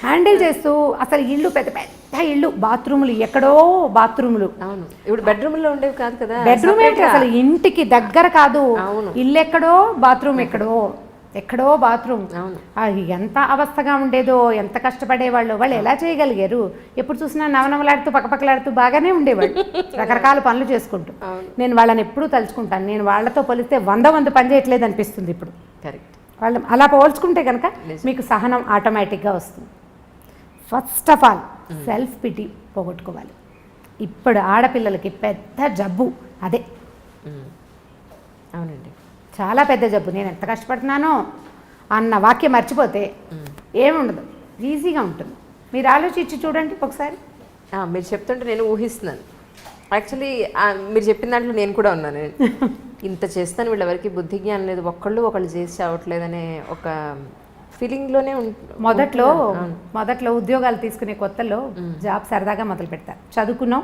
హ్యాండిల్ చేస్తూ అసలు ఇల్లు పెద్ద పెద్ద ఇల్లు, బాత్రూములు ఎక్కడో బాత్రూములు. అవును, ఇప్పుడు బెడ్రూమ్లో ఉండేవి కాదు కదా. బెడ్రూమ్ ఏంటి అసలు ఇంటికి దగ్గర కాదు. ఇల్లు ఎక్కడో, బాత్రూమ్ ఎక్కడో బాత్రూమ్. ఎంత అవస్థగా ఉండేదో, ఎంత కష్టపడేవాళ్ళు. వాళ్ళు ఎలా చేయగలిగారు? ఎప్పుడు చూసినా నవనవలాడుతూ పక్కపక్కలాడుతూ బాగానే ఉండేవాళ్ళు, రకరకాల పనులు చేసుకుంటూ. నేను వాళ్ళని ఎప్పుడూ తలుచుకుంటాను. నేను వాళ్ళతో పోలిస్తే 100 పని చేయట్లేదు అనిపిస్తుంది ఇప్పుడు. కరెక్ట్. వాళ్ళు అలా పోల్చుకుంటే కనుక మీకు సహనం ఆటోమేటిక్గా వస్తుంది. First of all self pity పోగొట్టుకోవాలి. ఇప్పుడు ఆడపిల్లలకి పెద్ద జబ్బు అదే. అవునండి, చాలా పెద్ద జబ్బు. నేను ఎంత కష్టపడుతున్నానో అన్న వాక్యం మర్చిపోతే ఏముండదు, ఈజీగా ఉంటుంది. మీరు ఆలోచించి చూడండి ఒకసారి. మీరు చెప్తుంటే నేను ఊహిస్తున్నాను. యాక్చువల్లీ మీరు చెప్పిన దాంట్లో నేను కూడా ఉన్నాను. ఇంత చేస్తాను, వీళ్ళెవరికి బుద్ధి జ్ఞానం లేదు, ఒకళ్ళు చేసి చావట్లేదనే ఒక ఫీలింగ్లోనే మొదట్లో ఉద్యోగాలు తీసుకునే కొత్తలో జాబ్ సరదాగా మొదలు పెడతారు. చదువుకున్నాం,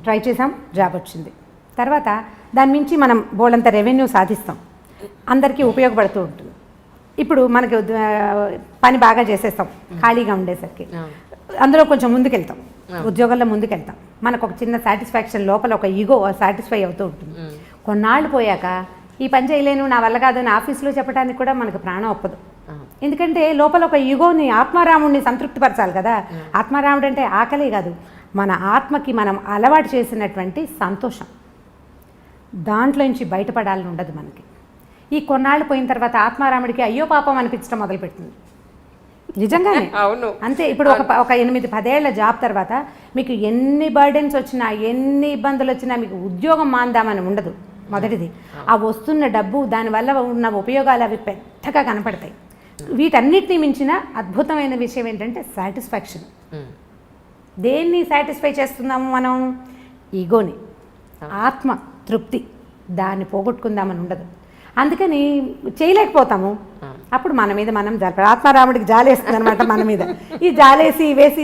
ట్రై చేసాం, జాబ్ వచ్చింది. తర్వాత దాని మించి మనం బోలంత రెవెన్యూ సాధిస్తాం, అందరికీ ఉపయోగపడుతూ ఉంటుంది. ఇప్పుడు మనకి పని బాగా చేసేస్తాం ఖాళీగా ఉండేసరికి, అందులో కొంచెం ముందుకెళ్తాం, ఉద్యోగంలో ముందుకెళ్తాం. మనకు ఒక చిన్న సాటిస్ఫాక్షన్, లోపల ఒక ఈగో సాటిస్ఫై అవుతూ ఉంటుంది. కొన్నాళ్ళు పోయాక ఈ పని చేయలేను, నా వల్ల కాదు అని ఆఫీస్లో చెప్పడానికి కూడా మనకు ప్రాణం ఒప్పదు. ఎందుకంటే లోపల ఒక యుగోని, ఆత్మారాముడిని సంతృప్తిపరచాలి కదా. ఆత్మారాముడు అంటే ఆకలే కాదు, మన ఆత్మకి మనం అలవాటు చేసినటువంటి సంతోషం, దాంట్లోంచి బయటపడాలని ఉండదు మనకి. ఈ కొన్నాళ్ళు పోయిన తర్వాత ఆత్మారాముడికి అయ్యో పాపం అనిపించడం మొదలుపెట్టింది. నిజంగానే అవును, అంతే. ఇప్పుడు ఒక 8-10 ఏళ్ల జాబ్ తర్వాత మీకు ఎన్ని బర్డెన్స్ వచ్చినా, ఎన్ని ఇబ్బందులు వచ్చినా మీకు ఉద్యోగం మాందామని ఉండదు. మొదటిది ఆ వస్తున్న డబ్బు, దానివల్ల ఉన్న ఉపయోగాలు అవి పెద్దగా కనపడతాయి. వీటన్నిటిని మించిన అద్భుతమైన విషయం ఏంటంటే సాటిస్ఫాక్షన్. దేన్ని సాటిస్ఫై చేస్తున్నాము మనం? ఈగోని, ఆత్మ తృప్తి, దాన్ని పోగొట్టుకుందామని ఉండదు. అందుకని చేయలేకపోతాము. అప్పుడు మన మీద మనం జరపాలి. ఆత్మారాముడికి జాలేస్తుంది అనమాట మన మీద. ఈ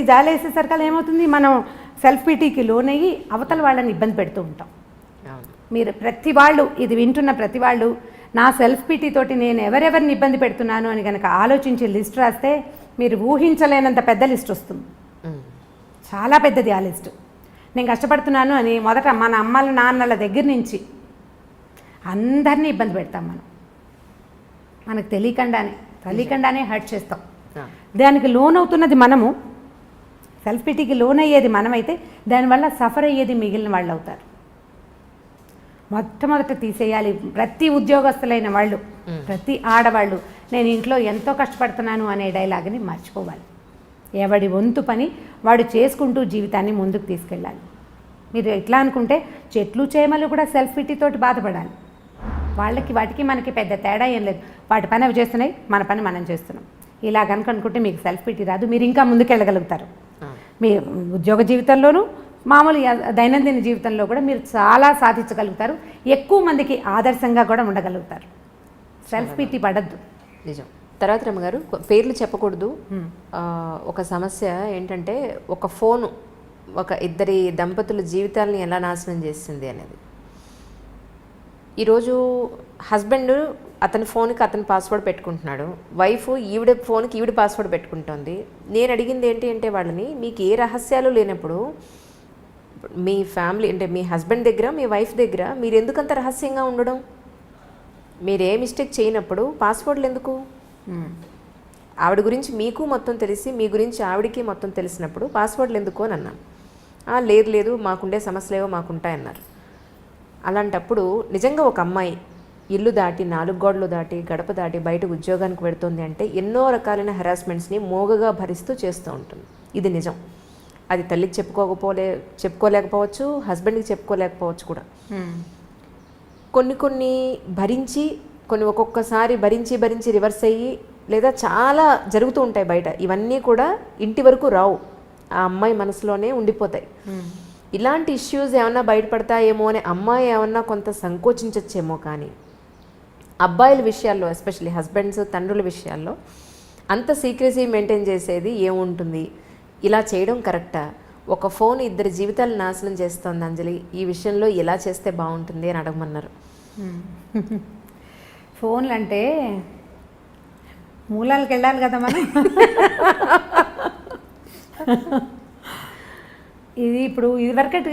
జాలేసేసరికి ఏమవుతుంది, మనం సెల్ఫ్ పిటీకి లోనయ్యి అవతల వాళ్ళని ఇబ్బంది పెడుతూ ఉంటాం. మీరు ప్రతి వాళ్ళు, ఇది వింటున్న ప్రతి వాళ్ళు, నా సెల్ఫ్ పిటీ తోటి నేను ఎవరెవరిని ఇబ్బంది పెడుతున్నాను అని కనుక ఆలోచించి లిస్ట్ రాస్తే మీరు ఊహించలేనంత పెద్ద లిస్ట్ వస్తుంది. చాలా పెద్దది ఆ లిస్ట్. నేను కష్టపడుతున్నాను అని మొదట మన అమ్మల నాన్నల దగ్గర నుంచి అందరినీ ఇబ్బంది పెడతాం మనం. మనకు తెలియకుండానే హర్ట్ చేస్తాం. దానికి లోన్ అవుతున్నది మనము, సెల్ఫ్ పిటీకి లోన్ అయ్యేది మనమైతే దానివల్ల సఫర్ అయ్యేది మిగిలిన వాళ్ళు అవుతారు. మొట్టమొదట తీసేయాలి. ప్రతి ఉద్యోగస్తులైన వాళ్ళు, ప్రతి ఆడవాళ్ళు, నేను ఇంట్లో ఎంతో కష్టపడుతున్నాను అనే డైలాగ్ని మర్చిపోవాలి. ఎవడి వంతు పని వాడు చేసుకుంటూ జీవితాన్ని ముందుకు తీసుకెళ్ళాలి. మీరు ఎట్లా అనుకుంటే చెట్లు చేమలు కూడా సెల్ఫ్ పిటీతోటి బాధపడాలి. వాళ్ళకి వాటికి మనకి పెద్ద తేడా ఏం లేదు. వాటి పని అవి చేస్తున్నాయి, మన పని మనం చేస్తున్నాం. ఇలా కనుక అనుకుంటే మీకు సెల్ఫ్ పిటీ రాదు, మీరు ఇంకా ముందుకెళ్ళగలుగుతారు. మీ ఉద్యోగ జీవితంలోనూ మామూలు దైనందిన జీవితంలో కూడా మీరు చాలా సాధించగలుగుతారు. ఎక్కువ మందికి ఆదర్శంగా కూడా ఉండగలుగుతారు. సెల్ఫ్ పిటీ పడద్దు. నిజం. తర్వాత రమ్మగారు, పేర్లు చెప్పకూడదు. ఒక సమస్య ఏంటంటే ఒక ఫోను ఒక ఇద్దరి దంపతుల జీవితాలని ఎలా నాశనం చేసింది అనేది. ఈరోజు హస్బెండ్ అతని ఫోన్కి అతని పాస్వర్డ్ పెట్టుకుంటున్నాడు, వైఫ్ ఈవిడ ఫోన్కి ఈవిడ పాస్వర్డ్ పెట్టుకుంటుంది. నేను అడిగింది ఏంటి అంటే వాళ్ళని, మీకు ఏ రహస్యాలు లేనప్పుడు మీ ఫ్యామిలీ అంటే మీ హస్బెండ్ దగ్గర మీ వైఫ్ దగ్గర మీరు ఎందుకంత రహస్యంగా ఉండడం? మీరు ఏ మిస్టేక్ చేయనప్పుడు పాస్వర్డ్లు ఎందుకు? ఆవిడ గురించి మీకు మొత్తం తెలిసి మీ గురించి ఆవిడికి మొత్తం తెలిసినప్పుడు పాస్వర్డ్లు ఎందుకు అని అన్నాను. లేదు మాకుండే సమస్యలేవో మాకుంటాయన్నారు. అలాంటప్పుడు నిజంగా ఒక అమ్మాయి ఇల్లు దాటి 4 గోడలు దాటి గడప దాటి బయట ఉద్యోగానికి పెడుతుంది అంటే ఎన్నో రకాలైన హెరాస్మెంట్స్ని మోగగా భరిస్తూ చేస్తూ ఉంటుంది. ఇది నిజం. అది తల్లికి చెప్పుకోలేకపోవచ్చు, హస్బెండ్కి చెప్పుకోలేకపోవచ్చు కూడా. కొన్ని భరించి, కొన్ని ఒక్కొక్కసారి భరించి రివర్స్ అయ్యి, లేదా చాలా జరుగుతూ ఉంటాయి బయట. ఇవన్నీ కూడా ఇంటి వరకు రావు, ఆ అమ్మాయి మనసులోనే ఉండిపోతాయి. ఇలాంటి ఇష్యూస్ ఏమన్నా బయటపడతాయేమో అని అమ్మాయి ఏమన్నా కొంత సంకోచించచ్చేమో, కానీ అబ్బాయిల విషయాల్లో ఎస్పెషల్లీ హస్బెండ్స్ తండ్రుల విషయాల్లో అంత సీక్రెసీ మెయింటైన్ చేసేది ఏముంటుంది? ఇలా చేయడం కరెక్టా? ఒక ఫోన్ ఇద్దరి జీవితాలు నాశనం చేస్తుంది అంజలి, ఈ విషయంలో ఎలా చేస్తే బాగుంటుంది అని అడగమన్నారు. ఫోన్లు అంటే మూలాలకు వెళ్ళాలి కదా మనం. ఇది ఇప్పుడు ఇదివరకటి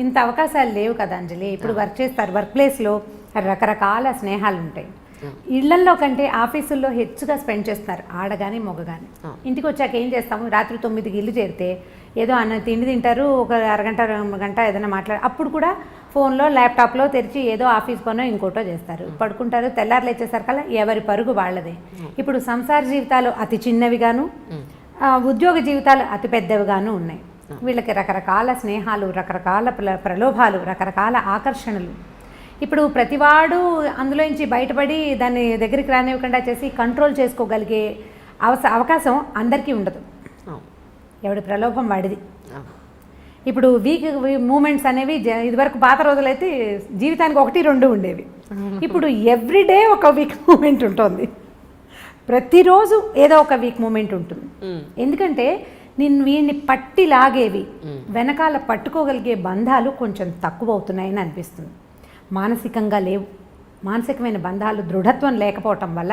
ఇంత అవకాశాలు లేవు కదా అంజలి. ఇప్పుడు వర్క్ చేస్తారు, వర్క్ ప్లేస్లో రకరకాల స్నేహాలు ఉంటాయి. ఇళ్లల్లో కంటే ఆఫీసుల్లో హెచ్చుగా స్పెండ్ చేస్తున్నారు, ఆడగాని మొగగాని. ఇంటికి వచ్చాక ఏం చేస్తాము, రాత్రి 9కి ఇల్లు చేరితే ఏదో అన్న తిండి తింటారు, ఒక అరగంట 2 గంట ఏదైనా అప్పుడు కూడా ఫోన్లో ల్యాప్టాప్లో తెరిచి ఏదో ఆఫీస్ పనో ఇంకోటో చేస్తారు, పడుకుంటారు. తెల్లారులు వచ్చేసరికల్లా ఎవరి పరుగు వాళ్ళదే. ఇప్పుడు సంసార జీవితాలు అతి చిన్నవిగాను, ఉద్యోగ జీవితాలు అతి పెద్దవిగాను ఉన్నాయి. వీళ్ళకి రకరకాల స్నేహాలు, రకరకాల ప్రలోభాలు, రకరకాల ఆకర్షణలు. ఇప్పుడు ప్రతివాడు అందులోంచి బయటపడి దాన్ని దగ్గరికి రానివ్వకుండా చేసి కంట్రోల్ చేసుకోగలిగే అవకాశం అందరికీ ఉండదు. ఎవడి ప్రలోభం వాడిది. ఇప్పుడు వీక్ మూమెంట్స్ అనేవి ఇదివరకు పాత రోజులైతే జీవితానికి 1-2 ఉండేవి. ఇప్పుడు ఎవ్రీడే ఒక వీక్ మూమెంట్ ఉంటుంది, ప్రతిరోజు ఏదో ఒక వీక్ మూమెంట్ ఉంటుంది. ఎందుకంటే వీడిని పట్టి లాగేవి, వెనకాల పట్టుకోగలిగే బంధాలు కొంచెం తక్కువ అవుతున్నాయని అనిపిస్తుంది. మానసికంగా లేవు. మానసికమైన బంధాలు దృఢత్వం లేకపోవటం వల్ల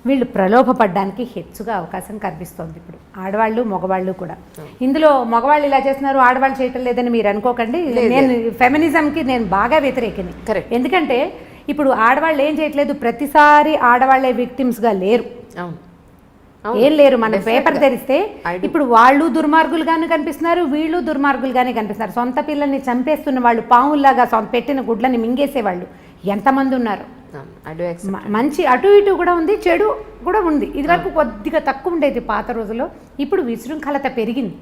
వీళ్ళు ప్రలోభపడడానికి హెచ్చుగా అవకాశం కనిపిస్తోంది. ఇప్పుడు ఆడవాళ్ళు మగవాళ్ళు కూడా. ఇందులో మగవాళ్ళు ఇలా చేస్తున్నారు, ఆడవాళ్ళు చేయటం లేదని మీరు అనుకోకండి. నేను ఫెమినిజంకి నేను బాగా వ్యతిరేకిని. ఎందుకంటే ఇప్పుడు ఆడవాళ్ళు ఏం చేయట్లేదు, ప్రతిసారి ఆడవాళ్ళే విక్టిమ్స్గా లేరు. అవును ఏం లేరు. మన పేపర్ తెరిస్తే ఇప్పుడు వాళ్ళు దుర్మార్గులుగానే కనిపిస్తున్నారు, వీళ్ళు దుర్మార్గులుగానే కనిపిస్తున్నారు. సొంత పిల్లల్ని చంపేస్తున్న వాళ్ళు, పాముల్లాగా పెట్టిన గుడ్లని మింగేసేవాళ్ళు ఎంతమంది ఉన్నారు. మంచి అటు ఇటు కూడా ఉంది, చెడు కూడా ఉంది. ఇది వరకు కొద్దిగా తక్కువ ఉండేది పాత రోజుల్లో, ఇప్పుడు విశృంఖలత పెరిగింది.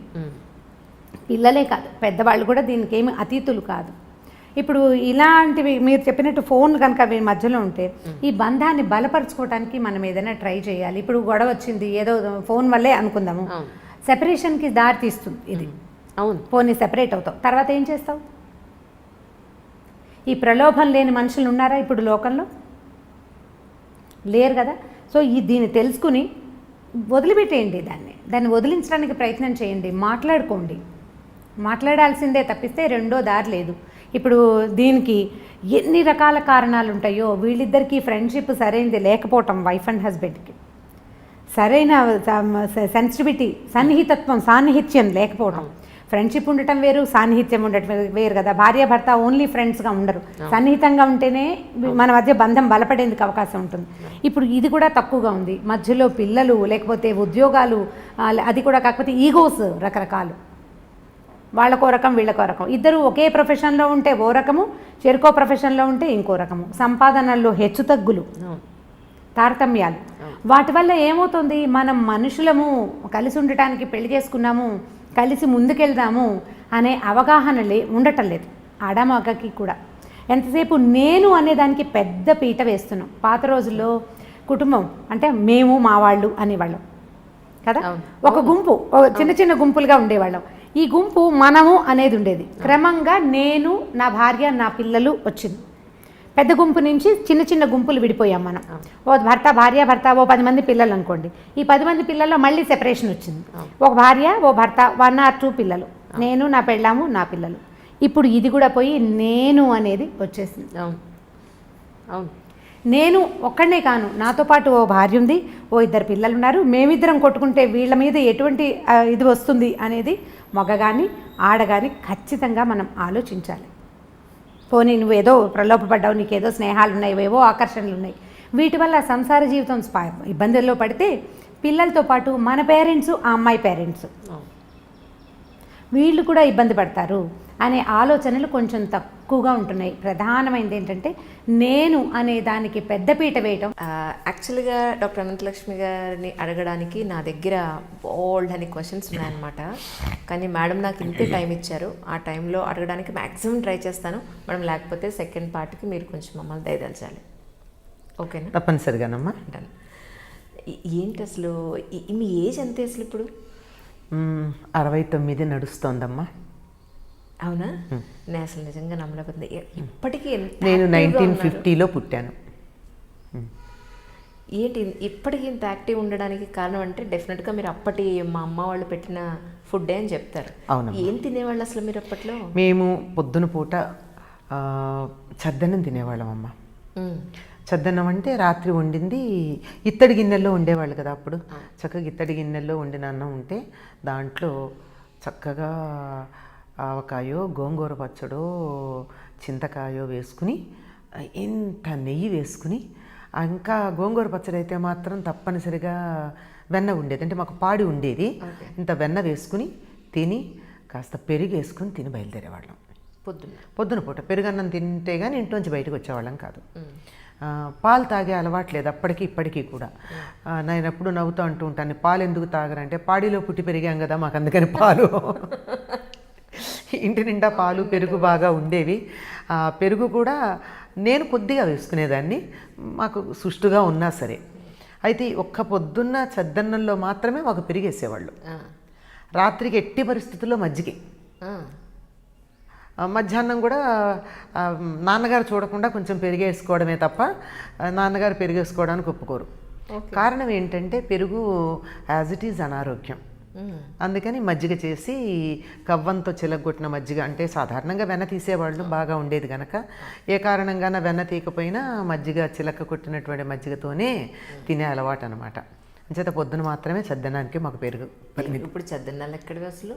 పిల్లలే కాదు, పెద్దవాళ్ళు కూడా దీనికి ఏమి అతీతులు కాదు. ఇప్పుడు ఇలాంటివి మీరు చెప్పినట్టు ఫోన్ కనుక వీరి మధ్యలో ఉంటే ఈ బంధాన్ని బలపరచుకోవడానికి మనం ఏదైనా ట్రై చేయాలి. ఇప్పుడు గొడవ వచ్చింది, ఏదో ఫోన్ వల్లే అనుకుందాము, సెపరేషన్కి దారి తీస్తుంది ఇది. అవును, ఫోన్ని సెపరేట్ అవుతావు, తర్వాత ఏం చేస్తావు? ఈ ప్రలోభం లేని మనుషులు ఉన్నారా ఇప్పుడు లోకంలో? లేరు కదా. సో దీన్ని తెలుసుకుని వదిలిపెట్టేయండి, దాన్ని వదిలించడానికి ప్రయత్నం చేయండి, మాట్లాడుకోండి. మాట్లాడాల్సిందే తప్పిస్తే రెండో దారి లేదు. ఇప్పుడు దీనికి ఎన్ని రకాల కారణాలు ఉంటాయో, వీళ్ళిద్దరికీ ఫ్రెండ్షిప్ సరైనది లేకపోవటం, వైఫ్ అండ్ హస్బెండ్కి సరైన సెన్సిటివిటీ, సాన్నిహిత్యం లేకపోవటం. ఫ్రెండ్షిప్ ఉండటం వేరు, సాన్నిహిత్యం ఉండటం వేరు కదా. భార్యాభర్త ఓన్లీ ఫ్రెండ్స్గా ఉండరు, సన్నిహితంగా ఉంటేనే మన మధ్య బంధం బలపడేందుకు అవకాశం ఉంటుంది. ఇప్పుడు ఇది కూడా తక్కువగా ఉంది. మధ్యలో పిల్లలు, లేకపోతే ఉద్యోగాలు, అది కూడా కాకపోతే ఈగోస్ రకరకాలు, వాళ్ళకో రకం వీళ్ళకో రకం. ఇద్దరు ఒకే ప్రొఫెషన్లో ఉంటే ఓ రకము, చెరుకో ప్రొఫెషన్లో ఉంటే ఇంకో రకము. సంపాదనల్లో హెచ్చుతగ్గులు, తారతమ్యాలు. వాటి వల్ల ఏమవుతుంది, మనం మనుషులము, కలిసి ఉండటానికి పెళ్లి చేసుకున్నాము, కలిసి ముందుకెళ్దాము అనే అవగాహన ఉండటం లేదు ఆడమగకి కూడా. ఎంతసేపు నేను అనేదానికి పెద్ద పీట వేస్తున్నాం. పాత రోజుల్లో కుటుంబం అంటే మేము, మా వాళ్ళు అనేవాళ్ళం కదా. ఒక గుంపు, చిన్న చిన్న గుంపులుగా ఉండేవాళ్ళం. ఈ గుంపు మనము అనేది ఉండేది. క్రమంగా నేను, నా భార్య, నా పిల్లలు వచ్చింది. పెద్ద గుంపు నుంచి చిన్న చిన్న గుంపులు విడిపోయాం మనం. ఓ భర్త, భార్య, భర్త, ఓ 10 మంది పిల్లలు అనుకోండి. ఈ 10 మంది పిల్లల్లో మళ్ళీ సెపరేషన్ వచ్చింది. ఒక భార్య, ఓ భర్త, 1 or 2 పిల్లలు, నేను, నా పెళ్ళాము, నా పిల్లలు. ఇప్పుడు ఇది కూడా పోయి నేను అనేది వచ్చేసింది. అవును, నేను ఒక్కడనే కాను, నాతో పాటు ఓ భార్య ఉంది, ఓ 2 పిల్లలు ఉన్నారు, మేమిద్దరం కొట్టుకుంటే వీళ్ళ మీద ఎటువంటి ఇది వస్తుంది అనేది మగ కానీ ఆడ కానీ ఖచ్చితంగా మనం ఆలోచించాలి. పోనీ నువ్వు ఏదో ప్రలోభపడ్డావు, నీకేదో స్నేహాలు ఉన్నాయి, ఏవో ఆకర్షణలు ఉన్నాయి, వీటి వల్ల సంసార జీవితం ఇబ్బందుల్లో పడితే పిల్లలతో పాటు మన పేరెంట్స్, ఆ అమ్మాయి పేరెంట్స్ వీళ్ళు కూడా ఇబ్బంది పడతారు అనే ఆలోచనలు కొంచెం తక్కువగా ఉంటున్నాయి. ప్రధానమైనది ఏంటంటే నేను అనే దానికి పెద్దపీట వేయటం. యాక్చువల్గా డాక్టర్ అనంతలక్ష్మి గారిని అడగడానికి నా దగ్గర బోల్డ్ అని క్వశ్చన్స్ ఉన్నాయన్నమాట. కానీ మేడం నాకు ఇంతే టైం ఇచ్చారు, ఆ టైంలో అడగడానికి మ్యాక్సిమం ట్రై చేస్తాను మేడం. లేకపోతే సెకండ్ పార్ట్కి మీరు కొంచెం మమ్మల్ని దయదలచాలి, ఓకేనా? తప్పనిసరిగానమ్మా. డన్. ఏంటి అసలు మీ ఏజ్ ఎంత అసలు ఇప్పుడు? 69 నడుస్తోందమ్మా. అవునా? నేను అసలు నిజంగా నమ్మలేకపోతుంది. ఇప్పటికీ నేను 1950లో పుట్టాను. ఏంటి ఇప్పటికీ ఇంత యాక్టివ్ ఉండడానికి కారణం అంటే డెఫినెట్గా మీరు అప్పటి మా అమ్మ వాళ్ళు పెట్టిన ఫుడ్డే అని చెప్తారు. అవును. ఏం తినేవాళ్ళు అసలు మీరు అప్పట్లో? మేము పొద్దున పూట చద్దన్నం తినేవాళ్ళం అమ్మ. చద్దన్నం అంటే రాత్రి వండింది ఇత్తడి గిన్నెల్లో ఉండేవాళ్ళు కదా అప్పుడు. చక్కగా ఇత్తడి గిన్నెల్లో వండిన అన్నం ఉంటే దాంట్లో చక్కగా ఆవకాయో, గోంగూర పచ్చడో, చింతకాయో వేసుకుని, ఇంత నెయ్యి వేసుకుని, ఇంకా గోంగూర పచ్చడి అయితే మాత్రం తప్పనిసరిగా వెన్న ఉండేది, అంటే మాకు పాడి ఉండేది. ఇంత వెన్న వేసుకుని తిని, కాస్త పెరుగు వేసుకుని తిని బయలుదేరేవాళ్ళం పొద్దున పూట. పెరుగన్నం తింటే కానీ ఇంట్లోంచి బయటకు వచ్చేవాళ్ళం కాదు. పాలు తాగే అలవాటు లేదు అప్పటికి ఇప్పటికీ కూడా. నేను ఎప్పుడు నవ్వుతూ అంటూ ఉంటాను, పాలు ఎందుకు తాగరంటే పాడిలో పుట్టి పెరిగాం కదా మాకు, అందుకని పాలు ఇంటి నిండా పాలు పెరుగు బాగా ఉండేవి. పెరుగు కూడా నేను కొద్దిగా వేసుకునేదాన్ని, మాకు సుష్టుగా ఉన్నా సరే. అయితే ఒక్క పొద్దున్న చద్దన్నంలో మాత్రమే మాకు పెరిగేసేవాళ్ళు. రాత్రికి ఎట్టి పరిస్థితుల్లో మజ్జిగ. మధ్యాహ్నం కూడా నాన్నగారు చూడకుండా కొంచెం పెరిగేసుకోవడమే తప్ప నాన్నగారు పెరిగేసుకోవడానికి ఒప్పుకోరు. కారణం ఏంటంటే పెరుగు యాజ్ ఇట్ ఈజ్ అనారోగ్యం. అందుకని మజ్జిగ చేసి కవ్వంతో చిలగొట్టిన మజ్జిగ, అంటే సాధారణంగా వెన్న తీసేవాళ్ళు బాగా ఉండేది కనుక ఏ కారణంగాన వెన్న తీయకపోయినా మజ్జిగ చిలక కొట్టినటువంటి మజ్జిగతోనే తినే అలవాటు అనమాట. అంచేత పొద్దున మాత్రమే చద్దనానికి మాకు పెరుగు. ఇప్పుడు చద్దనాలు ఎక్కడివి అసలు?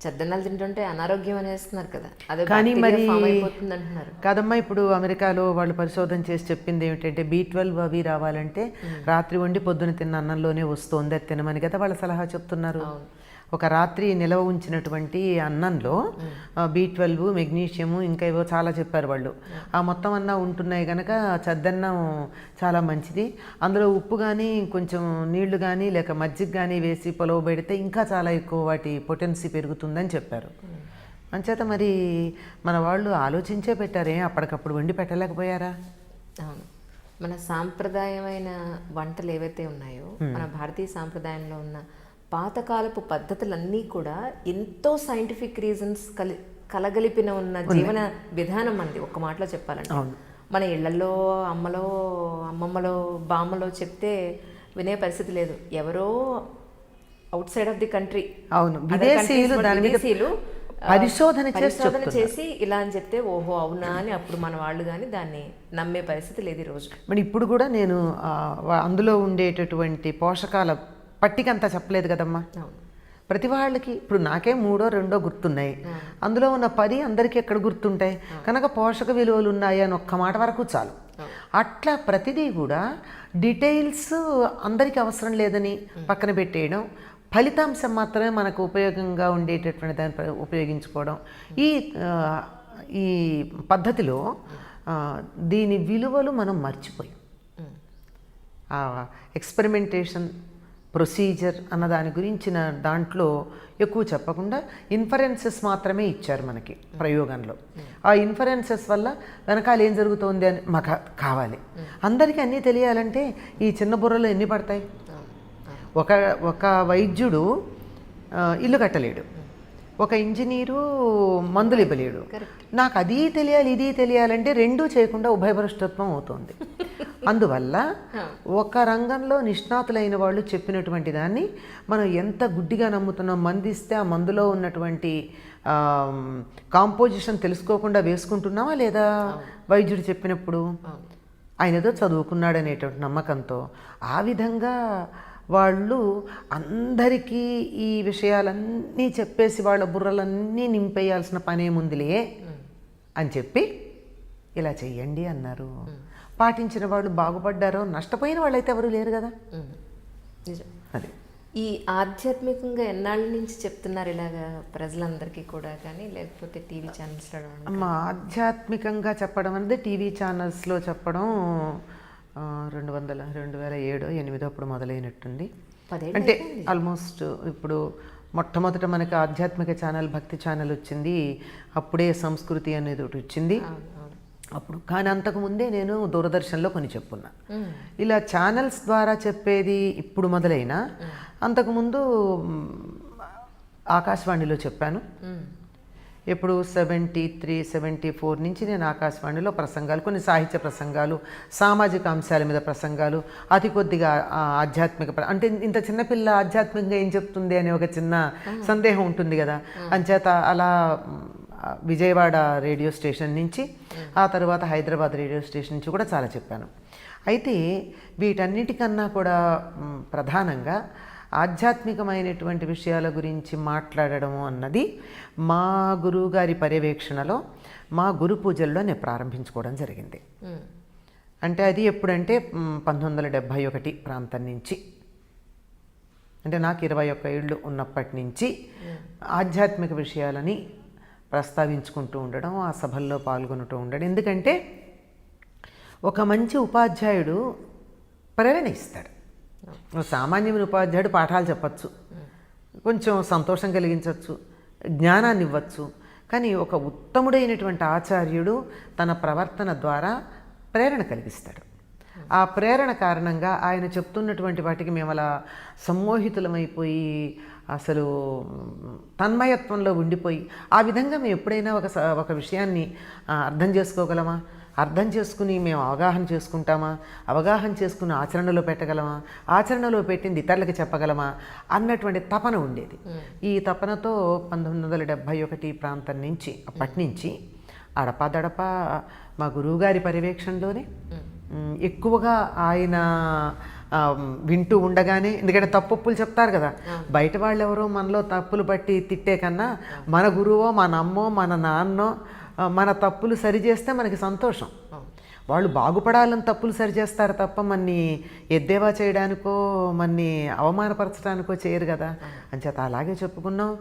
చద్దన్నాలు తింటుంటే అనారోగ్యం అనేస్తున్నారు కదా, అదే కానీ మరి ఫామ్ అయిపోతుంది అంటున్నారు. కాదమ్మా, ఇప్పుడు అమెరికాలో వాళ్ళు పరిశోధన చేసి చెప్పింది ఏమిటంటే B12 అవి రావాలంటే రాత్రి వండి పొద్దున తిన్న అన్నంలోనే వస్తుంది, అది తినమని కదా వాళ్ళ సలహా చెప్తున్నారు. ఒక రాత్రి నిలవ ఉంచినటువంటి అన్నంలో B12, మెగ్నీషియము, ఇంకా ఏవో చాలా చెప్పారు వాళ్ళు. ఆ మొత్తం అన్నా ఉంటున్నాయి కనుక చద్దన్నం చాలా మంచిది. అందులో ఉప్పు కానీ కొంచెం నీళ్లు కానీ లేక మజ్జిగ కానీ వేసి పొలవ పెడితే ఇంకా చాలా ఎక్కువ వాటి పొటెన్సీ పెరుగుతుందని చెప్పారు. అంచేత మరి మన వాళ్ళు ఆలోచించే పెట్టారే, అప్పటికప్పుడు వండి పెట్టలేకపోయారా? అవును, మన సాంప్రదాయమైన వంటలు ఏవైతే ఉన్నాయో, మన భారతీయ సాంప్రదాయంలో ఉన్న పాతకాలపు పద్ధతులన్నీ కూడా ఎంతో సైంటిఫిక్ రీజన్స్ కలగలిపిన ఉన్న జీవన విధానం మనది. ఒక్క మాటలో చెప్పాలంటే మన ఇళ్లలో అమ్మమ్మలో బామ్మలో చెప్తే వినే పరిస్థితి లేదు. ఎవరో out side of the country, అవును, విదేశీయులు పరిశోధన చేసి ఇలా అని చెప్తే ఓహో అవునా అని అప్పుడు మన వాళ్ళు కానీ దాన్ని నమ్మే పరిస్థితి లేదు ఈ రోజు. మరి ఇప్పుడు కూడా నేను అందులో ఉండేటటువంటి పోషకాల పట్టికంతా చెప్పలేదు కదమ్మా. ప్రతి వాళ్ళకి ఇప్పుడు నాకే 3, 2 గుర్తున్నాయి, అందులో ఉన్న 10 అందరికీ ఎక్కడ గుర్తుంటాయి కనుక పోషక విలువలు ఉన్నాయి అని ఒక్క మాట వరకు చాలు. అట్లా ప్రతిదీ కూడా డీటెయిల్స్ అందరికీ అవసరం లేదని పక్కన పెట్టేయడం, ఫలితాంశం మాత్రమే మనకు ఉపయోగంగా ఉండేటటువంటి దాన్ని ఉపయోగించుకోవడం. ఈ పద్ధతిలో దీని విలువలు మనం మర్చిపోయాం. ఎక్స్పెరిమెంటేషన్ ప్రొసీజర్ అన్న దాని గురించిన దాంట్లో ఎక్కువ చెప్పకుండా ఇన్ఫరెన్సెస్ మాత్రమే ఇచ్చారు మనకి ప్రయోగంలో. ఆ ఇన్ఫరెన్సెస్ వల్ల వెనకాల ఏం జరుగుతోంది అని మాకు కావాలి. అందరికీ అన్నీ తెలియాలంటే ఈ చిన్న బుర్రలో ఎన్ని పడతాయి? ఒక వైద్యుడు ఇల్లు కట్టలేడు, ఒక ఇంజనీరు మందులు ఇవ్వలేడు. నాకు అది తెలియాలి ఇది తెలియాలంటే రెండూ చేయకుండా ఉభయభ్రష్టత్వం అవుతుంది. అందువల్ల ఒక రంగంలో నిష్ణాతులైన వాళ్ళు చెప్పినటువంటి దాన్ని మనం ఎంత గుడ్డిగా నమ్ముతున్నాం. మందిస్తే ఆ మందులో ఉన్నటువంటి కాంపోజిషన్ తెలుసుకోకుండా వేసుకుంటున్నామా లేదా? వైద్యుడు చెప్పినప్పుడు ఆయన ఏదో చదువుకున్నాడు అనేటువంటి నమ్మకంతో ఆ విధంగా వాళ్ళు అందరికీ ఈ విషయాలన్నీ చెప్పేసి వాళ్ళ బుర్రలన్నీ నింపేయాల్సిన పనేముందిలే అని చెప్పి ఇలా చెయ్యండి అన్నారు. పాటించిన వాళ్ళు బాగుపడ్డారో, నష్టపోయిన వాళ్ళైతే ఎవరు లేరు కదా. నిజం. అది ఈ ఆధ్యాత్మికంగా ఎన్నాళ్ళ నుంచి చెప్తున్నారు ఇలాగా ప్రజలందరికీ కూడా, కానీ లేకపోతే టీవీ ఛానల్స్లో? ఆధ్యాత్మికంగా చెప్పడం అనేది టీవీ ఛానల్స్లో చెప్పడం 2007-2008 అప్పుడు మొదలైనట్టుంది. అంటే ఆల్మోస్ట్ ఇప్పుడు మొట్టమొదట మనకి ఆధ్యాత్మిక ఛానల్ భక్తి ఛానల్ వచ్చింది, అప్పుడే సంస్కృతి అనేది ఒకటి వచ్చింది అప్పుడు. కానీ అంతకుముందే నేను దూరదర్శన్లో కొన్ని చెప్పున్నా. ఇలా ఛానల్స్ ద్వారా చెప్పేది ఇప్పుడు మొదలైనా అంతకుముందు ఆకాశవాణిలో చెప్పాను. ఎప్పుడు 73-74 నుంచి నేను ఆకాశవాణిలో ప్రసంగాలు, కొన్ని సాహిత్య ప్రసంగాలు, సామాజిక అంశాల మీద ప్రసంగాలు, అతి కొద్దిగా ఆధ్యాత్మిక అంటే ఇంత చిన్నపిల్ల ఆధ్యాత్మికంగా ఏం చెప్తుంది అనే ఒక చిన్న సందేహం ఉంటుంది కదా. అంచేత అలా విజయవాడ రేడియో స్టేషన్ నుంచి, ఆ తర్వాత హైదరాబాద్ రేడియో స్టేషన్ నుంచి కూడా చాలా చెప్పాను. అయితే వీటన్నిటికన్నా కూడా ప్రధానంగా ఆధ్యాత్మికమైనటువంటి విషయాల గురించి మాట్లాడడం అన్నది మా గురువుగారి పర్యవేక్షణలో, మా గురు పూజల్లో నేను ప్రారంభించుకోవడం జరిగింది. అంటే అది ఎప్పుడంటే 1971 ప్రాంతం నుంచి, అంటే నాకు 21 ఏళ్ళు ఉన్నప్పటి నుంచి ఆధ్యాత్మిక విషయాలని ప్రస్తావించుకుంటూ ఉండడం, ఆ సభల్లో పాల్గొంటూ ఉండడం. ఎందుకంటే ఒక మంచి ఉపాధ్యాయుడు ప్రేరణ ఇస్తాడు. సామాన్యమైన ఉపాధ్యాయుడు పాఠాలు చెప్పచ్చు, కొంచెం సంతోషం కలిగించవచ్చు, జ్ఞానాన్ని ఇవ్వచ్చు. కానీ ఒక ఉత్తముడైనటువంటి ఆచార్యుడు తన ప్రవర్తన ద్వారా ప్రేరణ కలిగిస్తాడు. ఆ ప్రేరణ కారణంగా ఆయన చెప్తున్నటువంటి వాటికి మేము అలా సమ్మోహితులమైపోయి అసలు తన్మయత్వంలో ఉండిపోయి, ఆ విధంగా మేము ఎప్పుడైనా ఒక విషయాన్ని అర్థం చేసుకోగలమా, అర్థం చేసుకుని మేము అవగాహన చేసుకుంటామా, అవగాహన చేసుకుని ఆచరణలో పెట్టగలమా, ఆచరణలో పెట్టింది ఇతరులకి చెప్పగలమా అన్నటువంటి తపన ఉండేది. ఈ తపనతో 1971 ప్రాంతం నుంచి, అప్పటి నుంచి అడపాదడపా మా గురువుగారి పర్యవేక్షణలోనే ఎక్కువగా ఆయన వింటూ ఉండగానే, ఎందుకంటే తప్పులు చెప్తారు కదా, బయట వాళ్ళు ఎవరో మనలో తప్పులు బట్టి తిట్టే కన్నా మన గురువో మన అమ్మో మన నాన్నో మన తప్పులు సరిచేస్తే మనకి సంతోషం. వాళ్ళు బాగుపడాలని తప్పులు సరిచేస్తారు తప్ప మన్ని ఎద్దేవా చేయడానికో మన్ని అవమానపరచడానికో చేయరు కదా. అంచేత అలాగే చెప్పుకున్నాం.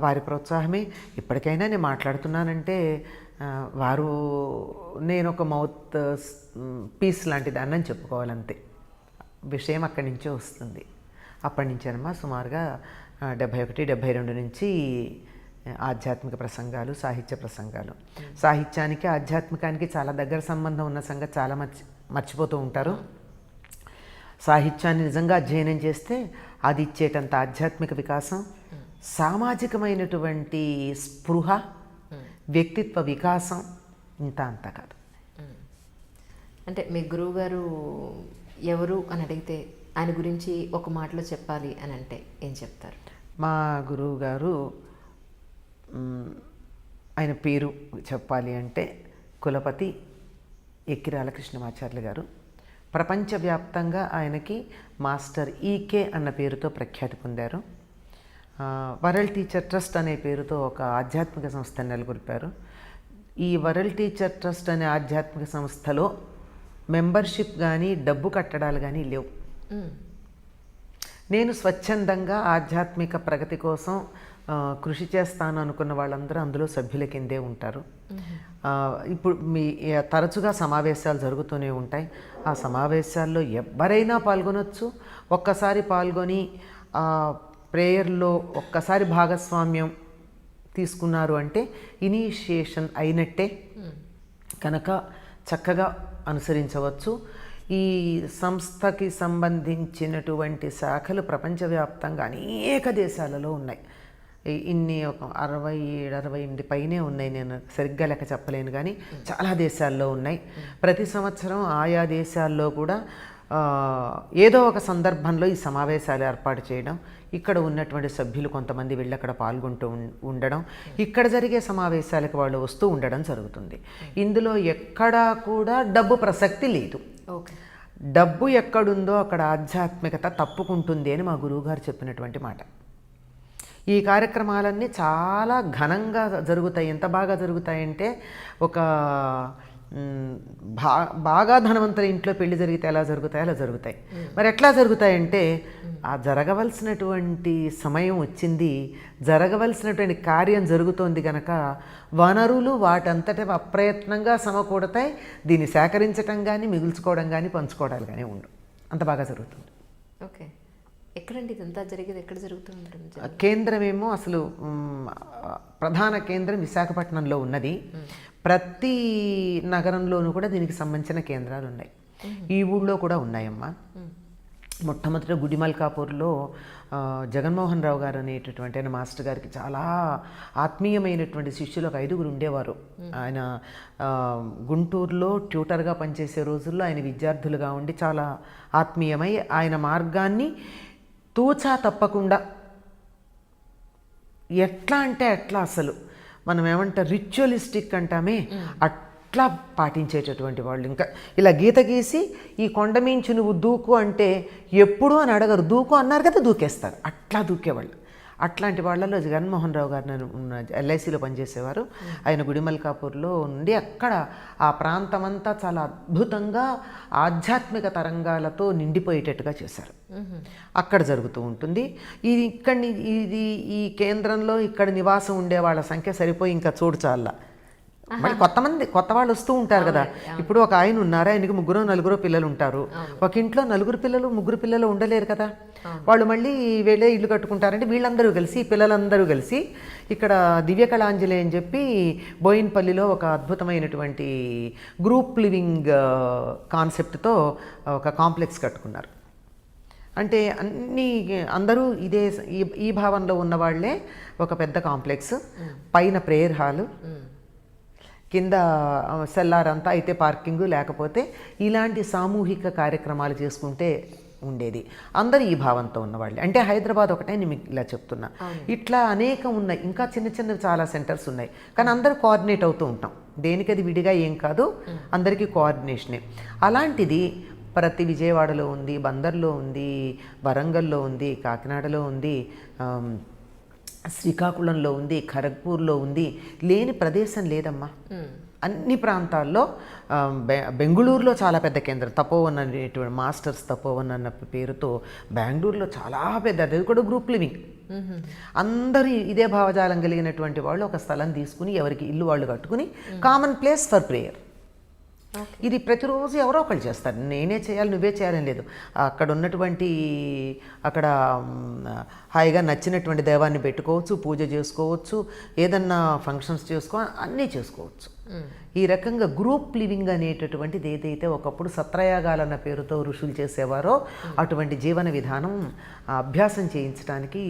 వారి ప్రోత్సాహమే ఇప్పటికైనా నేను మాట్లాడుతున్నానంటే వారు నేను ఒక మౌత్ పీస్ లాంటిది అన్నని చెప్పుకోవాలంతే. విషయం అక్కడి నుంచే వస్తుంది. అప్పటి నుంచేనమ్మా సుమారుగా 71, 72 నుంచి ఆధ్యాత్మిక ప్రసంగాలు, సాహిత్య ప్రసంగాలు. సాహిత్యానికి ఆధ్యాత్మికానికి చాలా దగ్గర సంబంధం ఉన్న సంగతి చాలా మర్చిపోతూ ఉంటారు. సాహిత్యాన్ని నిజంగా అధ్యయనం చేస్తే అది ఇచ్చేటంత ఆధ్యాత్మిక వికాసం, సామాజికమైనటువంటి స్పృహ, వ్యక్తిత్వ వికాసం ఇంత అంతా కాదు. అంటే మీ గురువు గారు ఎవరు అని అడిగితే ఆయన గురించి ఒక మాటలో చెప్పాలి అని అంటే ఏం చెప్తారు? మా గురువు గారు ఆయన పేరు చెప్పాలి అంటే కులపతి ఎక్కిరాల కృష్ణమాచార్యులు గారు. ప్రపంచవ్యాప్తంగా ఆయనకి మాస్టర్ ఈకే అన్న పేరుతో ప్రఖ్యాతి పొందారు. వరల్డ్ టీచర్ ట్రస్ట్ అనే పేరుతో ఒక ఆధ్యాత్మిక సంస్థను నెలకొల్పారు. ఈ వరల్డ్ టీచర్ ట్రస్ట్ అనే ఆధ్యాత్మిక సంస్థలో మెంబర్షిప్ కానీ డబ్బు కట్టడాలు కానీ లేవు. నేను స్వచ్ఛందంగా ఆధ్యాత్మిక ప్రగతి కోసం కృషి చేస్తాను అనుకున్న వాళ్ళందరూ అందులో సభ్యుల కిందే ఉంటారు. ఇప్పుడు తరచుగా సమావేశాలు జరుగుతూనే ఉంటాయి. ఆ సమావేశాల్లో ఎవరైనా పాల్గొనవచ్చు. ఒక్కసారి పాల్గొని ప్రేయర్లో ఒక్కసారి భాగస్వామ్యం తీసుకున్నారు అంటే ఇనీషియేషన్ అయినట్టే కనుక చక్కగా అనుసరించవచ్చు. ఈ సంస్థకి సంబంధించినటువంటి శాఖలు ప్రపంచవ్యాప్తంగా అనేక దేశాలలో ఉన్నాయి. ఇన్ని ఒక 67-68 పైనే ఉన్నాయి. నేను సరిగ్గా లెక్క చెప్పలేను కానీ చాలా దేశాల్లో ఉన్నాయి. ప్రతి సంవత్సరం ఆయా దేశాల్లో కూడా ఏదో ఒక సందర్భంలో ఈ సమావేశాలు ఏర్పాటు చేయడం, ఇక్కడ ఉన్నటువంటి సభ్యులు కొంతమంది వెళ్ళి అక్కడ పాల్గొంటూ ఉండడం, ఇక్కడ జరిగే సమావేశాలకు వాళ్ళు వస్తూ ఉండడం జరుగుతుంది. ఇందులో ఎక్కడా కూడా డబ్బు ప్రసక్తి లేదు. డబ్బు ఎక్కడుందో అక్కడ ఆధ్యాత్మికత తప్పుకుంటుంది అని మా గురువుగారు చెప్పినటువంటి మాట. ఈ కార్యక్రమాలన్నీ చాలా ఘనంగా జరుగుతాయి. ఎంత బాగా జరుగుతాయంటే ఒక బాగా ధనవంతుల ఇంట్లో పెళ్లి జరిగితే ఎలా జరుగుతాయో అలా జరుగుతాయి. మరి ఎట్లా జరుగుతాయంటే ఆ జరగవలసినటువంటి సమయం వచ్చింది, జరగవలసినటువంటి కార్యం జరుగుతోంది కనుక వనరులు వాటంతట అప్రయత్నంగా సమకూడతాయి. దీన్ని సేకరించడం కానీ మిగుల్చుకోవడం కానీ పంచుకోవడాలు కానీ ఉండవు. అంత బాగా జరుగుతుంది. ఓకే, ఎక్కడండి ఇదంతా జరిగేది? ఎక్కడ జరుగుతూ ఉంటుంది? కేంద్రమేమో అసలు ప్రధాన కేంద్రం విశాఖపట్నంలో ఉన్నది. ప్రతి నగరంలోనూ కూడా దీనికి సంబంధించిన కేంద్రాలు ఉన్నాయి. ఈ ఊళ్ళో కూడా ఉన్నాయమ్మా. మొట్టమొదట గుడిమల్కాపూర్లో జగన్మోహన్ రావు గారు అనేటటువంటి ఆయన మాస్టర్ గారికి చాలా ఆత్మీయమైనటువంటి శిష్యులు ఒక 5గురు ఉండేవారు. ఆయన గుంటూరులో ట్యూటర్గా పనిచేసే రోజుల్లో ఆయన విద్యార్థులుగా ఉండి చాలా ఆత్మీయమై ఆయన మార్గాన్ని తూచా తప్పకుండా ఎట్లా అంటే అట్లా, అసలు మనం ఏమంటాం రిచువలిస్టిక్ అంటామే, అట్లా పాటించేటటువంటి వాళ్ళు. ఇంకా ఇలా గీత గీసి ఈ కొండ మించి నువ్వు దూకు అంటే ఎప్పుడు అని అడగరు. దూకు అన్నారు కదా దూకేస్తారు. అట్లా దూకేవాళ్ళు. అట్లాంటి వాళ్ళలో జగన్మోహన్ రావు గారు ఎల్ఐసిలో పనిచేసేవారు. ఆయన గుడిమల్కాపూర్లో ఉండి అక్కడ ఆ ప్రాంతమంతా చాలా అద్భుతంగా ఆధ్యాత్మిక తరంగాలతో నిండిపోయేటట్టుగా చేశారు. అక్కడ జరుగుతూ ఉంటుంది. ఇది ఈ కేంద్రంలో ఇక్కడ నివాసం ఉండే వాళ్ళ సంఖ్య సరిపోయి ఇంకా చోటు చాలా. మళ్ళీ కొత్త వాళ్ళు వస్తూ ఉంటారు కదా. ఇప్పుడు ఒక ఆయన ఉన్నారు, ఆయనకి 3-4 పిల్లలు ఉంటారు. ఒక ఇంట్లో 4 పిల్లలు 3 పిల్లలు ఉండలేరు కదా. వాళ్ళు మళ్ళీ వెళ్ళే ఇల్లు కట్టుకుంటారంటే వీళ్ళందరూ కలిసి, పిల్లలందరూ కలిసి ఇక్కడ దివ్యకళాంజలి అని చెప్పి బోయిన్పల్లిలో ఒక అద్భుతమైనటువంటి గ్రూప్ లివింగ్ కాన్సెప్ట్తో ఒక కాంప్లెక్స్ కట్టుకున్నారు. అంటే అందరూ ఈ భావనలో ఉన్నవాళ్లే. ఒక పెద్ద కాంప్లెక్స్, పైన ప్రేయర్ హాలు, కింద సెల్లారంతా అయితే పార్కింగు, లేకపోతే ఇలాంటి సామూహిక కార్యక్రమాలు చేసుకుంటే ఉండేది. అందరూ ఈ భావంతో ఉన్నవాళ్ళే. అంటే హైదరాబాద్ ఒకటే నేను మీకు ఇలా చెప్తున్నా. ఇట్లా అనేకం ఉన్నాయి. ఇంకా చిన్న చాలా సెంటర్స్ ఉన్నాయి. కానీ అందరూ కోఆర్డినేట్ అవుతూ ఉంటాం. దేనికది విడిగా ఏం కాదు, అందరికీ కోఆర్డినేషనే. అలాంటిది ప్రతి విజయవాడలో ఉంది, బందర్లో ఉంది, వరంగల్లో ఉంది, కాకినాడలో ఉంది, శ్రీకాకుళంలో ఉంది, ఖరగ్పూర్లో ఉంది, లేని ప్రదేశం లేదమ్మా. అన్ని ప్రాంతాల్లో బెంగుళూరులో చాలా పెద్ద కేంద్రం, తపోవన్ అనేటువంటి మాస్టర్స్ తపోవన్ అన్న పేరుతో బెంగళూరులో చాలా పెద్ద, అది కూడా గ్రూప్ లివింగ్. అందరూ ఇదే భావజాలం కలిగినటువంటి వాళ్ళు ఒక స్థలం తీసుకుని ఎవరికి ఇల్లు వాళ్ళు కట్టుకుని కామన్ ప్లేస్ ఫర్ ప్రేయర్. ఇది ప్రతిరోజు ఎవరో ఒకళ్ళు చేస్తారు, నేనే చేయాలి నువ్వే చేయాలని లేదు. అక్కడ ఉన్నటువంటి అక్కడ హాయిగా నచ్చినటువంటి దైవాన్ని పెట్టుకోవచ్చు, పూజ చేసుకోవచ్చు, ఏదన్నా ఫంక్షన్స్ అన్నీ చేసుకోవచ్చు. ఈ రకంగా గ్రూప్ లివింగ్ అనేటటువంటిది ఏదైతే ఒకప్పుడు సత్రయాగాలన్న పేరుతో ఋషులు చేసేవారో అటువంటి జీవన విధానం అభ్యాసం చేయించడానికి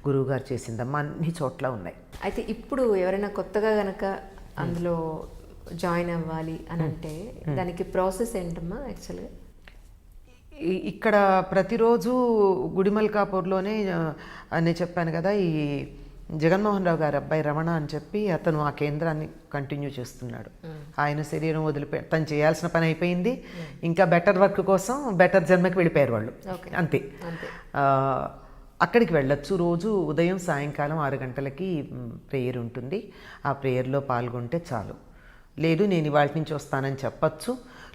గురువుగారు చేసిందమ్మా. అన్ని చోట్ల ఉన్నాయి. అయితే ఇప్పుడు ఎవరైనా కొత్తగా గనక అందులో జాయిన్ అవ్వాలి అని అంటే దానికి ప్రాసెస్ ఏంటమ్మా యాక్చువల్గా? ఇక్కడ ప్రతిరోజు గుడిమల్కాపూర్లోనే నేను చెప్పాను కదా, ఈ జగన్మోహన్ రావు గారి అబ్బాయి రమణ అని చెప్పి అతను ఆ కేంద్రాన్ని కంటిన్యూ చేస్తున్నాడు. ఆయన శరీరం తను చేయాల్సిన పని అయిపోయింది, ఇంకా బెటర్ వర్క్ కోసం బెటర్ జన్మకి వెళ్ళిపోయారు వాళ్ళు, అంతే. అక్కడికి వెళ్ళొచ్చు. రోజు ఉదయం సాయంకాలం 6 గంటలకి ప్రేయర్ ఉంటుంది. ఆ ప్రేయర్లో పాల్గొంటే చాలు. లేదు నేను ఇవాళ నుంచి వస్తానని చెప్పచ్చు,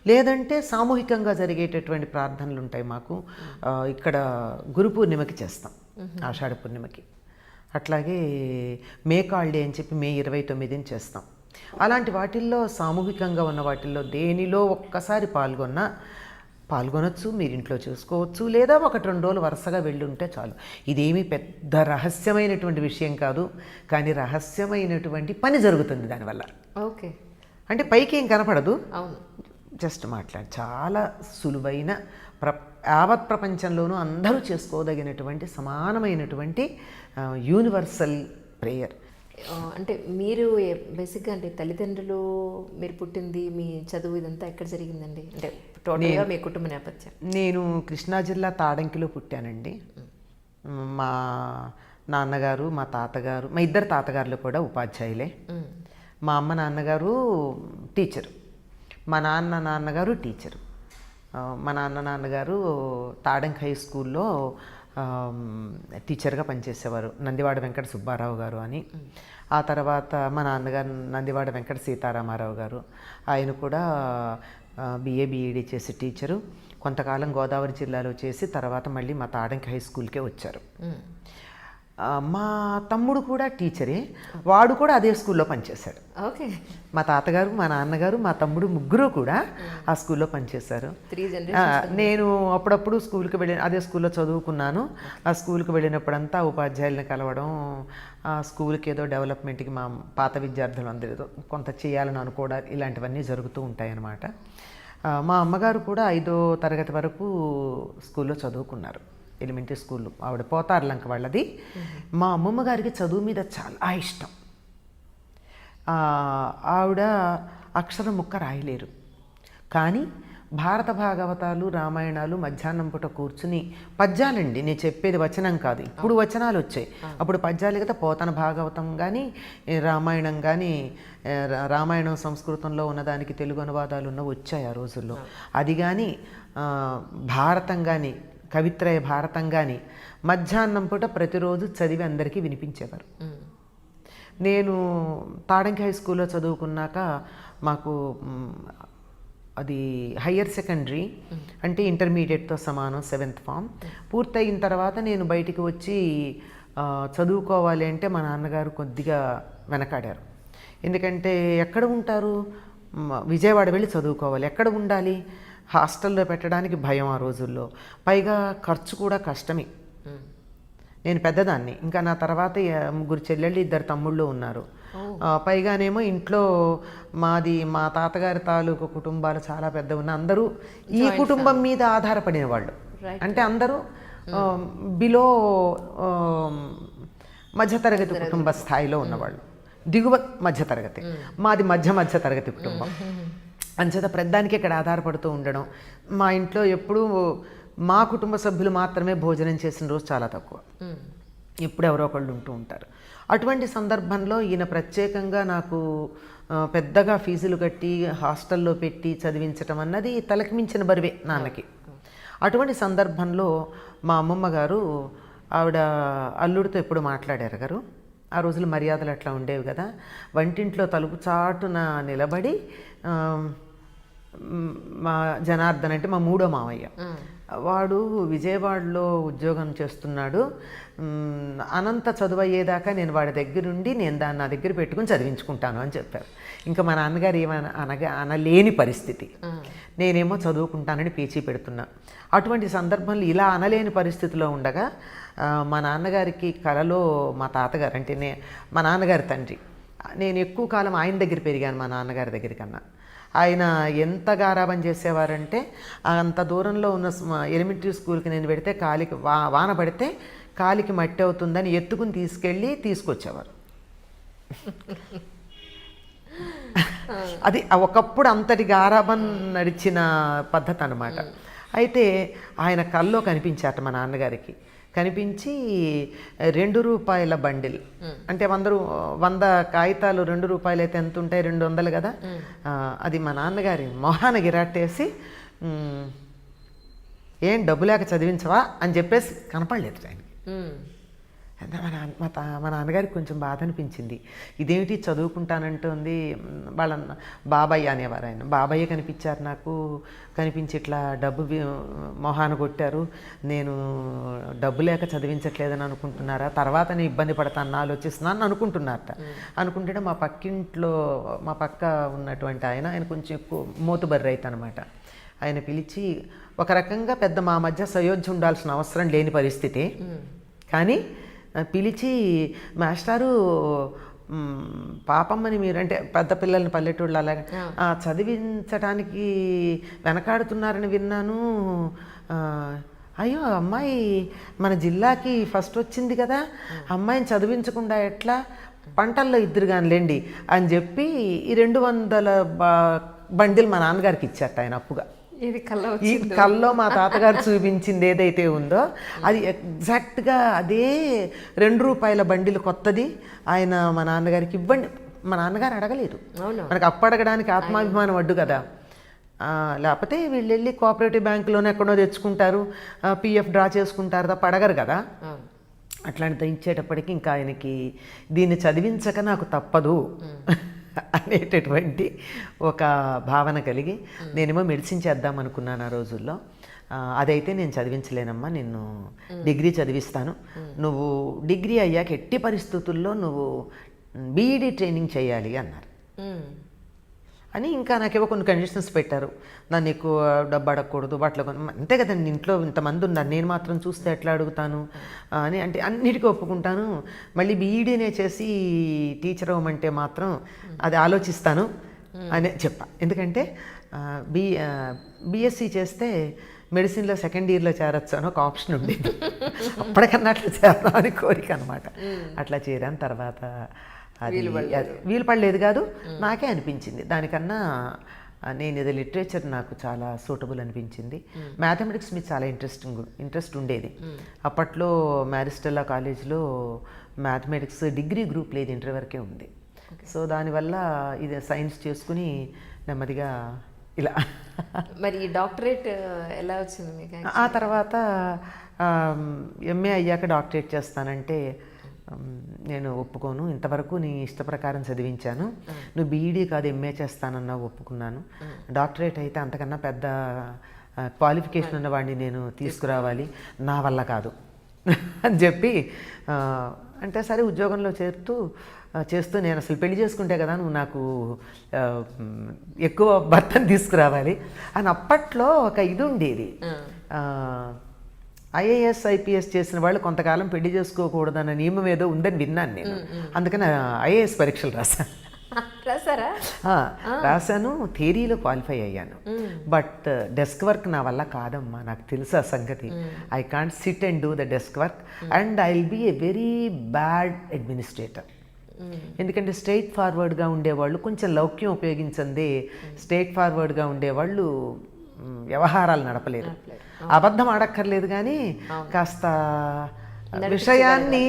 లేదంటే సామూహికంగా జరిగేటటువంటి ప్రార్థనలు ఉంటాయి మాకు. ఇక్కడ గురు పూర్ణిమకి చేస్తాం, ఆషాఢ పూర్ణిమకి. అట్లాగే మే కాల్డే అని చెప్పి మే 29ని చేస్తాం. అలాంటి వాటిల్లో సామూహికంగా ఉన్న వాటిల్లో దేనిలో ఒక్కసారి పాల్గొనొచ్చు, మీరు ఇంట్లో చూసుకోవచ్చు, లేదా 1-2 రోజులు వరుసగా వెళ్ళి ఉంటే చాలు. ఇదేమీ పెద్ద రహస్యమైనటువంటి విషయం కాదు, కానీ రహస్యమైనటువంటి పని జరుగుతుంది దానివల్ల. ఓకే, అంటే పైకి ఏం కనపడదు, అవును, జస్ట్ చాలా సులువైన యావత్ ప్రపంచంలోనూ అందరూ చేసుకోదగినటువంటి సమానమైనటువంటి యూనివర్సల్ ప్రేయర్. అంటే మీరు బేసిక్గా అంటే తల్లిదండ్రులు, మీరు పుట్టింది, మీ చదువు ఇదంతా ఎక్కడ జరిగిందండి? అంటే టోటల్గా మీ కుటుంబ నేపథ్యం. నేను కృష్ణా జిల్లా తాడంకిలో పుట్టానండి. మా నాన్నగారు, మా తాతగారు, మా ఇద్దరు తాతగారులు కూడా ఉపాధ్యాయులే. మా అమ్మ నాన్నగారు టీచరు, మా నాన్నగారు టీచరు. మా నాన్నగారు తాడంకి హై స్కూల్లో టీచర్గా పనిచేసేవారు, నందివాడ వెంకట సుబ్బారావు గారు అని. ఆ తర్వాత మా నాన్నగారు నందివాడ వెంకట సీతారామారావు గారు, ఆయన కూడా BA BEd చేసి టీచరు. కొంతకాలం గోదావరి జిల్లాలో చేసి తర్వాత మళ్ళీ మా తాడంకి హై స్కూల్కే వచ్చారు. మా తమ్ముడు కూడా టీచరే, వాడు కూడా అదే స్కూల్లో పనిచేశాడు. ఓకే, మా తాతగారు, మా నాన్నగారు, మా తమ్ముడు ముగ్గురు కూడా ఆ స్కూల్లో పనిచేశారు. నేను అప్పుడప్పుడు స్కూల్కి అదే స్కూల్లో చదువుకున్నాను. ఆ స్కూల్కి వెళ్ళినప్పుడంతా ఉపాధ్యాయులను కలవడం, ఆ స్కూల్కి ఏదో డెవలప్మెంట్కి మా పాత విద్యార్థులు అందరూ కొంత చేయాలని అనుకోవడం, ఇలాంటివన్నీ జరుగుతూ ఉంటాయన్నమాట. మా అమ్మగారు కూడా 5వ తరగతి వరకు స్కూల్లో చదువుకున్నారు, ఎలిమెంటరీ స్కూల్. ఆవిడ పోతార్లంక వాళ్ళది. మా అమ్మమ్మ గారికి చదువు మీద చాలా ఇష్టం. ఆవిడ అక్షరం ముక్క రాయలేరు, కానీ భారత భాగవతాలు, రామాయణాలు మధ్యాహ్నం పూట కూర్చుని పద్యాలండి, నేను చెప్పేది వచనం కాదు, ఇప్పుడు వచనాలు వచ్చాయి, అప్పుడు పద్యాలు కదా. పోతన భాగవతం కానీ రామాయణం కానీ, రామాయణం సంస్కృతంలో ఉన్నదానికి తెలుగు అనువాదాలు వచ్చాయి ఆ రోజుల్లో. అది కానీ భారతం కానీ, కవిత్రయ భారతం కానీ మధ్యాహ్నం పూట ప్రతిరోజు చదివి అందరికీ వినిపించేవారు. నేను తాడంకి హై స్కూల్లో చదువుకున్నాక మాకు అది హయ్యర్ సెకండరీ అంటే ఇంటర్మీడియట్తో సమానం, 7th ఫామ్ పూర్తయిన తర్వాత నేను బయటికి వచ్చి చదువుకోవాలి అంటే మా నాన్నగారు కొద్దిగా వెనకాడారు. ఎందుకంటే ఎక్కడ ఉంటారు, విజయవాడ వెళ్ళి చదువుకోవాలి, ఎక్కడ ఉండాలి, హాస్టల్లో పెట్టడానికి భయం ఆ రోజుల్లో, పైగా ఖర్చు కూడా కష్టమే. నేను పెద్దదాన్ని, ఇంకా నా తర్వాత 3 చెల్లెళ్ళు 2 తమ్ముళ్ళు ఉన్నారు. పైగానేమో ఇంట్లో మా తాతగారి తాలూకు కుటుంబాలు చాలా పెద్ద ఉన్న, అందరూ ఈ కుటుంబం మీద ఆధారపడిన వాళ్ళు. అంటే అందరూ బిలో మధ్యతరగతి కుటుంబ స్థాయిలో ఉన్నవాళ్ళు, దిగువ మధ్యతరగతి. మాది మధ్య తరగతి కుటుంబం. అంచేత ప్రతిదానికి ఇక్కడ ఆధారపడుతూ ఉండడం. మా ఇంట్లో ఎప్పుడూ మా కుటుంబ సభ్యులు మాత్రమే భోజనం చేసిన రోజు చాలా తక్కువ, ఎప్పుడు ఎవరో ఒకళ్ళు ఉంటూ ఉంటారు. అటువంటి సందర్భంలో ఈయన ప్రత్యేకంగా నాకు పెద్దగా ఫీజులు కట్టి హాస్టల్లో పెట్టి చదివించటం అన్నది తలకి మించిన బరువే నాన్నకి. అటువంటి సందర్భంలో మా అమ్మమ్మ గారు ఆవిడ అల్లుడితో ఎప్పుడు మాట్లాడారు గారు. ఆ రోజులు మర్యాదలు అట్లా ఉండేవి కదా. వంటింట్లో తలుపు చాటున నిలబడి మా జనార్దన్ అంటే మా మూడో మావయ్య, వాడు విజయవాడలో ఉద్యోగం చేస్తున్నాడు, అనంత చదువు అయ్యేదాకా నేను వాడి దగ్గరుండి నేను దాన్ని నా దగ్గర పెట్టుకుని చదివించుకుంటాను అని చెప్పారు. ఇంకా మా నాన్నగారు అనలేని పరిస్థితి, నేనేమో చదువుకుంటానని పేచీ పెడుతున్నా. అటువంటి సందర్భంలో ఇలా అనలేని పరిస్థితిలో ఉండగా మా నాన్నగారికి కలలో మా తాతగారు అంటే మా నాన్నగారి తండ్రి, నేను ఎక్కువ కాలం ఆయన దగ్గర పెరిగాను మా నాన్నగారి దగ్గర కన్నా. ఆయన ఎంత గారాబం చేసేవారంటే అంత దూరంలో ఉన్న ఎలిమెంటరీ స్కూల్కి నేను పెడితే కాలికి వాన పడితే కాలికి మట్టి అవుతుందని ఎత్తుకుని తీసుకొచ్చేవారు. అది ఒకప్పుడు అంతటి గారాబం నడిచిన పద్ధతి అన్నమాట. అయితే ఆయన కల్లో కనిపించారట మా నాన్నగారికి. కనిపించి 2 రూపాయల బండిల్ అంటే 100 కాగితాలు 2 రూపాయలు అయితే ఎంత ఉంటాయి, 200 కదా. అది మా నాన్నగారి మొహాన గిరాటేసి ఏం డబ్బు లేక చదివించవా అని చెప్పేసి కనపడలేదు ఆయనకి. మా నాన్నగారికి కొంచెం బాధ అనిపించింది. ఇదేమిటి చదువుకుంటానంటుంది, వాళ్ళ బాబాయ్ అనేవారు ఆయన. బాబాయ్య కనిపించారు నాకు, కనిపించి ఇట్లా డబ్బు మొహాన కొట్టారు, నేను డబ్బు లేక చదివించట్లేదని అనుకుంటున్నారా, తర్వాత నేను ఇబ్బంది పడతాను ఆలోచిస్తున్నాను అనుకుంటున్నారట. అనుకుంటే మా పక్క ఉన్నటువంటి ఆయన కొంచెం ఎక్కువ మోతుబర్రి రైతు అనమాట. ఆయన పిలిచి ఒక రకంగా పెద్ద మా మధ్య సయోధ్య ఉండాల్సిన అవసరం లేని పరిస్థితి, కానీ పిలిచి మాస్టారు పాపమ్మని మీరు అంటే పెద్ద పిల్లల్ని పల్లెటూళ్ళు అలాగే చదివించడానికి వెనకాడుతున్నారని విన్నాను. అయ్యో అమ్మాయి మన జిల్లాకి ఫస్ట్ వచ్చింది కదా, అమ్మాయిని చదివించకుండా ఎట్లా, పంటల్లో ఇద్దరు కానిలేండి అని చెప్పి ఈ 200 బండిలు మా నాన్నగారికి ఇచ్చారట ఆయన అప్పుగా. ఈ కల్లో మా తాతగారు చూపించింది ఏదైతే ఉందో అది ఎగ్జాక్ట్గా అదే 2 రూపాయల బండిలు కొత్తది ఆయన మా నాన్నగారికి ఇవ్వండి. మా నాన్నగారు అడగలేదు, మనకు అప్పు అడగడానికి ఆత్మాభిమానం అడ్డు కదా. లేకపోతే వీళ్ళు వెళ్ళి కోఆపరేటివ్ బ్యాంకులోనే ఎక్కడో తెచ్చుకుంటారు, పిఎఫ్ డ్రా చేసుకుంటారు తప్ప అడగరు కదా. అట్లాంటిది ఇచ్చేటప్పటికి ఇంకా ఆయనకి దీన్ని చదివించక నాకు తప్పదు అనేటటువంటి ఒక భావన కలిగి నేనేమో మెడిసిన్ చేద్దాం అనుకున్నాను ఆ రోజుల్లో. అదైతే నేను చదివించలేనమ్మా, నిన్ను డిగ్రీ చదివిస్తాను, నువ్వు డిగ్రీ అయ్యాక ఎట్టి పరిస్థితుల్లో నువ్వు బీఈడీ ట్రైనింగ్ చేయాలి అన్నారు. అని ఇంకా నాకేవో కొన్ని కండిషన్స్ పెట్టారు. నన్ను ఎక్కువ డబ్బు అడగకూడదు, బట్టలు అంతే కదండి, ఇంట్లో ఇంతమంది ఉన్నారు, నేను మాత్రం చూస్తే ఎట్లా అడుగుతాను అని, అంటే అన్నిటికీ ఒప్పుకుంటాను, మళ్ళీ బీఈడీనే చేసి టీచర్ అవ్వమంటే మాత్రం అది ఆలోచిస్తాను అని చెప్పా. ఎందుకంటే బీఎస్సీ చేస్తే మెడిసిన్లో సెకండ్ ఇయర్లో చేరొచ్చు అని ఒక ఆప్షన్ ఉండేది. అప్పటికన్నా అట్లా చేద్దాం అని కోరిక అనమాట. అట్లా చేరాను. తర్వాత అది వీలు పడలేదు కాదు, నాకే అనిపించింది దానికన్నా నేను ఇది లిటరేచర్ నాకు చాలా సూటబుల్ అనిపించింది. మ్యాథమెటిక్స్ మీద చాలా ఇంట్రెస్ట్ ఉండేది. అప్పట్లో మ్యారిస్టెల్లా కాలేజ్లో మ్యాథమెటిక్స్ డిగ్రీ గ్రూప్ లేదు, ఇంటర్ వరకే ఉంది. సో దానివల్ల ఇది సైన్స్ చేసుకుని నెమ్మదిగా ఇలా. మరి డాక్టరేట్ ఎలా వచ్చింది మీకు? ఆ తర్వాత ఎంఏ అయ్యాక డాక్టరేట్ చేస్తానంటే నేను ఒప్పుకోను, ఇంతవరకు నీ ఇష్ట ప్రకారం చదివించాను, నువ్వు బీఈడీ కాదు ఎంఏ చేస్తానన్నా ఒప్పుకున్నాను, డాక్టరేట్ అయితే అంతకన్నా పెద్ద క్వాలిఫికేషన్ ఉన్నవాడిని నేను తీసుకురావాలి, నా వల్ల కాదు అని చెప్పి అంటే సరే ఉద్యోగంలో చేస్తూ నేను అసలు పెళ్లి చేసుకుంటే కదా నువ్వు నాకు ఎక్కువ భర్తను తీసుకురావాలి అని అప్పట్లో ఒక ఇది ఉండేది. ఐఏఎస్ ఐపీఎస్ చేసిన వాళ్ళు కొంతకాలం పెళ్లి చేసుకోకూడదన్న నియమం ఏదో ఉందని విన్నాను నేను. అందుకని ఐఏఎస్ పరీక్షలు రాశాను, థియరీలో క్వాలిఫై అయ్యాను. బట్ డెస్క్ వర్క్ నా వల్ల కాదమ్మా, నాకు తెలుసు ఆ సంగతి. I can't sit and do the desk work and I will be a very bad administrator. ఎందుకంటే స్ట్రైట్ ఫార్వర్డ్గా ఉండేవాళ్ళు, కొంచెం లౌక్యం ఉపయోగించండి, స్ట్రైట్ ఫార్వర్డ్గా ఉండేవాళ్ళు వ్యవహారాలు నడపలేరు. అబద్ధం ఆడక్కర్లేదు కానీ కాస్త విషయాన్ని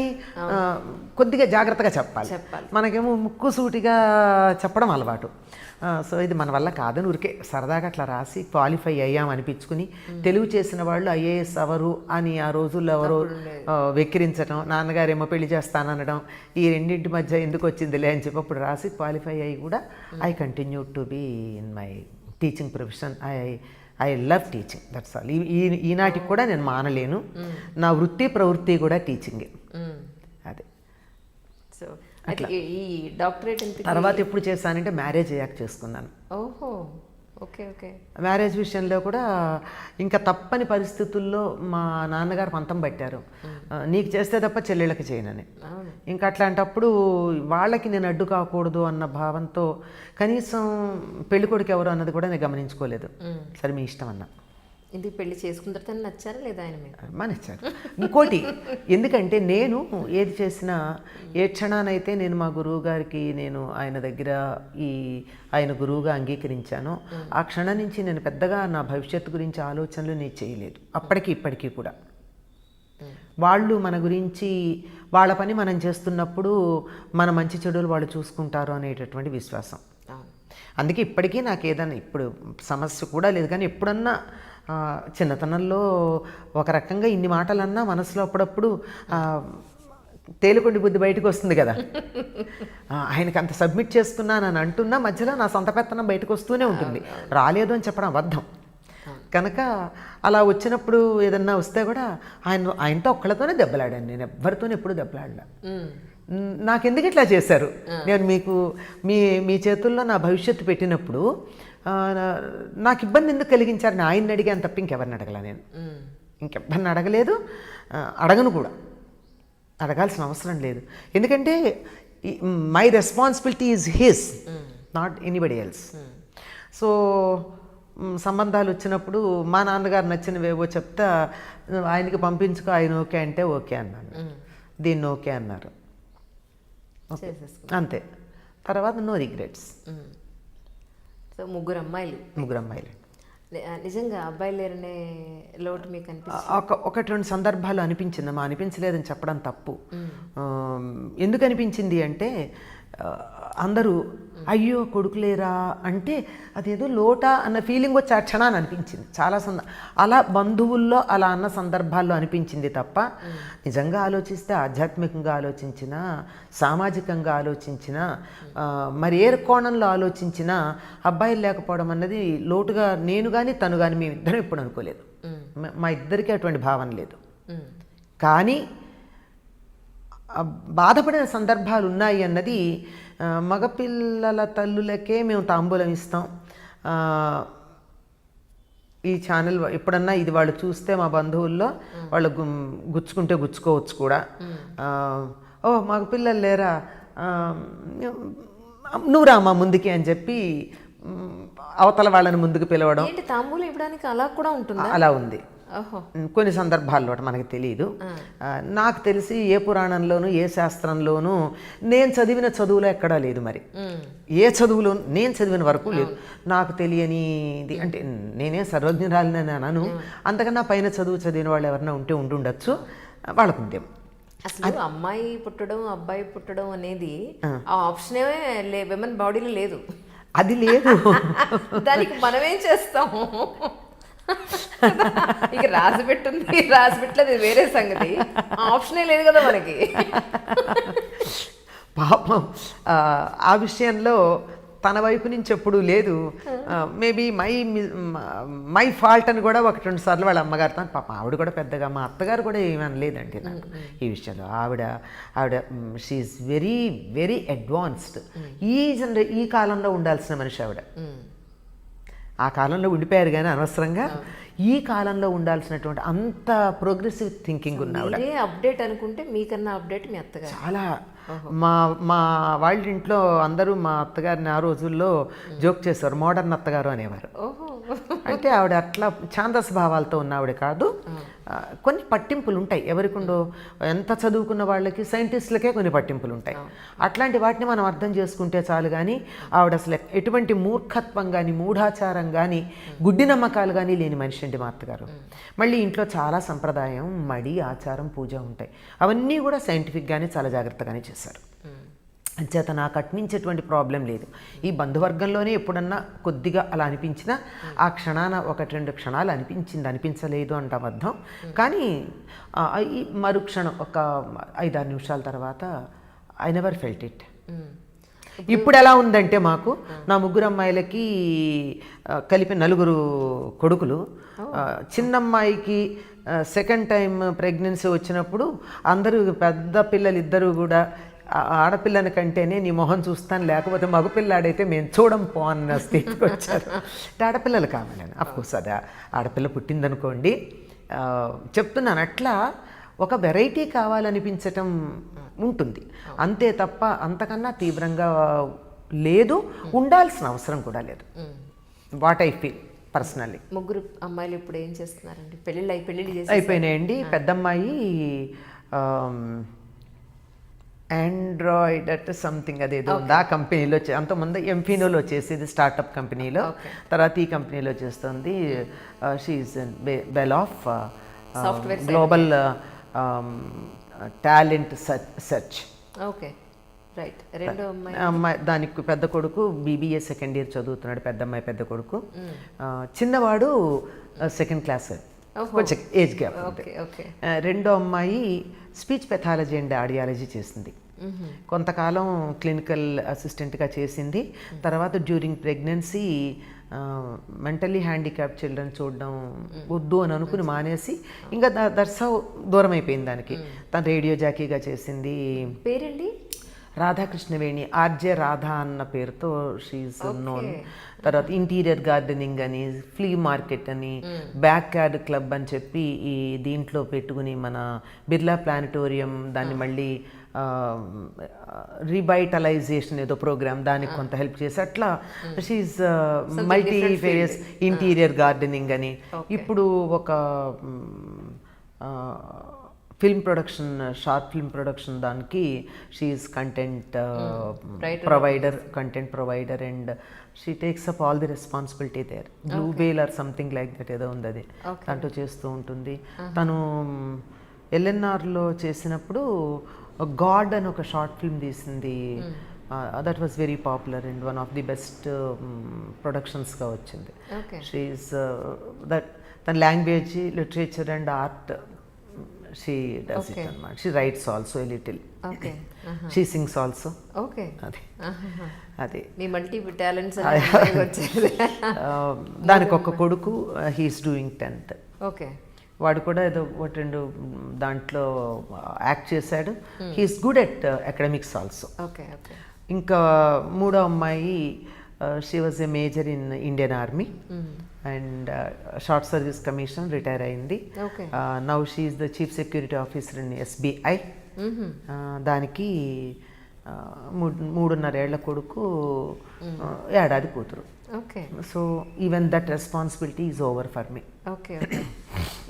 కొద్దిగా జాగ్రత్తగా చెప్పాలి. మనకేమో ముక్కు సూటిగా చెప్పడం అలవాటు. సో ఇది మన వల్ల కాదని ఊరికే సరదాగా అట్లా రాసి క్వాలిఫై అయ్యాం అనిపించుకుని, తెలుగు చేసిన వాళ్ళు ఐఏఎస్ అవరు అని ఆ రోజుల్లో ఎవరో వెక్కిరించడం, నాన్నగారేమో పెళ్లి చేస్తాననడం, ఈ రెండింటి మధ్య ఎందుకు వచ్చిందిలే అని చెప్పి అప్పుడు రాసి క్వాలిఫై అయ్యి కూడా I continue to be in my teaching profession. I love teaching, that's all. ఈనాటికి కూడా నేను మానలేను. నా వృత్తి ప్రవృత్తి కూడా టీచింగే. అదే. సో ఈ డాక్టరేట్ తర్వాత ఎప్పుడు చేశానంటే మ్యారేజ్ అయ్యాక చేసుకున్నాను. ఓహో, ఓకే ఓకే. మ్యారేజ్ విషయంలో కూడా ఇంకా తప్పని పరిస్థితుల్లో మా నాన్నగారు పంతం పట్టారు, నీకు చేస్తే తప్ప చెల్లెళ్ళకి చేయనని. ఇంకా అట్లాంటప్పుడు వాళ్ళకి నేను అడ్డు కాకూడదు అన్న భావంతో కనీసం పెళ్ళికొడుకు ఎవరు అన్నది కూడా నేను గమనించుకోలేదు. సరే మీ ఇష్టం అన్నా. ఇందుకు పెళ్లి చేసుకున్న తర్వాత నచ్చారా లేదా ఆయన మీద? నచ్చారు. ఇంకోటి, ఎందుకంటే నేను ఏది చేసినా ఏ క్షణానైతే నేను మా గురువు గారికి నేను ఆయన దగ్గర ఆయన గురువుగా అంగీకరించానో ఆ క్షణం నుంచి నేను పెద్దగా నా భవిష్యత్తు గురించి ఆలోచనలు నేను చేయలేదు. అప్పటికి ఇప్పటికీ కూడా వాళ్ళు మన గురించి వాళ్ళ పని మనం చేస్తున్నప్పుడు మన మంచి చెడులు వాళ్ళు చూసుకుంటారు అనేటటువంటి విశ్వాసం. అందుకే ఇప్పటికీ నాకు ఏదైనా ఇప్పుడు సమస్య కూడా లేదు, కానీ ఎప్పుడన్నా చిన్నతనంలో ఒక రకంగా ఇన్ని మాటలన్నా మనసులో అప్పుడప్పుడు తేలికొండి బుద్ధి బయటకు వస్తుంది కదా. ఆయనకి అంత సబ్మిట్ చేసుకున్నానని అంటున్నా మధ్యలో నా సొంత పెత్తనం బయటకు వస్తూనే ఉంటుంది. రాలేదు అని చెప్పడం అబద్ధం. కనుక అలా వచ్చినప్పుడు ఏదన్నా వస్తే కూడా ఆయనతో ఒక్కళ్ళతోనే దెబ్బలాడాను. నేను ఎవ్వరితోనే ఎప్పుడు దెబ్బలాడలా. నాకెందుకు ఇట్లా చేశారు, నేను మీకు మీ చేతుల్లో నా భవిష్యత్తు పెట్టినప్పుడు నాకు ఇబ్బంది ఎందుకు కలిగించారని ఆయన్ని అడిగాను తప్ప ఇంకెవరిని అడగల. నేను ఇంకెవరిని అడగలేదు, అడగను కూడా. అడగాల్సిన అవసరం లేదు. ఎందుకంటే my responsibility is his, not anybody else. So సంబంధాలు వచ్చినప్పుడు మా నాన్నగారు నచ్చినవేవో చెప్తా ఆయనకి పంపించుకో, ఆయన ఓకే అంటే ఓకే అన్నాను, దీన్ని ఓకే అన్నారు, అంతే. తర్వాత నో రిగ్రెట్స్. సో ముగ్గురు అమ్మాయిలు. నిజంగా అబ్బాయిలు లేరనే లోటు మీకు అనిపించింది? ఒకటి రెండు సందర్భాలు అనిపించిందమ్మా. అనిపించలేదని చెప్పడం తప్పు. ఎందుకు అనిపించింది అంటే అందరూ అయ్యో కొడుకులేరా అంటే అదేదో లోటా అన్న ఫీలింగ్ వచ్చి ఆ క్షణాన్ని అనిపించింది. చాలా అలా బంధువుల్లో అలా అన్న సందర్భాల్లో అనిపించింది తప్ప నిజంగా ఆలోచిస్తే ఆధ్యాత్మికంగా ఆలోచించినా, సామాజికంగా ఆలోచించినా, మరి ఏ కోణంలో ఆలోచించినా అబ్బాయిలు లేకపోవడం అన్నది లోటుగా నేను కానీ తను కానీ మేమిద్దరం ఎప్పుడు అనుకోలేదు. మా ఇద్దరికీ అటువంటి భావన లేదు. కానీ బాధపడిన సందర్భాలు ఉన్నాయి అన్నది, మగపిల్లల తల్లులకే మేము తాంబూలం ఇస్తాం, ఈ ఛానల్ ఎప్పుడన్నా ఇది వాళ్ళు చూస్తే మా బంధువుల్లో వాళ్ళు గుచ్చుకుంటే గుచ్చుకోవచ్చు కూడా, ఓ మగపిల్లలు లేరా నువ్వు రామా ముందుకి అని చెప్పి అవతల వాళ్ళని ముందుకు పిలవడం. తాంబూలం ఇవ్వడానికి అలా కూడా ఉంటుంది. అలా ఉంది కొన్ని సందర్భాల్లో, మనకి తెలియదు. నాకు తెలిసి ఏ పురాణంలోనూ ఏ శాస్త్రంలోనూ నేను చదివిన చదువులో ఎక్కడా లేదు. మరి ఏ చదువులో నేను చదివిన వరకు లేదు. నాకు తెలియనిది అంటే నేనే సర్వజ్ఞురాలని అనను, అంతకన్నా పైన చదివిన వాళ్ళు ఎవరైనా ఉంటే ఉండుండొచ్చు, వాళ్ళకు ఉందేమో. అసలు అమ్మాయి పుట్టడం అబ్బాయి పుట్టడం అనేది ఆ ఆప్షనే విమెన్ బాడీలో లేదు. అది లేదు, దానికి మనమేం చేస్తాము? ఇక రాసి పెట్టలేదు వేరే సంగతి, ఆప్షనే లేదు కదా మనకి. పాపం ఆ విషయంలో తన వైపు నుంచి ఎప్పుడూ లేదు. మేబీ మై ఫాల్ట్ అని కూడా ఒకటి రెండు సార్లు వాళ్ళ అమ్మగారితో, పాపం ఆవిడ కూడా పెద్దగా, మా అత్తగారు కూడా ఏమనలేదండి నాకు ఈ విషయంలో. ఆవిడ షీఈస్ వెరీ వెరీ అడ్వాన్స్డ్. ఈ కాలంలో ఉండాల్సిన మనిషి ఆవిడ. ఆ కాలంలో ఉండిపోయారు కానీ అనవసరంగా ఈ కాలంలో ఉండాల్సినటువంటి అంత ప్రోగ్రెసివ్ థింకింగ్ ఉన్న అప్డేట్ అనుకుంటే మీకన్నా అప్డేట్ మీ అత్తగారు చాలా. మా వాళ్ళ ఇంట్లో అందరూ మా అత్తగారిని ఆ రోజుల్లో జోక్ చేశారు, మోడర్న్ అత్తగారు అనేవారు. అంటే ఆవిడ అట్లా ఛాందస్ భావాలతో ఉన్న ఆవిడ కాదు, కొన్ని పట్టింపులు ఉంటాయి. ఎవరికుండో ఎంత చదువుకున్న వాళ్ళకి సైంటిస్టులకే కొన్ని పట్టింపులు ఉంటాయి. అట్లాంటి వాటిని మనం అర్థం చేసుకుంటే చాలు. కానీ ఆవిడ అసలు ఎటువంటి మూర్ఖత్వం కానీ మూఢాచారం కానీ గుడ్డి నమ్మకాలు కానీ లేని మనిషి అండి మా అత్తగారు. మళ్ళీ ఇంట్లో చాలా సంప్రదాయం, మడి, ఆచారం, పూజ ఉంటాయి. అవన్నీ కూడా సైంటిఫిక్గానే చాలా జాగ్రత్తగానే చేశారు. అంచేత నాకు అట్నించేటువంటి ప్రాబ్లం లేదు. ఈ బంధువర్గంలోనే ఎప్పుడన్నా కొద్దిగా అలా అనిపించినా ఆ క్షణాన 1-2 క్షణాలు అనిపించలేదు అంటే అబద్ధం. కానీ ఈ మరుక్షణం ఒక 5-6 నిమిషాల తర్వాత ఐ నెవర్ ఫెల్ట్ ఇట్. ఇప్పుడు ఎలా ఉందంటే మాకు నా 3 అమ్మాయిలకి కలిపి 4 కొడుకులు. చిన్నమ్మాయికి సెకండ్ టైం ప్రెగ్నెన్సీ వచ్చినప్పుడు అందరూ పెద్ద పిల్లలు ఇద్దరు కూడా ఆడపిల్లని కంటేనే నీ మొహం చూస్తాను, లేకపోతే మగపిల్లాడైతే మేము చూడం పో అన్న స్థితికి వచ్చారు. అంటే ఆడపిల్లలు కావాలని అఫ్కోర్స్ అది ఆడపిల్ల పుట్టిందనుకోండి చెప్తున్నాను. అట్లా ఒక వెరైటీ కావాలనిపించటం ఉంటుంది అంతే తప్ప అంతకన్నా తీవ్రంగా లేదు, ఉండాల్సిన అవసరం కూడా లేదు. What I feel personally. 3 అమ్మాయిలు ఇప్పుడు ఏం చేస్తున్నారండి? పెళ్ళిళ్ళు అయిపోయినాయండి. పెద్దమ్మాయి ఆండ్రాయిడ్ అట్ సంథింగ్ అదేదో ఉంది ఆ కంపెనీలో, అంతకుముందు ఎంఫినోలో చేసేది స్టార్టప్ కంపెనీలో, తర్వాత ఈ కంపెనీలో చేస్తుంది. She's well off global talent search. Okay, right. రెండో అమ్మాయి దానికి పెద్ద కొడుకు BBA సెకండ్ ఇయర్ చదువుతున్నాడు, పెద్దమ్మాయి పెద్ద కొడుకు. చిన్నవాడు సెకండ్ క్లాస్, కొంచెం ఏజ్ గ్యాప్. రెండో అమ్మాయి స్పీచ్ పెథాలజీ అండ్ ఆడియాలజీ చేసింది. కొంతకాలం క్లినికల్ అసిస్టెంట్గా చేసింది. తర్వాత during pregnancy mentally handicap children చూడడం వద్దు అని అనుకుని మానేసి ఇంకా దర్శా దూరం అయిపోయింది దానికి. తను రేడియో జాకీగా చేసింది. పేరండి రాధాకృష్ణవేణి, ఆర్జే రాధా అన్న పేరుతో షీఈస్ నోన్. తర్వాత ఇంటీరియర్ గార్డెనింగ్ అని, ఫ్లీ మార్కెట్ అని, బ్యాక్ యార్డ్ క్లబ్ అని చెప్పి ఈ దీంట్లో పెట్టుకుని మన బిర్లా ప్లానిటోరియం దాన్ని మళ్ళీ రివైటలైజేషన్ ఏదో ప్రోగ్రామ్ దానికి కొంత హెల్ప్ చేసి అట్లా she's multi various interior gardening అని. ఇప్పుడు ఒక film production, short film production దానికి she's content provider and she takes up all the responsibility there. Blue whale or something like that ఏదో ఉంది, అది దాంట్లో చేస్తూ ఉంటుంది. తను LNRలో చేసినప్పుడు గాడ్ అని ఒక షార్ట్ ఫిల్మ్ తీసింది. That was very popular and one of the best ప్రొడక్షన్స్గా వచ్చింది. షీఈస్ దట్ తన language, literature and art she does it anamata. She writes also a little. Okay. She sings also. Okay. అదే మీ multi talents అనేవి వచ్చేది. దానికి ఒక కొడుకు, he is doing 10th. Okay. వాడు కూడా ఏదో 2 దాంట్లో యాక్ట్ చేశాడు. he is good at academics also. Okay. Okay. ఇంకా మూడో అమ్మాయి she was a major in Indian Army and short service commission, retire అయింది. Now she is the chief security officer in SBI. దానికి 3.5 ఏళ్ల కొడుకు, ఏడాది కూతురు. So even that responsibility is over for me. Okay.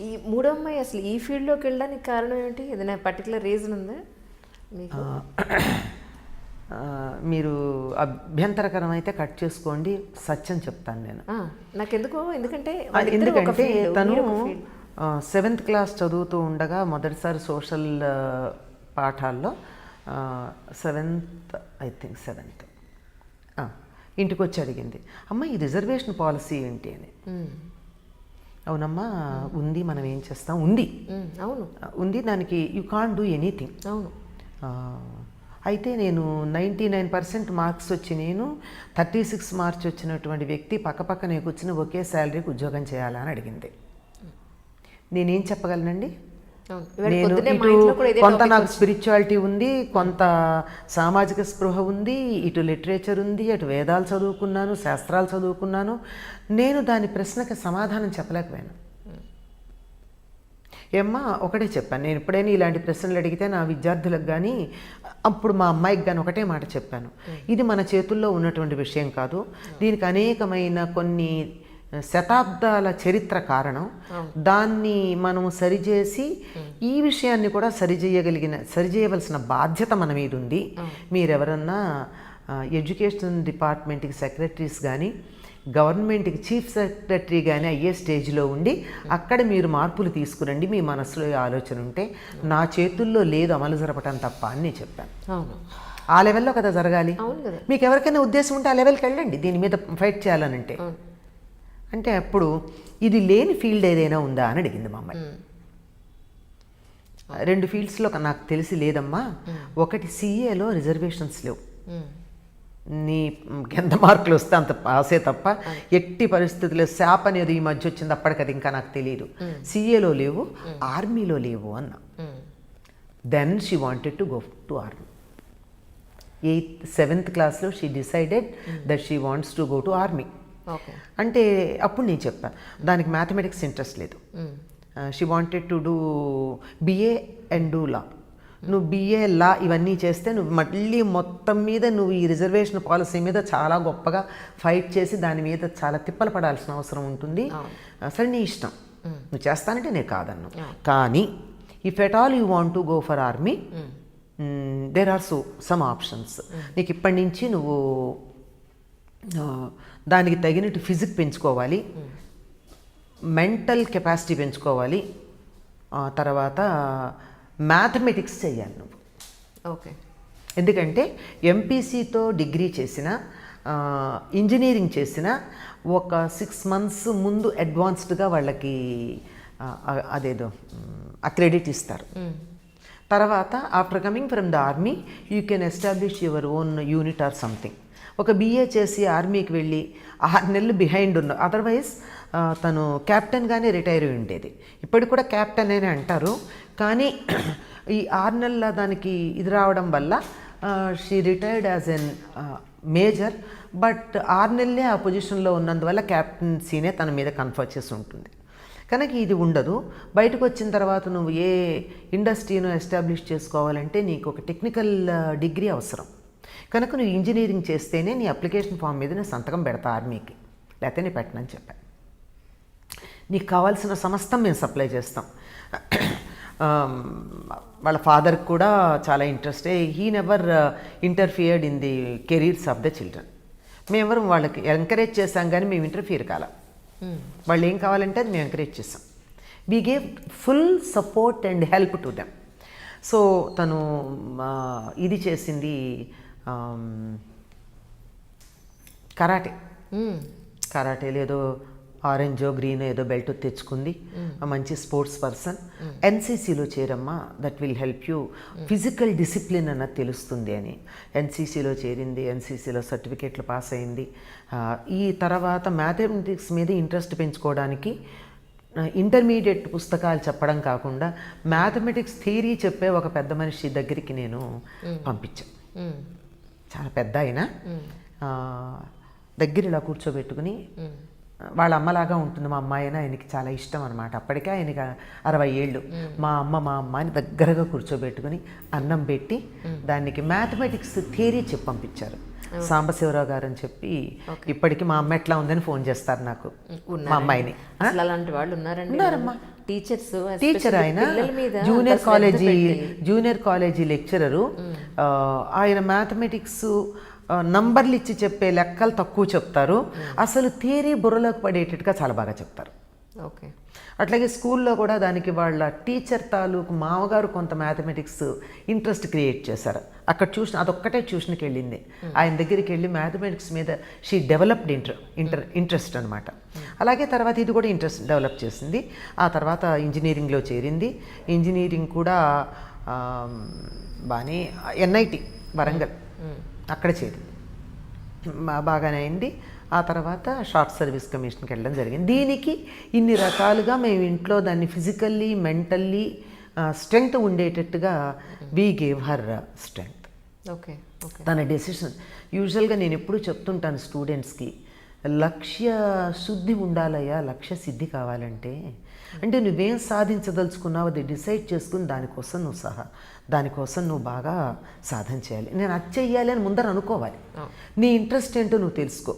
ఈ మూడో అమ్మాయి అసలు ఈ ఫీల్డ్లోకి వెళ్ళడానికి కారణం ఏంటి? ఏదైనా పర్టికులర్ రీజన్ ఉందా మీకు? మీరు అభ్యంతరకరం అయితే కట్ చేసుకోండి, సత్యం చెప్తాను నేను. నాకెందుకో, ఎందుకంటే తను 7th క్లాస్ చదువుతూ ఉండగా మొదటిసారి సోషల్ పాఠాల్లో 7th ఇంటికి వచ్చి అడిగింది, అమ్మ ఈ రిజర్వేషన్ పాలసీ ఏంటి అని. అవునమ్మా ఉంది, మనం ఏం చేస్తాం, ఉంది. అవును, ఉంది, దానికి యూ కాంట్ డూ ఎనీథింగ్. అవును. అయితే నేను 99% మార్క్స్ వచ్చి నేను 36 మార్క్స్ వచ్చినటువంటి వ్యక్తి పక్కపక్కనే కూర్చుని ఒకే శాలరీకి ఉద్యోగం చేయాలని అడిగింది. నేనేం చెప్పగలనండి? నేను ఇటు కొంత నాకు స్పిరిచువాలిటీ ఉంది, కొంత సామాజిక స్పృహ ఉంది, ఇటు లిటరేచర్ ఉంది, అటు వేదాలు చదువుకున్నాను, శాస్త్రాలు చదువుకున్నాను. నేను దాని ప్రశ్నకి సమాధానం చెప్పలేకపోయాను. ఏమ్మా ఒకటే చెప్పాను, నేను ఎప్పుడైనా ఇలాంటి ప్రశ్నలు అడిగితే నా విద్యార్థులకు కానీ అప్పుడు మా అమ్మాయికి కానీ ఒకటే మాట చెప్పాను, ఇది మన చేతుల్లో ఉన్నటువంటి విషయం కాదు, దీనికి అనేకమైన కొన్ని శతాబ్దాల చరిత్ర కారణం. దాన్ని మనము సరిచేసి ఈ విషయాన్ని కూడా సరిచేయవలసిన బాధ్యత మన మీద ఉంది. మీరెవరన్నా ఎడ్యుకేషన్ డిపార్ట్మెంట్కి సెక్రటరీస్ కానీ గవర్నమెంట్కి చీఫ్ సెక్రటరీ కానీ అయ్యే స్టేజ్లో ఉండి అక్కడ మీరు మార్పులు తీసుకురండి, మీ మనసులో ఆలోచన ఉంటే. నా చేతుల్లో లేదు అమలు జరపటం తప్ప అని నేను చెప్పాను. ఆ లెవెల్లో కదా జరగాలి. మీకు ఎవరికైనా ఉద్దేశం ఉంటే ఆ లెవెల్కి వెళ్ళండి దీని మీద ఫైట్ చేయాలనంటే. అంటే అప్పుడు ఇది లేని ఫీల్డ్ ఏదైనా ఉందా అని అడిగింది మా అమ్మాయి. 2 ఫీల్డ్స్లో నాకు తెలిసి లేదమ్మా. ఒకటి CAలో రిజర్వేషన్స్ లేవు, నీ ఎంత మార్కులు వస్తే అంత పాసే తప్ప ఎట్టి పరిస్థితుల్లో శాప్ అనేది ఈ మధ్య వచ్చింది, అప్పటికి అది ఇంకా నాకు తెలియదు. CAలో లేవు, ఆర్మీలో లేవు అన్న. Then she wanted to go to army. 7th క్లాస్లో she decided that she wants to go to army. అంటే అప్పుడు నేను చెప్పాను దానికి మ్యాథమెటిక్స్ ఇంట్రెస్ట్ లేదు. She wanted to do BA and do law. నువ్వు BA లా ఇవన్నీ చేస్తే నువ్వు మళ్ళీ మొత్తం మీద నువ్వు ఈ రిజర్వేషన్ పాలసీ మీద చాలా గొప్పగా ఫైట్ చేసి దాని మీద చాలా తిప్పలు పడాల్సిన అవసరం ఉంటుంది. సరే నీ ఇష్టం, నువ్వు చేస్తానంటే నేను కాదన్ను. కానీ if at all you want to go for army there are some options. నీకు ఇప్పటి నుంచి నువ్వు దానికి తగినట్టు ఫిజిక్స్ పెంచుకోవాలి, మెంటల్ కెపాసిటీ పెంచుకోవాలి, తర్వాత మ్యాథమెటిక్స్ చేయాలి నువ్వు. ఎందుకంటే MPCతో డిగ్రీ చేసిన ఇంజనీరింగ్ చేసిన ఒక 6 months ముందు అడ్వాన్స్డ్గా వాళ్ళకి అదేదో అక్రెడిట్ ఇస్తారు. తర్వాత after coming from the army you can establish your own unit or something. ఒక BA చేసి ఆర్మీకి వెళ్ళి 6 నెలలు బిహైండ్ ఉన్న, అదర్వైజ్ తను క్యాప్టెన్గానే రిటైర్ అయి ఉండేది. ఇప్పటికి కూడా క్యాప్టెన్ అనే అంటారు, కానీ ఈ 6 నెలల దానికి ఇది రావడం వల్ల she retired as N major. But 6 నెలలే ఆ పొజిషన్లో ఉన్నందువల్ల క్యాప్టెన్సీనే తన మీద కన్ఫర్ చేసి ఉంటుంది. కనుక ఇది ఉండదు. బయటకు వచ్చిన తర్వాత నువ్వు ఏ ఇండస్ట్రీను ఎస్టాబ్లిష్ చేసుకోవాలంటే నీకు ఒక టెక్నికల్ డిగ్రీ అవసరం. కనుక నువ్వు ఇంజనీరింగ్ చేస్తేనే నీ అప్లికేషన్ ఫామ్ మీద నేను సంతకం పెడతా ఆర్మీకి, లేకపోతే నేను పెట్టనని చెప్పాను. నీకు కావాల్సిన సమస్తం మేము సప్లై చేస్తాం. వాళ్ళ ఫాదర్కి కూడా చాలా ఇంట్రెస్టే. He never interfered in the careers of the children. మేమెవరు వాళ్ళకి ఎంకరేజ్ చేసాం కానీ మేము ఇంటర్ఫియర్ కాల. వాళ్ళు ఏం కావాలంటే అది మేము ఎంకరేజ్ చేసాం. We gave full support and help to them. So తను ఇది చేసింది కరాటేలో ఏదో ఆరెంజో గ్రీనో ఏదో బెల్ట్ తెచ్చుకుంది. మంచి స్పోర్ట్స్ పర్సన్. NCCలో చేరమ్మా, that will help you, physical discipline అన్నది తెలుస్తుంది అని NCCలో చేరింది. NCCలో సర్టిఫికేట్లు పాస్ అయింది. ఈ తర్వాత మ్యాథమెటిక్స్ మీద ఇంట్రెస్ట్ పెంచుకోవడానికి ఇంటర్మీడియట్ పుస్తకాలు చెప్పడం కాకుండా మ్యాథమెటిక్స్ థియరీ చెప్పే ఒక పెద్ద మనిషి దగ్గరికి నేను పంపించాను. చాలా పెద్ద ఆయన దగ్గర ఇలా కూర్చోబెట్టుకుని, వాళ్ళ అమ్మలాగా ఉంటుంది మా అమ్మాయి అని ఆయనకి చాలా ఇష్టం అనమాట. అప్పటికే ఆయనకి 60 ఏళ్ళు. మా అమ్మాయిని దగ్గరగా కూర్చోబెట్టుకుని అన్నం పెట్టి దానికి మ్యాథమెటిక్స్ థియరీ చెప్పి పంపించారు. సాంబశివరావు గారు అని చెప్పి ఇప్పటికీ మా అమ్మ ఎట్లా ఉందని ఫోన్ చేస్తారు నాకు, మా అమ్మాయిని. అలాంటి వాళ్ళు ఉన్నారమ్మా. టీచర్ ఆయన జూనియర్ కాలేజీ లెక్చరరు. ఆయన మ్యాథమెటిక్స్ నంబర్లు ఇచ్చి చెప్పే లెక్కలు తక్కువ చెప్తారు, అసలు థియరీ బుర్రలోకి పడేటట్టుగా చాలా బాగా చెప్తారు. అట్లాగే స్కూల్లో కూడా దానికి వాళ్ళ టీచర్ తాలూకు మామగారు కొంత మ్యాథమెటిక్స్ ఇంట్రెస్ట్ క్రియేట్ చేశారు. అక్కడ అదొక్కటే ట్యూషన్కి వెళ్ళింది. ఆయన దగ్గరికి వెళ్ళి మ్యాథమెటిక్స్ మీద షీ డెవలప్డ్ ఇంట్రెస్ట్ అనమాట. అలాగే తర్వాత ఇది కూడా ఇంట్రెస్ట్ డెవలప్ చేసింది. ఆ తర్వాత ఇంజనీరింగ్లో చేరింది. ఇంజనీరింగ్ కూడా బాగానే NIT వరంగల్ అక్కడ చేరింది, బాగానే అయింది. ఆ తర్వాత షార్ట్ సర్వీస్ కమిషన్కి వెళ్ళడం జరిగింది. దీనికి ఇన్ని రకాలుగా మేము ఇంట్లో దాన్ని ఫిజికల్లీ మెంటల్లీ స్ట్రెంగ్త్ ఉండేటట్టుగా వీ గేవ్ హర్ స్ట్రెంగ్త్. తన డెసిషన్ యూజువల్గా నేను ఎప్పుడూ చెప్తుంటాను స్టూడెంట్స్కి, లక్ష్య శుద్ధి ఉండాలయ్యా. లక్ష్య సిద్ధి కావాలంటే అంటే నువ్వేం సాధించదలుచుకున్నావు అది డిసైడ్ చేసుకుని దానికోసం నువ్వు బాగా సాధన చేయాలి. నేను అది చెయ్యాలి అని ముందర అనుకోవాలి. నీ ఇంట్రెస్ట్ ఏంటో నువ్వు తెలుసుకో.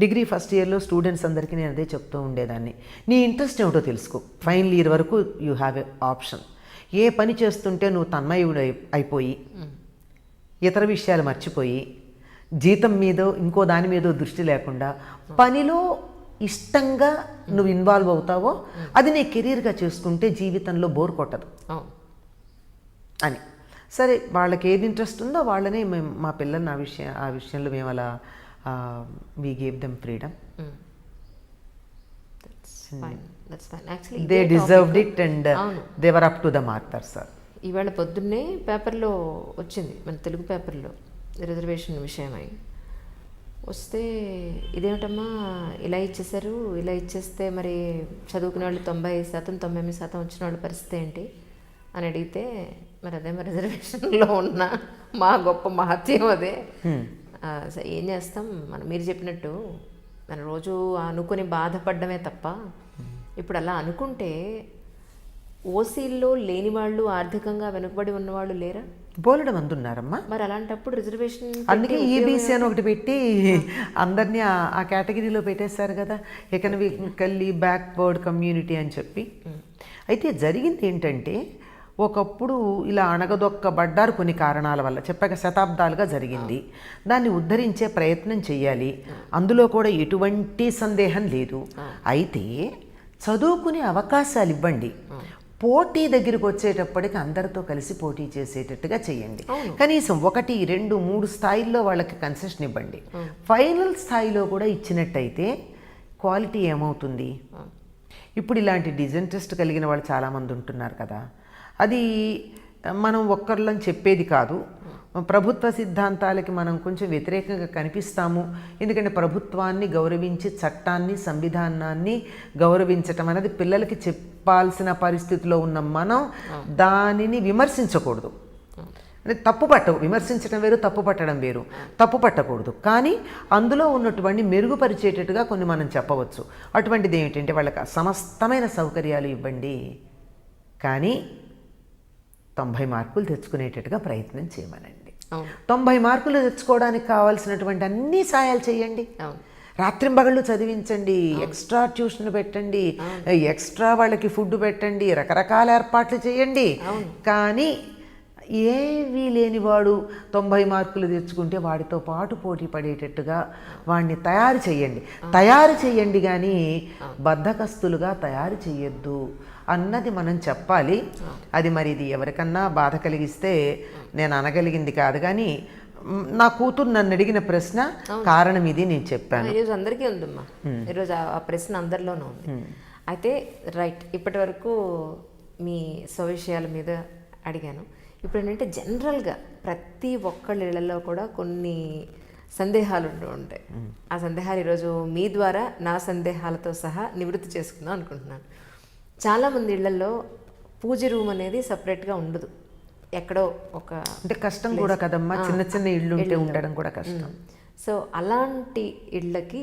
డిగ్రీ ఫస్ట్ ఇయర్లో స్టూడెంట్స్ అందరికీ నేను అదే చెప్తూ ఉండేదాన్ని, నీ ఇంట్రెస్ట్ ఏమిటో తెలుసుకో. ఫైనల్ ఇయర్ వరకు యూ హ్యావ్ ఎ ఆప్షన్. ఏ పని చేస్తుంటే నువ్వు తన్మయుడు అయిపోయి ఇతర విషయాలు మర్చిపోయి జీతం మీదో ఇంకో దాని మీదో దృష్టి లేకుండా పనిలో ఇష్టంగా నువ్వు ఇన్వాల్వ్ అవుతావో అది నీ కెరీర్గా చేసుకుంటే జీవితంలో బోర్ కొట్టదు అని. సరే, వాళ్ళకి ఏది ఇంట్రెస్ట్ ఉందో వాళ్ళనే మేము మా పిల్లల్ని ఆ విషయంలో మేము అలా we gave them freedom. They deserved it and they were up to the mark sir. ఇవాళ పొద్దున్నే పేపర్లో వచ్చింది, మన తెలుగు పేపర్లో రిజర్వేషన్ విషయమై వస్తే, ఇదేమిటమ్మా ఇలా ఇచ్చేసారు, ఇలా ఇచ్చేస్తే మరి చదువుకునే వాళ్ళు 90%, 98% వచ్చిన వాళ్ళ పరిస్థితి ఏంటి అని అడిగితే, మరి అదే మరి రిజర్వేషన్లో ఉన్న మా గొప్ప మహత్యం అదే. ఏం చేస్తాం, మీరు చెప్పినట్టు మన రోజు అనుకుని బాధపడ్డమే తప్ప, ఇప్పుడు అలా అనుకుంటే ఓసీల్లో లేని వాళ్ళు, ఆర్థికంగా వెనుకబడి ఉన్నవాళ్ళు లేరా? బోలెడు మంది ఉన్నారమ్మా. మరి అలాంటప్పుడు రిజర్వేషన్, అందుకే ఈబీసీ అని ఒకటి పెట్టి అందరినీ ఆ కేటగిరీలో పెట్టేశారు కదా, ఎకనామికల్లీ బ్యాక్వర్డ్ కమ్యూనిటీ అని చెప్పి. అయితే జరిగింది ఏంటంటే, ఒకప్పుడు ఇలా అణగదొక్కబడ్డారు కొన్ని కారణాల వల్ల, చెప్పాక శతాబ్దాలుగా జరిగింది. దాన్ని ఉద్ధరించే ప్రయత్నం చేయాలి, అందులో కూడా ఎటువంటి సందేహం లేదు. అయితే చదువుకునే అవకాశాలు ఇవ్వండి, పోటీ దగ్గరికి వచ్చేటప్పటికి అందరితో కలిసి పోటీ చేసేటట్టుగా చేయండి. కనీసం 1, 2, 3 స్థాయిల్లో వాళ్ళకి కన్సెషన్ ఇవ్వండి. ఫైనల్ స్థాయిలో కూడా ఇచ్చినట్టయితే క్వాలిటీ ఏమవుతుంది? ఇప్పుడు ఇలాంటి డిజైన్ కలిగిన వాళ్ళు చాలామంది ఉంటున్నారు కదా, అది మనం ఒక్కరిని చెప్పేది కాదు. ప్రభుత్వ సిద్ధాంతాలకి మనం కొంచెం వ్యతిరేకంగా కనిపిస్తాము. ఎందుకంటే ప్రభుత్వాన్ని గౌరవించి చట్టాన్ని, సంవిధానాన్ని గౌరవించటం అనేది పిల్లలకి చెప్పాల్సిన పరిస్థితిలో ఉన్న మనం దానిని విమర్శించకూడదు. అంటే విమర్శించడం వేరు, తప్పు పట్టడం వేరు. తప్పు పట్టకూడదు, కానీ అందులో ఉన్నటువంటి మెరుగుపరిచేటట్టుగా కొన్ని మనం చెప్పవచ్చు. అటువంటిది ఏమిటంటే, వాళ్ళకి సమస్తమైన సౌకర్యాలు ఇవ్వండి, కానీ 90 మార్కులు తెచ్చుకునేటట్టుగా ప్రయత్నం చేయమనండి. 90 మార్కులు తెచ్చుకోవడానికి కావాల్సినటువంటి అన్ని సాయాలు చేయండి. రాత్రింబగళ్ళు చదివించండి, ఎక్స్ట్రా ట్యూషన్ పెట్టండి, ఎక్స్ట్రా వాళ్ళకి ఫుడ్ పెట్టండి, రకరకాల ఏర్పాట్లు చేయండి. కానీ ఏమీ లేనివాడు 90 మార్కులు తెచ్చుకుంటే వాడితో పాటు పోటీ పడేటట్టుగా వాడిని తయారు చేయండి కానీ బద్ధకస్తులుగా తయారు చేయొద్దు అన్నది మనం చెప్పాలి. అది మరి ఇది ఎవరికన్నా బాధ కలిగిస్తే నేను అనగలిగింది కాదు, కానీ నా కూతురు నన్ను అడిగిన ప్రశ్న కారణం ఇది నేను చెప్పాను. ఈరోజు అందరికీ ఉందమ్మా, ఈరోజు ఆ ప్రశ్న అందరిలోనూ ఉంది. అయితే రైట్, ఇప్పటి వరకు మీ స్వవిషయాల మీద అడిగాను. ఇప్పుడు ఏంటంటే జనరల్గా ప్రతి ఒక్కళ్ళ ఇళ్లలో కూడా కొన్ని సందేహాలు ఉంటూ ఉంటాయి. ఆ సందేహాలు ఈరోజు మీ ద్వారా నా సందేహాలతో సహా నివృత్తి చేసుకుందాం అనుకుంటున్నాను. చాలామంది ఇళ్లలో పూజ రూమ్ అనేది సపరేట్గా ఉండదు, ఎక్కడో ఒక, అంటే కష్టం కూడా కదమ్మా, చిన్న చిన్న ఇళ్ళు ఉంటే ఉండడం కూడా కష్టం. సో అలాంటి ఇళ్ళకి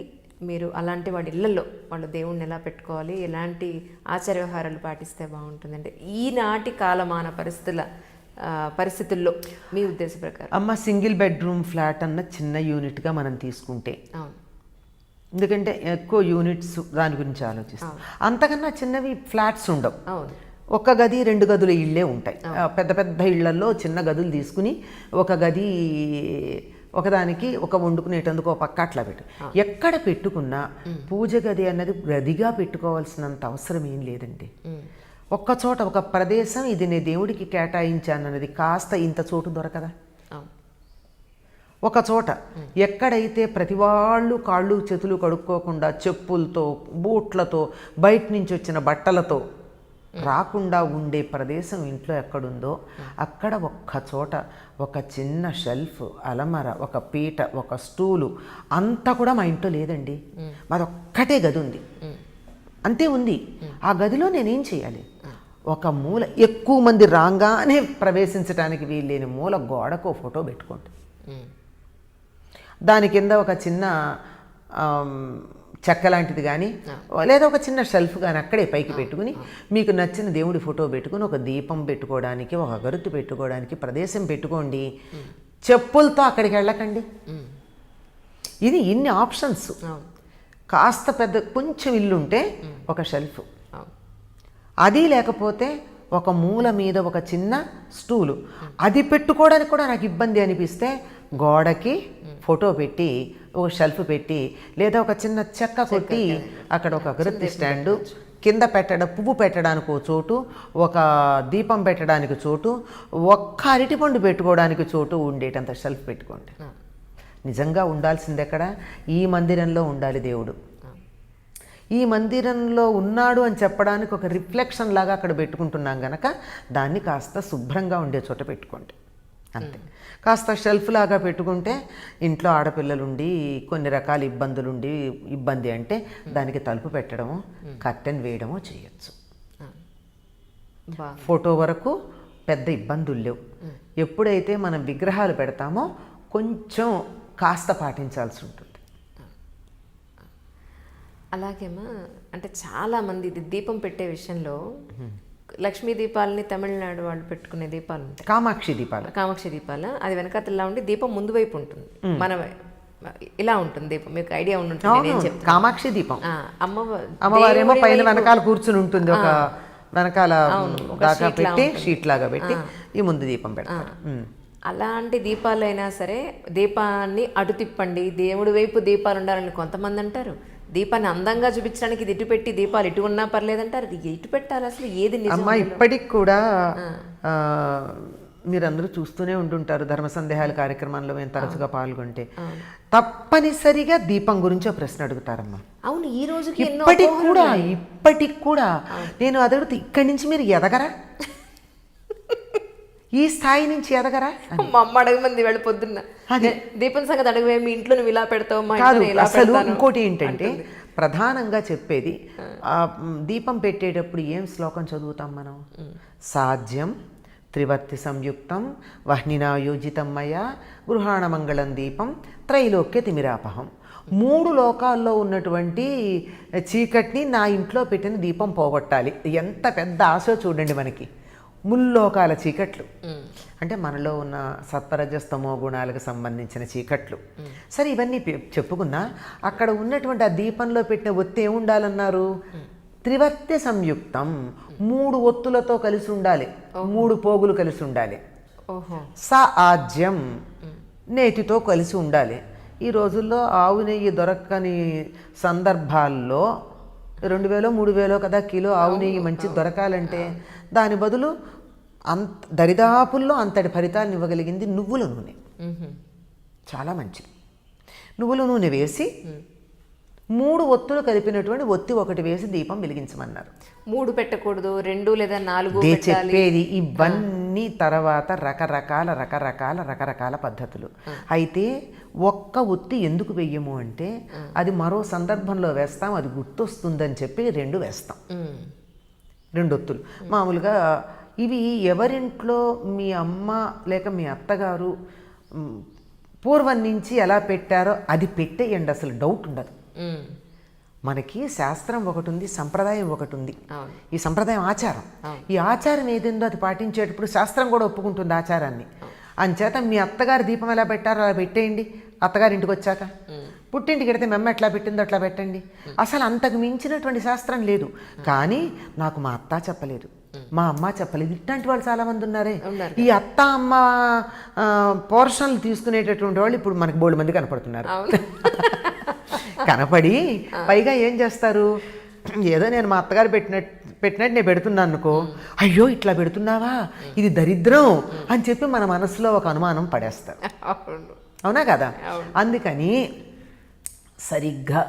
మీరు, అలాంటి వాడి ఇళ్లలో వాళ్ళు దేవుణ్ణి ఎలా పెట్టుకోవాలి, ఎలాంటి ఆచార వ్యవహారాలు పాటిస్తే బాగుంటుందంటే ఈనాటి కాలమాన పరిస్థితుల్లో మీ ఉద్దేశ ప్రకారం? అమ్మ, సింగిల్ బెడ్రూమ్ ఫ్లాట్ అన్న చిన్న యూనిట్గా మనం తీసుకుంటే, ఎందుకంటే ఎక్కువ యూనిట్స్ దాని గురించి ఆలోచిస్తాం. అంతకన్నా చిన్నవి ఫ్లాట్స్ ఉండవు, 1 గది 2 గదుల ఇళ్ళే ఉంటాయి. పెద్ద పెద్ద ఇళ్లలో చిన్న గదులు తీసుకుని ఒక గది ఒకదానికి ఒక వండుకునేటందుకు ఒక పక్క అట్లా పెట్టు. ఎక్కడ పెట్టుకున్నా పూజ గది అన్నది గదిగా పెట్టుకోవాల్సినంత అవసరం ఏం లేదండి. ఒక్కచోట ఒక ప్రదేశం, ఇది నేను దేవుడికి కేటాయించానన్నది కాస్త ఇంత చోటు దొరకదా? ఒక చోట ఎక్కడైతే ప్రతి వాళ్ళు కాళ్ళు చేతులు కడుక్కోకుండా చెప్పులతో, బూట్లతో, బయట నుంచి వచ్చిన బట్టలతో రాకుండా ఉండే ప్రదేశం ఇంట్లో ఎక్కడుందో అక్కడ ఒక్క చోట ఒక చిన్న షెల్ఫ్, అలమర, ఒక పీట, ఒక స్టూలు అంతా కూడా మా ఇంట్లో లేదండి. మాది ఒక్కటే గది ఉంది, అంతే ఉంది. ఆ గదిలో నేనేం చేయాలి? ఒక మూల, ఎక్కువ మంది రాగానే ప్రవేశించడానికి వీల్లేని మూల గోడకు ఫోటో పెట్టుకోండి. దాని కింద ఒక చిన్న చెక్క లాంటిది కానీ లేదా ఒక చిన్న షెల్ఫ్ కానీ అక్కడే పైకి పెట్టుకుని మీకు నచ్చిన దేవుడి ఫోటో పెట్టుకుని ఒక దీపం పెట్టుకోవడానికి, ఒక అగరొత్తి పెట్టుకోవడానికి ప్రదేశం పెట్టుకోండి. చెప్పులతో అక్కడికి వెళ్ళకండి. ఇది ఇన్ని ఆప్షన్స్. కాస్త పెద్ద కొంచెం ఇల్లు ఉంటే ఒక షెల్ఫ్, అది లేకపోతే ఒక మూల మీద ఒక చిన్న స్టూలు, అది పెట్టుకోవడానికి కూడా నాకు ఇబ్బంది అనిపిస్తే గోడకి ఫోటో పెట్టి ఒక షెల్ఫ్ పెట్టి, లేదా ఒక చిన్న చెక్క కొట్టి అక్కడ ఒక అగరత్తి స్టాండు, కింద పువ్వు పెట్టడానికి ఒక చోటు, ఒక దీపం పెట్టడానికి చోటు, ఒక్క అరటిపండు పెట్టుకోవడానికి చోటు ఉండేటంత షెల్ఫ్ పెట్టుకోండి. నిజంగా ఉండాల్సింది ఎక్కడ? ఈ మందిరంలో ఉండాలి దేవుడు. ఈ మందిరంలో ఉన్నాడు అని చెప్పడానికి ఒక రిఫ్లెక్షన్ లాగా అక్కడ పెట్టుకుంటున్నాం గనక దాన్ని కాస్త శుభ్రంగా ఉండే చోట పెట్టుకోండి అంతే. కాస్త షెల్ఫ్ లాగా పెట్టుకుంటే ఇంట్లో ఆడపిల్లలుండి కొన్ని రకాల ఇబ్బంది అంటే దానికి తలుపు పెట్టడము, కర్టెన్ వేయడము చేయొచ్చు. ఫోటో వరకు పెద్ద ఇబ్బందులు లేవు. ఎప్పుడైతే మనం విగ్రహాలు పెడతామో కొంచెం కాస్త పాటించాల్సి ఉంటుంది. అలాగేమా, అంటే చాలామంది ఇది దీపం పెట్టే విషయంలో లక్ష్మీ దీపాలని తమిళనాడు వాళ్ళు పెట్టుకునే దీపాలు ఉంటాయి, కామాక్షి దీపాలు. అది వెనకాతలా ఉండి దీపం ముందు వైపు ఉంటుంది, మన ఇలా ఉంటుంది దీపం. మీకు ఐడియా ఉంటుంది. కామాక్షి దీపం అమ్మవారేమో పైన వెనకాల కూర్చుని ఉంటుంది, ఒక వెనకాల దాకా పెట్టి షీట్ లాగా పెట్టి ఈ ముందు దీపం పెడతారు. అలాంటి దీపాలైనా సరే దీపాన్ని అటు తిప్పండి, దేవుడి వైపు దీపాలు ఉండాలని కొంతమంది అంటారు. దీపాన్ని అందంగా చూపించడానికి ఇది ఇటు పెట్టి దీపాలు ఇటు ఉన్నా పర్లేదంటారు. ఇది ఇటు పెట్టాలి, అసలు ఏది నిజం? అమ్మా ఇప్పటికి కూడా మీరందరూ చూస్తూనే ఉంటుంటారు, ధర్మ సందేహాల కార్యక్రమంలో మేము తరచుగా పాల్గొంటే తప్పనిసరిగా దీపం గురించి ఒక ప్రశ్న అడుగుతారమ్మా. అవును, ఈ రోజు ఇప్పటికి కూడా నేను అడుగుతా, ఇక్కడి నుంచి మీరు ఎదగరా, ఈ స్థాయి నుంచి ఎదగరా? మా అమ్మ అడగమంది వెళ్ళి పొద్దున్న, దీపం సంగతి అడగవే, మీ ఇంట్లో నువ్వు ఇలా పెడతావు, మా ఇంట్లో ఇలా అసలు పెడతాను. ఇంకోటి ఏంటంటే ప్రధానంగా చెప్పేది, దీపం పెట్టేటప్పుడు ఏం శ్లోకం చదువుతాం మనం? సాధ్యం త్రివర్తి సంయుక్తం వహ్నినాయోజితం మయా గృహాణ మంగళం దీపం త్రైలోక్య తిమిరాపహం. 3 లోకాల్లో ఉన్నటువంటి చీకటిని నా ఇంట్లో పెట్టిన దీపం పోగొట్టాలి. ఎంత పెద్ద ఆశ చూడండి మనకి. ముల్లోకాల చీకట్లు అంటే మనలో ఉన్న సత్వరజస్తమో గుణాలకు సంబంధించిన చీకట్లు. సరే, ఇవన్నీ చెప్పుకున్నా అక్కడ ఉన్నటువంటి ఆ దీపంలో పెట్టిన ఒత్తి ఏముండాలన్నారు? త్రివర్తి సంయుక్తం, 3 ఒత్తులతో కలిసి ఉండాలి, 3 పోగులు కలిసి ఉండాలి. సాజ్యం, నేతితో కలిసి ఉండాలి. ఈ రోజుల్లో ఆవు నెయ్యి దొరకని సందర్భాల్లో 2000 3000 కదా కిలో ఆవు నెయ్యి మంచి దొరకాలంటే దాని బదులు దరిదాపుల్లో అంతటి ఫలితాలను ఇవ్వగలిగింది నువ్వుల నూనె. చాలా మంచిది. నువ్వుల నూనె వేసి 3 ఒత్తులు కలిపినటువంటి ఒత్తి ఒకటి వేసి దీపం వెలిగించమన్నారు. 3 పెట్టకూడదు, 2 లేదా 4 చెప్పేది. ఇవన్నీ తర్వాత రకరకాల పద్ధతులు. అయితే ఒక్క ఒత్తి ఎందుకు వెయ్యము అంటే అది మరో సందర్భంలో వేస్తాం, అది గుర్తొస్తుందని చెప్పి 2 వేస్తాం. 2 ఒత్తులు మామూలుగా. ఇవి ఎవరింట్లో మీ అమ్మ లేక మీ అత్తగారు పూర్వం నుంచి ఎలా పెట్టారో అది పెట్టేయండి, అసలు డౌట్ ఉండదు. మనకి శాస్త్రం ఒకటి ఉంది, సంప్రదాయం ఒకటి ఉంది. ఈ సంప్రదాయం ఆచారం, ఈ ఆచారం ఏదేందో అది పాటించేటప్పుడు శాస్త్రం కూడా ఒప్పుకుంటుంది ఆచారాన్ని. అంచేత మీ అత్తగారు దీపం ఎలా పెట్టారో అలా పెట్టేయండి. అత్తగారి ఇంటికి వచ్చాక పుట్టింటికి వెడితే మెమ్మ ఎట్లా పెట్టిందో అట్లా పెట్టండి. అసలు అంతకు మించినటువంటి శాస్త్రం లేదు. కానీ నాకు మా అత్త చెప్పలేదు, మా అమ్మ చెప్పలేదు. ఇట్లాంటి వాళ్ళు చాలామంది ఉన్నారే. ఈ అత్త అమ్మ పోర్షన్లు తీసుకునేటటువంటి వాళ్ళు ఇప్పుడు మనకి బోల్డ్ మంది కనపడుతున్నారు. కనపడి పైగా ఏం చేస్తారు, ఏదో నేను మా అత్తగారు పెట్టినట్టు నేను పెడుతున్నాను అనుకో, అయ్యో ఇట్లా పెడుతున్నావా, ఇది దరిద్రం అని చెప్పి మన మనసులో ఒక అనుమానం పడేస్తారు. అవునా కదా? అందుకని సరిగ్గా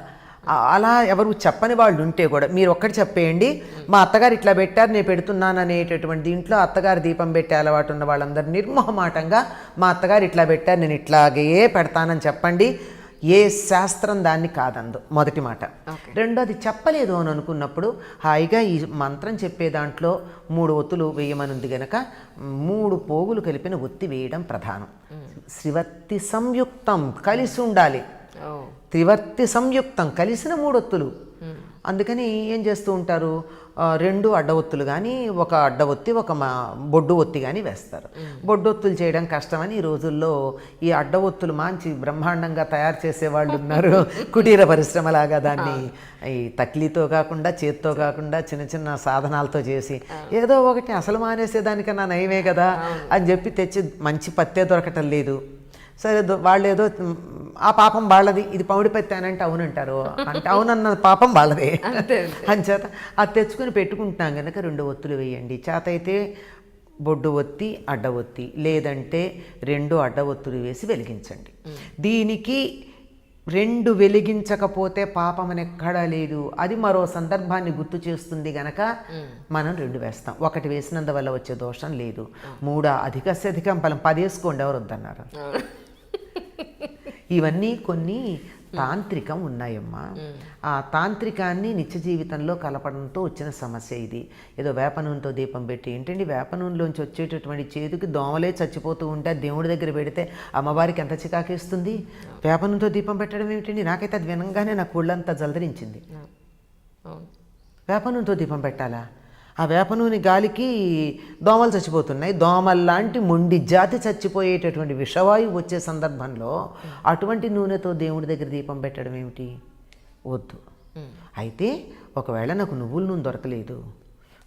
అలా ఎవరు చెప్పని వాళ్ళు ఉంటే కూడా మీరు ఒక్కటి చెప్పేయండి, మా అత్తగారు ఇట్లా పెట్టారు నేను పెడుతున్నాను అనేటటువంటి దీంట్లో అత్తగారు దీపం పెట్టే అలవాటు ఉన్న వాళ్ళందరూ నిర్మోహమాటంగా మా అత్తగారు ఇట్లా పెట్టారు నేను ఇట్లాగే పెడతానని చెప్పండి. ఏ శాస్త్రం దాన్ని కాదందు, మొదటి మాట. రెండోది, చెప్పలేదు అని అనుకున్నప్పుడు హాయిగా ఈ మంత్రం చెప్పే దాంట్లో 3 ఒత్తులు వేయమనుంది గనక 3 పోగులు కలిపిన ఒత్తి వేయడం ప్రధానం. త్రివర్తి సంయుక్తం కలిసి ఉండాలి. త్రివర్తి సంయుక్తం కలిసిన 3 ఒత్తులు. అందుకని ఏం చేస్తూ ఉంటారు, రెండు అడ్డ ఒత్తులు కానీ ఒక అడ్డ ఒత్తి ఒక బొడ్డు ఒత్తి కానీ వేస్తారు. బొడ్డు ఒత్తులు చేయడం కష్టమని ఈ రోజుల్లో ఈ అడ్డ ఒత్తులు మంచి బ్రహ్మాండంగా తయారు చేసేవాళ్ళు ఉన్నారు. కుటీర పరిశ్రమలాగా దాన్ని ఈ తక్లీతో కాకుండా చేత్తో కాకుండా చిన్న చిన్న సాధనాలతో చేసి ఏదో ఒకటి అసలు మానేసేదానికన్నా నయమే కదా అని చెప్పి తెచ్చి మంచి పత్తే దొరకటం లేదు. సరే వాళ్ళు ఏదో ఆ పాపం వాళ్ళది, ఇది పౌడి పత్తి అని అంటే అవునంటారు, అంటే అవునన్న పాపం వాళ్ళదే అంచేత అది తెచ్చుకొని పెట్టుకుంటున్నాం కనుక 2 ఒత్తులు వేయండి. చేత అయితే బొడ్డు ఒత్తి అడ్డ ఒత్తి, లేదంటే 2 అడ్డ ఒత్తులు వేసి వెలిగించండి. దీనికి 2 వెలిగించకపోతే పాపం అని ఎక్కడా లేదు. అది మరో సందర్భాన్ని గుర్తు చేస్తుంది గనక మనం 2 వేస్తాం. 1 వేసినందువల్ల వచ్చే దోషం లేదు. 3 అధికం ఫలం 10 వేసుకోండి, ఎవరు వద్దన్నారు. ఇవన్నీ కొన్ని తాంత్రికం ఉన్నాయమ్మా. ఆ తాంత్రికాన్ని నిత్య జీవితంలో కలపడంతో వచ్చిన సమస్య ఇది. ఏదో వేప నూనెతో దీపం పెట్టి ఏంటండి, వేప నూనెలోంచి వచ్చేటటువంటి చేతికి దోమలే చచ్చిపోతూ ఉంటే దేవుడి దగ్గర పెడితే అమ్మవారికి ఎంత చికాకేస్తుంది. వేప నూనెతో దీపం పెట్టడం ఏమిటండి, నాకైతే అది వినంగానే నా ఒళ్ళంతా జలదరించింది. వేప నూనెతో దీపం పెట్టాలా? ఆ వేప నూనె గాలికి దోమలు చచ్చిపోతున్నాయి. దోమల్లాంటి మొండి జాతి చచ్చిపోయేటటువంటి విషవాయువు వచ్చే సందర్భంలో అటువంటి నూనెతో దేవుడి దగ్గర దీపం పెట్టడం ఏమిటి? వద్దు. అయితే ఒకవేళ నాకు నువ్వుల నూనె దొరకలేదు,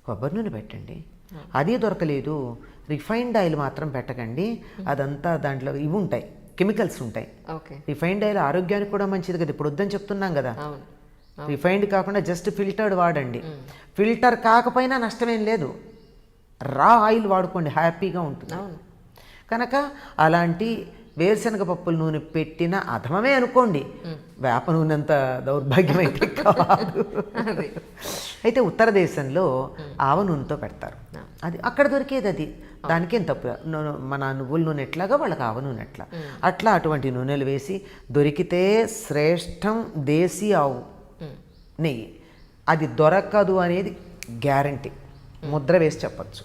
కొబ్బరి నూనె పెట్టండి. అది దొరకలేదు, రిఫైన్డ్ ఆయిల్ మాత్రం పెట్టకండి. అదంతా దాంట్లో ఇవి ఉంటాయి, కెమికల్స్ ఉంటాయి. రిఫైన్డ్ ఆయిల్ ఆరోగ్యానికి కూడా మంచిది కదా, ఇప్పుడు వద్దని చెప్తున్నాం కదా. రిఫైన్డ్ కాకుండా జస్ట్ ఫిల్టర్డ్ వాడండి. ఫిల్టర్ కాకపోయినా నష్టమేం లేదు, రా ఆయిల్ వాడుకోండి, హ్యాపీగా ఉంటుంది. కనుక అలాంటి వేరుశనగ పప్పుల నూనె పెట్టిన అధమమే అనుకోండి, వేప నూనె అంత దౌర్భాగ్యం అయితే కాదు. అయితే ఉత్తర దేశంలో ఆవ నూనెతో పెడతారు, అది అక్కడ దొరికేది, అది దానికేం తప్పు. మన నువ్వుల నూనె ఎట్లాగా వాళ్ళకి ఆవ నూనె ఎట్లా, అట్లా అటువంటి నూనెలు వేసి దొరికితే శ్రేష్టం దేశీ ఆవు నెయ్యి. అది దొరకదు అనేది గ్యారంటీ, ముద్ర వేసి చెప్పచ్చు.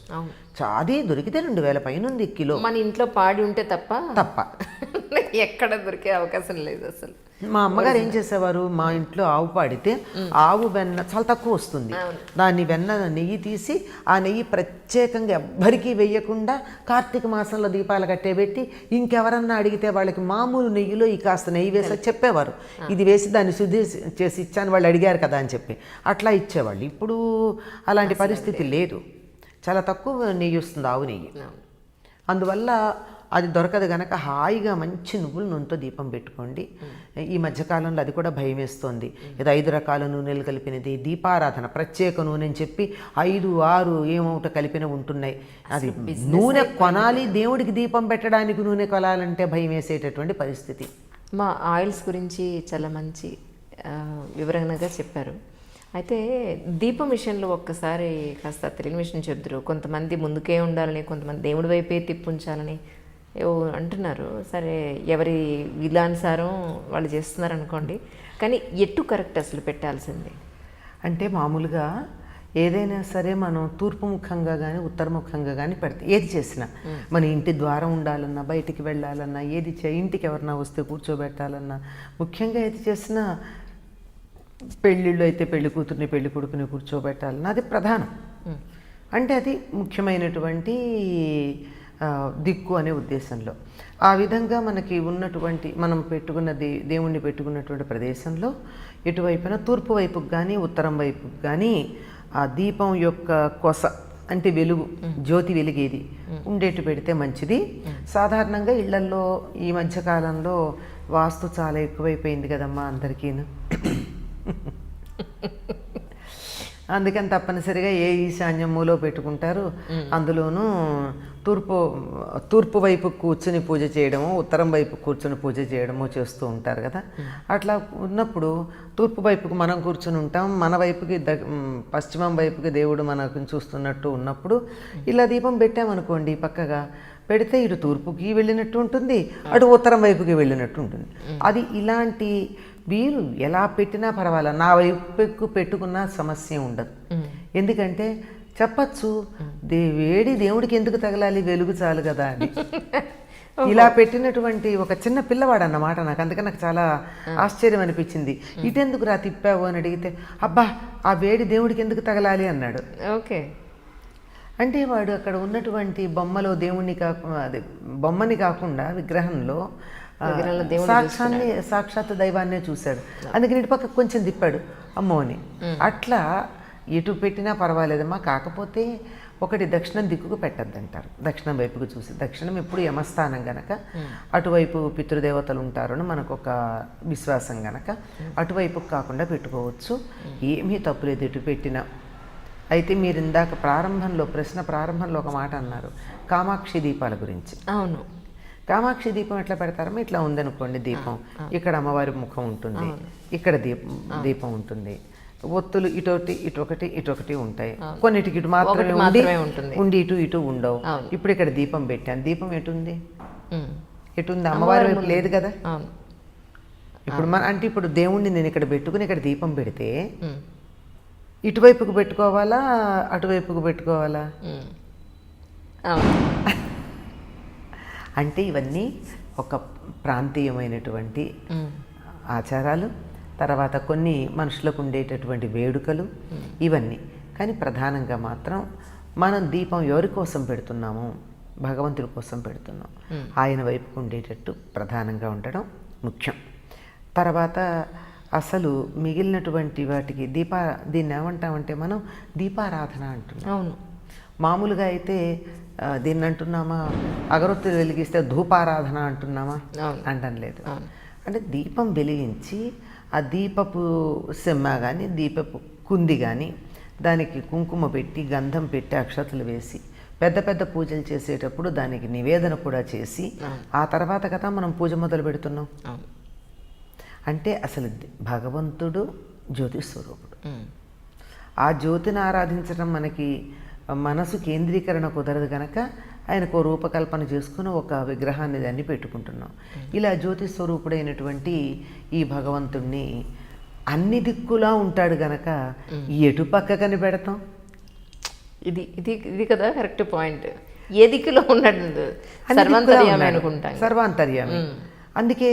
అది దొరికితే 2000 పైన ఉంది కిలో. మన ఇంట్లో పాడి ఉంటే తప్ప ఎక్కడ దొరికే అవకాశం లేదు అసలు. మా అమ్మగారు ఏం చేసేవారు, మా ఇంట్లో ఆవు పాడితే ఆవు వెన్న చాలా తక్కువ వస్తుంది, దాన్ని వెన్న నెయ్యి తీసి ఆ నెయ్యి ప్రత్యేకంగా ఎవ్వరికీ వేయకుండా కార్తీక మాసంలో దీపాలు కట్టేబెట్టి ఇంకెవరన్నా అడిగితే వాళ్ళకి మామూలు నెయ్యిలో ఈ కాస్త నెయ్యి వేసి చెప్పేవారు, ఇది వేసి దాన్ని శుద్ధి చేసి ఇచ్చాను, వాళ్ళు అడిగారు కదా అని చెప్పి అట్లా ఇచ్చేవాళ్ళు. ఇప్పుడు అలాంటి పరిస్థితి లేదు, చాలా తక్కువ నెయ్యి వస్తుంది ఆవు నెయ్యి. అందువల్ల అది దొరకదు కనుక హాయిగా మంచి నువ్వుల నూనెతో దీపం పెట్టుకోండి. ఈ మధ్యకాలంలో అది కూడా భయం వేస్తోంది, ఏదో 5 రకాల నూనెలు కలిపినది దీపారాధన, ప్రత్యేక నూనె అని చెప్పి 5, 6 ఏమౌట కలిపిన ఉంటున్నాయి. అది నూనె కొనాలి, దేవుడికి దీపం పెట్టడానికి నూనె కొనాలంటే భయం వేసేటటువంటి పరిస్థితి. మా ఆయిల్స్ గురించి చాలా మంచి వివరంగా చెప్పారు. అయితే దీపం విషయంలో ఒక్కసారి కాస్త తెలియని విషయం చెప్తారు. కొంతమంది ముందుకే ఉండాలని, కొంతమంది దేవుడి వైపే తిప్పుంచాలని ఏవో అంటున్నారు. సరే, ఎవరి విధానుసారం వాళ్ళు చేస్తున్నారు అనుకోండి, కానీ ఎట్టు కరెక్ట్ అసలు పెట్టాల్సింది అంటే మామూలుగా ఏదైనా సరే మనం తూర్పు ముఖంగా కానీ ఉత్తరముఖంగా కానీ పెడితే ఏది చేసినా, మన ఇంటి ద్వారం ఉండాలన్నా, బయటికి వెళ్ళాలన్నా, ఏది ఇంటికి ఎవరన్నా వస్తే కూర్చోబెట్టాలన్నా, ముఖ్యంగా ఏది చేసినా పెళ్ళిళ్ళు అయితే పెళ్లి కూతుర్ని పెళ్లి కొడుకుని కూర్చోబెట్టాలన్నా అది ప్రధానం. అంటే అది ముఖ్యమైనటువంటి దిక్కు అనే ఉద్దేశంలో ఆ విధంగా మనకి ఉన్నటువంటి మనం పెట్టుకున్నది దేవుణ్ణి పెట్టుకున్నటువంటి ప్రదేశంలో ఎటువైపున తూర్పు వైపుకి కానీ ఉత్తరం వైపుకి కానీ ఆ దీపం యొక్క కొస అంటే వెలుగు, జ్యోతి వెలిగేది ఉండేట్టు పెడితే మంచిది. సాధారణంగా ఇళ్లల్లో ఈ మధ్యకాలంలో వాస్తు చాలా ఎక్కువైపోయింది కదమ్మా అందరికీను. అందుకని తప్పనిసరిగా ఏ ఈశాన్యములో పెట్టుకుంటారు, అందులోనూ తూర్పు వైపు కూర్చుని పూజ చేయడము, ఉత్తరం వైపు కూర్చుని పూజ చేయడము చేస్తూ ఉంటారు కదా. అట్లా ఉన్నప్పుడు తూర్పు వైపుకు మనం కూర్చుని ఉంటాం, మన వైపుకి పశ్చిమం వైపుకి దేవుడు మనకు చూస్తున్నట్టు ఉన్నప్పుడు ఇలా దీపం పెట్టామనుకోండి, పక్కగా పెడితే ఇటు తూర్పుకి వెళ్ళినట్టు ఉంటుంది, అటు ఉత్తరం వైపుకి వెళ్ళినట్టు ఉంటుంది. అది ఇలాంటి వీరు ఎలా పెట్టినా పర్వాలా, నా వైపుకు పెట్టుకున్న సమస్య ఉండదు. ఎందుకంటే చెప్పచ్చు, వేడి దేవుడికి ఎందుకు తగలాలి, వెలుగు చాలు కదా అని. ఇలా పెట్టినటువంటి ఒక చిన్న పిల్లవాడు అన్నమాట నాకు. అందుకని నాకు చాలా ఆశ్చర్యం అనిపించింది. ఇటెందుకు రా తిప్పావు అని అడిగితే, అబ్బా ఆ వేడి దేవుడికి ఎందుకు తగలాలి అన్నాడు. ఓకే. అంటే వాడు అక్కడ ఉన్నటువంటి బొమ్మలో దేవుణ్ణి అదే బొమ్మని కాకుండా విగ్రహంలో సాక్షాత్ దైవాన్నే చూశాడు. అందుకని ఇటు పక్క కొంచెం తిప్పాడు, అమ్మో అని. అట్లా ఎటు పెట్టినా పర్వాలేదమ్మా, కాకపోతే ఒకటి దక్షిణం దిక్కుకు పెట్టద్దంటారు. దక్షిణం వైపుకు చూసి, దక్షిణం ఎప్పుడు యమస్థానం గనక అటువైపు పితృదేవతలు ఉంటారు అని మనకు ఒక విశ్వాసం గనక అటువైపుకు కాకుండా పెట్టుకోవచ్చు, ఏమీ తప్పులేదు ఎటు పెట్టినా. అయితే మీరు ఇందాక ప్రశ్న ప్రారంభంలో ఒక మాట అన్నారు, కామాక్షి దీపాల గురించి. అవును. కామాక్షి దీపం ఎట్లా పెడతారో ఇట్లా ఉందనుకోండి దీపం, ఇక్కడ అమ్మవారి ముఖం ఉంటుంది, ఇక్కడ దీపం ఉంటుంది, ఒత్తులు ఇటొకటి ఉంటాయి, కొన్నిటికి ఇటు మాత్రమే ఉండి ఇటు ఉండవు. ఇప్పుడు ఇక్కడ దీపం పెట్టాను, దీపం ఎటుంది? అమ్మవారి వైపు లేదు కదా. ఇప్పుడు ఇప్పుడు దేవుణ్ణి నేను ఇక్కడ పెట్టుకుని ఇక్కడ దీపం పెడితే ఇటువైపుకు పెట్టుకోవాలా అటువైపుకు పెట్టుకోవాలా? అంటే ఇవన్నీ ఒక ప్రాంతీయమైనటువంటి ఆచారాలు, తర్వాత కొన్ని మనుషులకు ఉండేటటువంటి వేడుకలు ఇవన్నీ. కానీ ప్రధానంగా మాత్రం మనం దీపం ఎవరి కోసం పెడుతున్నాము? భగవంతుడి కోసం పెడుతున్నాం. ఆయన వైపుకు ఉండేటట్టు ప్రధానంగా ఉండడం ముఖ్యం. తర్వాత అసలు మిగిలినటువంటి వాటికి దీన్ని ఏమంటామంటే మనం దీపారాధన అంటున్నాం. అవును. మామూలుగా అయితే దీన్ని అంటున్నామా, అగరొత్తులు వెలిగిస్తే ధూపారాధన అంటున్నామా? అంటం లేదు. అంటే దీపం వెలిగించి ఆ దీపపు సెమ్మ కానీ దీపపు కుంది కానీ దానికి కుంకుమ పెట్టి గంధం పెట్టి అక్షతలు వేసి పెద్ద పెద్ద పూజలు చేసేటప్పుడు దానికి నివేదన కూడా చేసి ఆ తర్వాత కదా మనం పూజ మొదలు పెడుతున్నాం. అంటే అసలు భగవంతుడు జ్యోతి స్వరూపుడు. ఆ జ్యోతిని ఆరాధించడం మనకి మనసు కేంద్రీకరణ కుదరదు కనుక ఆయనకు రూపకల్పన చేసుకుని ఒక విగ్రహాన్ని దాన్ని పెట్టుకుంటున్నాం. ఇలా జ్యోతి స్వరూపుడైనటువంటి ఈ భగవంతుణ్ణి అన్ని దిక్కులా ఉంటాడు గనక ఎటు పక్కకని పెడతాం? ఇది కదా కరెక్ట్ పాయింట్. ఏ దిక్కులో ఉన్నాడు? సర్వాంతర్యామి అనుకుంటాం. సర్వాంతర్యామి. అందుకే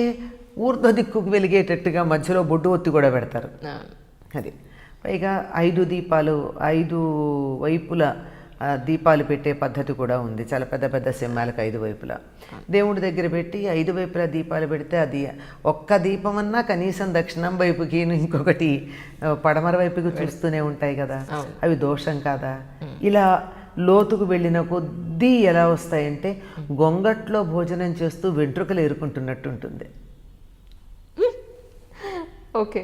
ఊర్ధ్వ దిక్కుకు వెలిగేటట్టుగా మధ్యలో బొడ్డు ఒత్తి కూడా పెడతారు. అది పైగా 5 దీపాలు 5 వైపుల దీపాలు పెట్టే పద్ధతి కూడా ఉంది. చాలా పెద్ద పెద్ద సింహాలకు 5 వైపులా దేవుడి దగ్గర పెట్టి 5 వైపులా దీపాలు పెడితే అది ఒక్క దీపం అన్నా కనీసం దక్షిణం వైపుకి ఇంకొకటి పడమర వైపుకి చూస్తూనే ఉంటాయి కదా, అవి దోషం కాదా? ఇలా లోతుకు వెళ్ళిన కొద్దీ ఎలా వస్తాయంటే గొంగట్లో భోజనం చేస్తూ వెంట్రుకలు ఏరుకుంటున్నట్టు ఉంటుంది. ఓకే.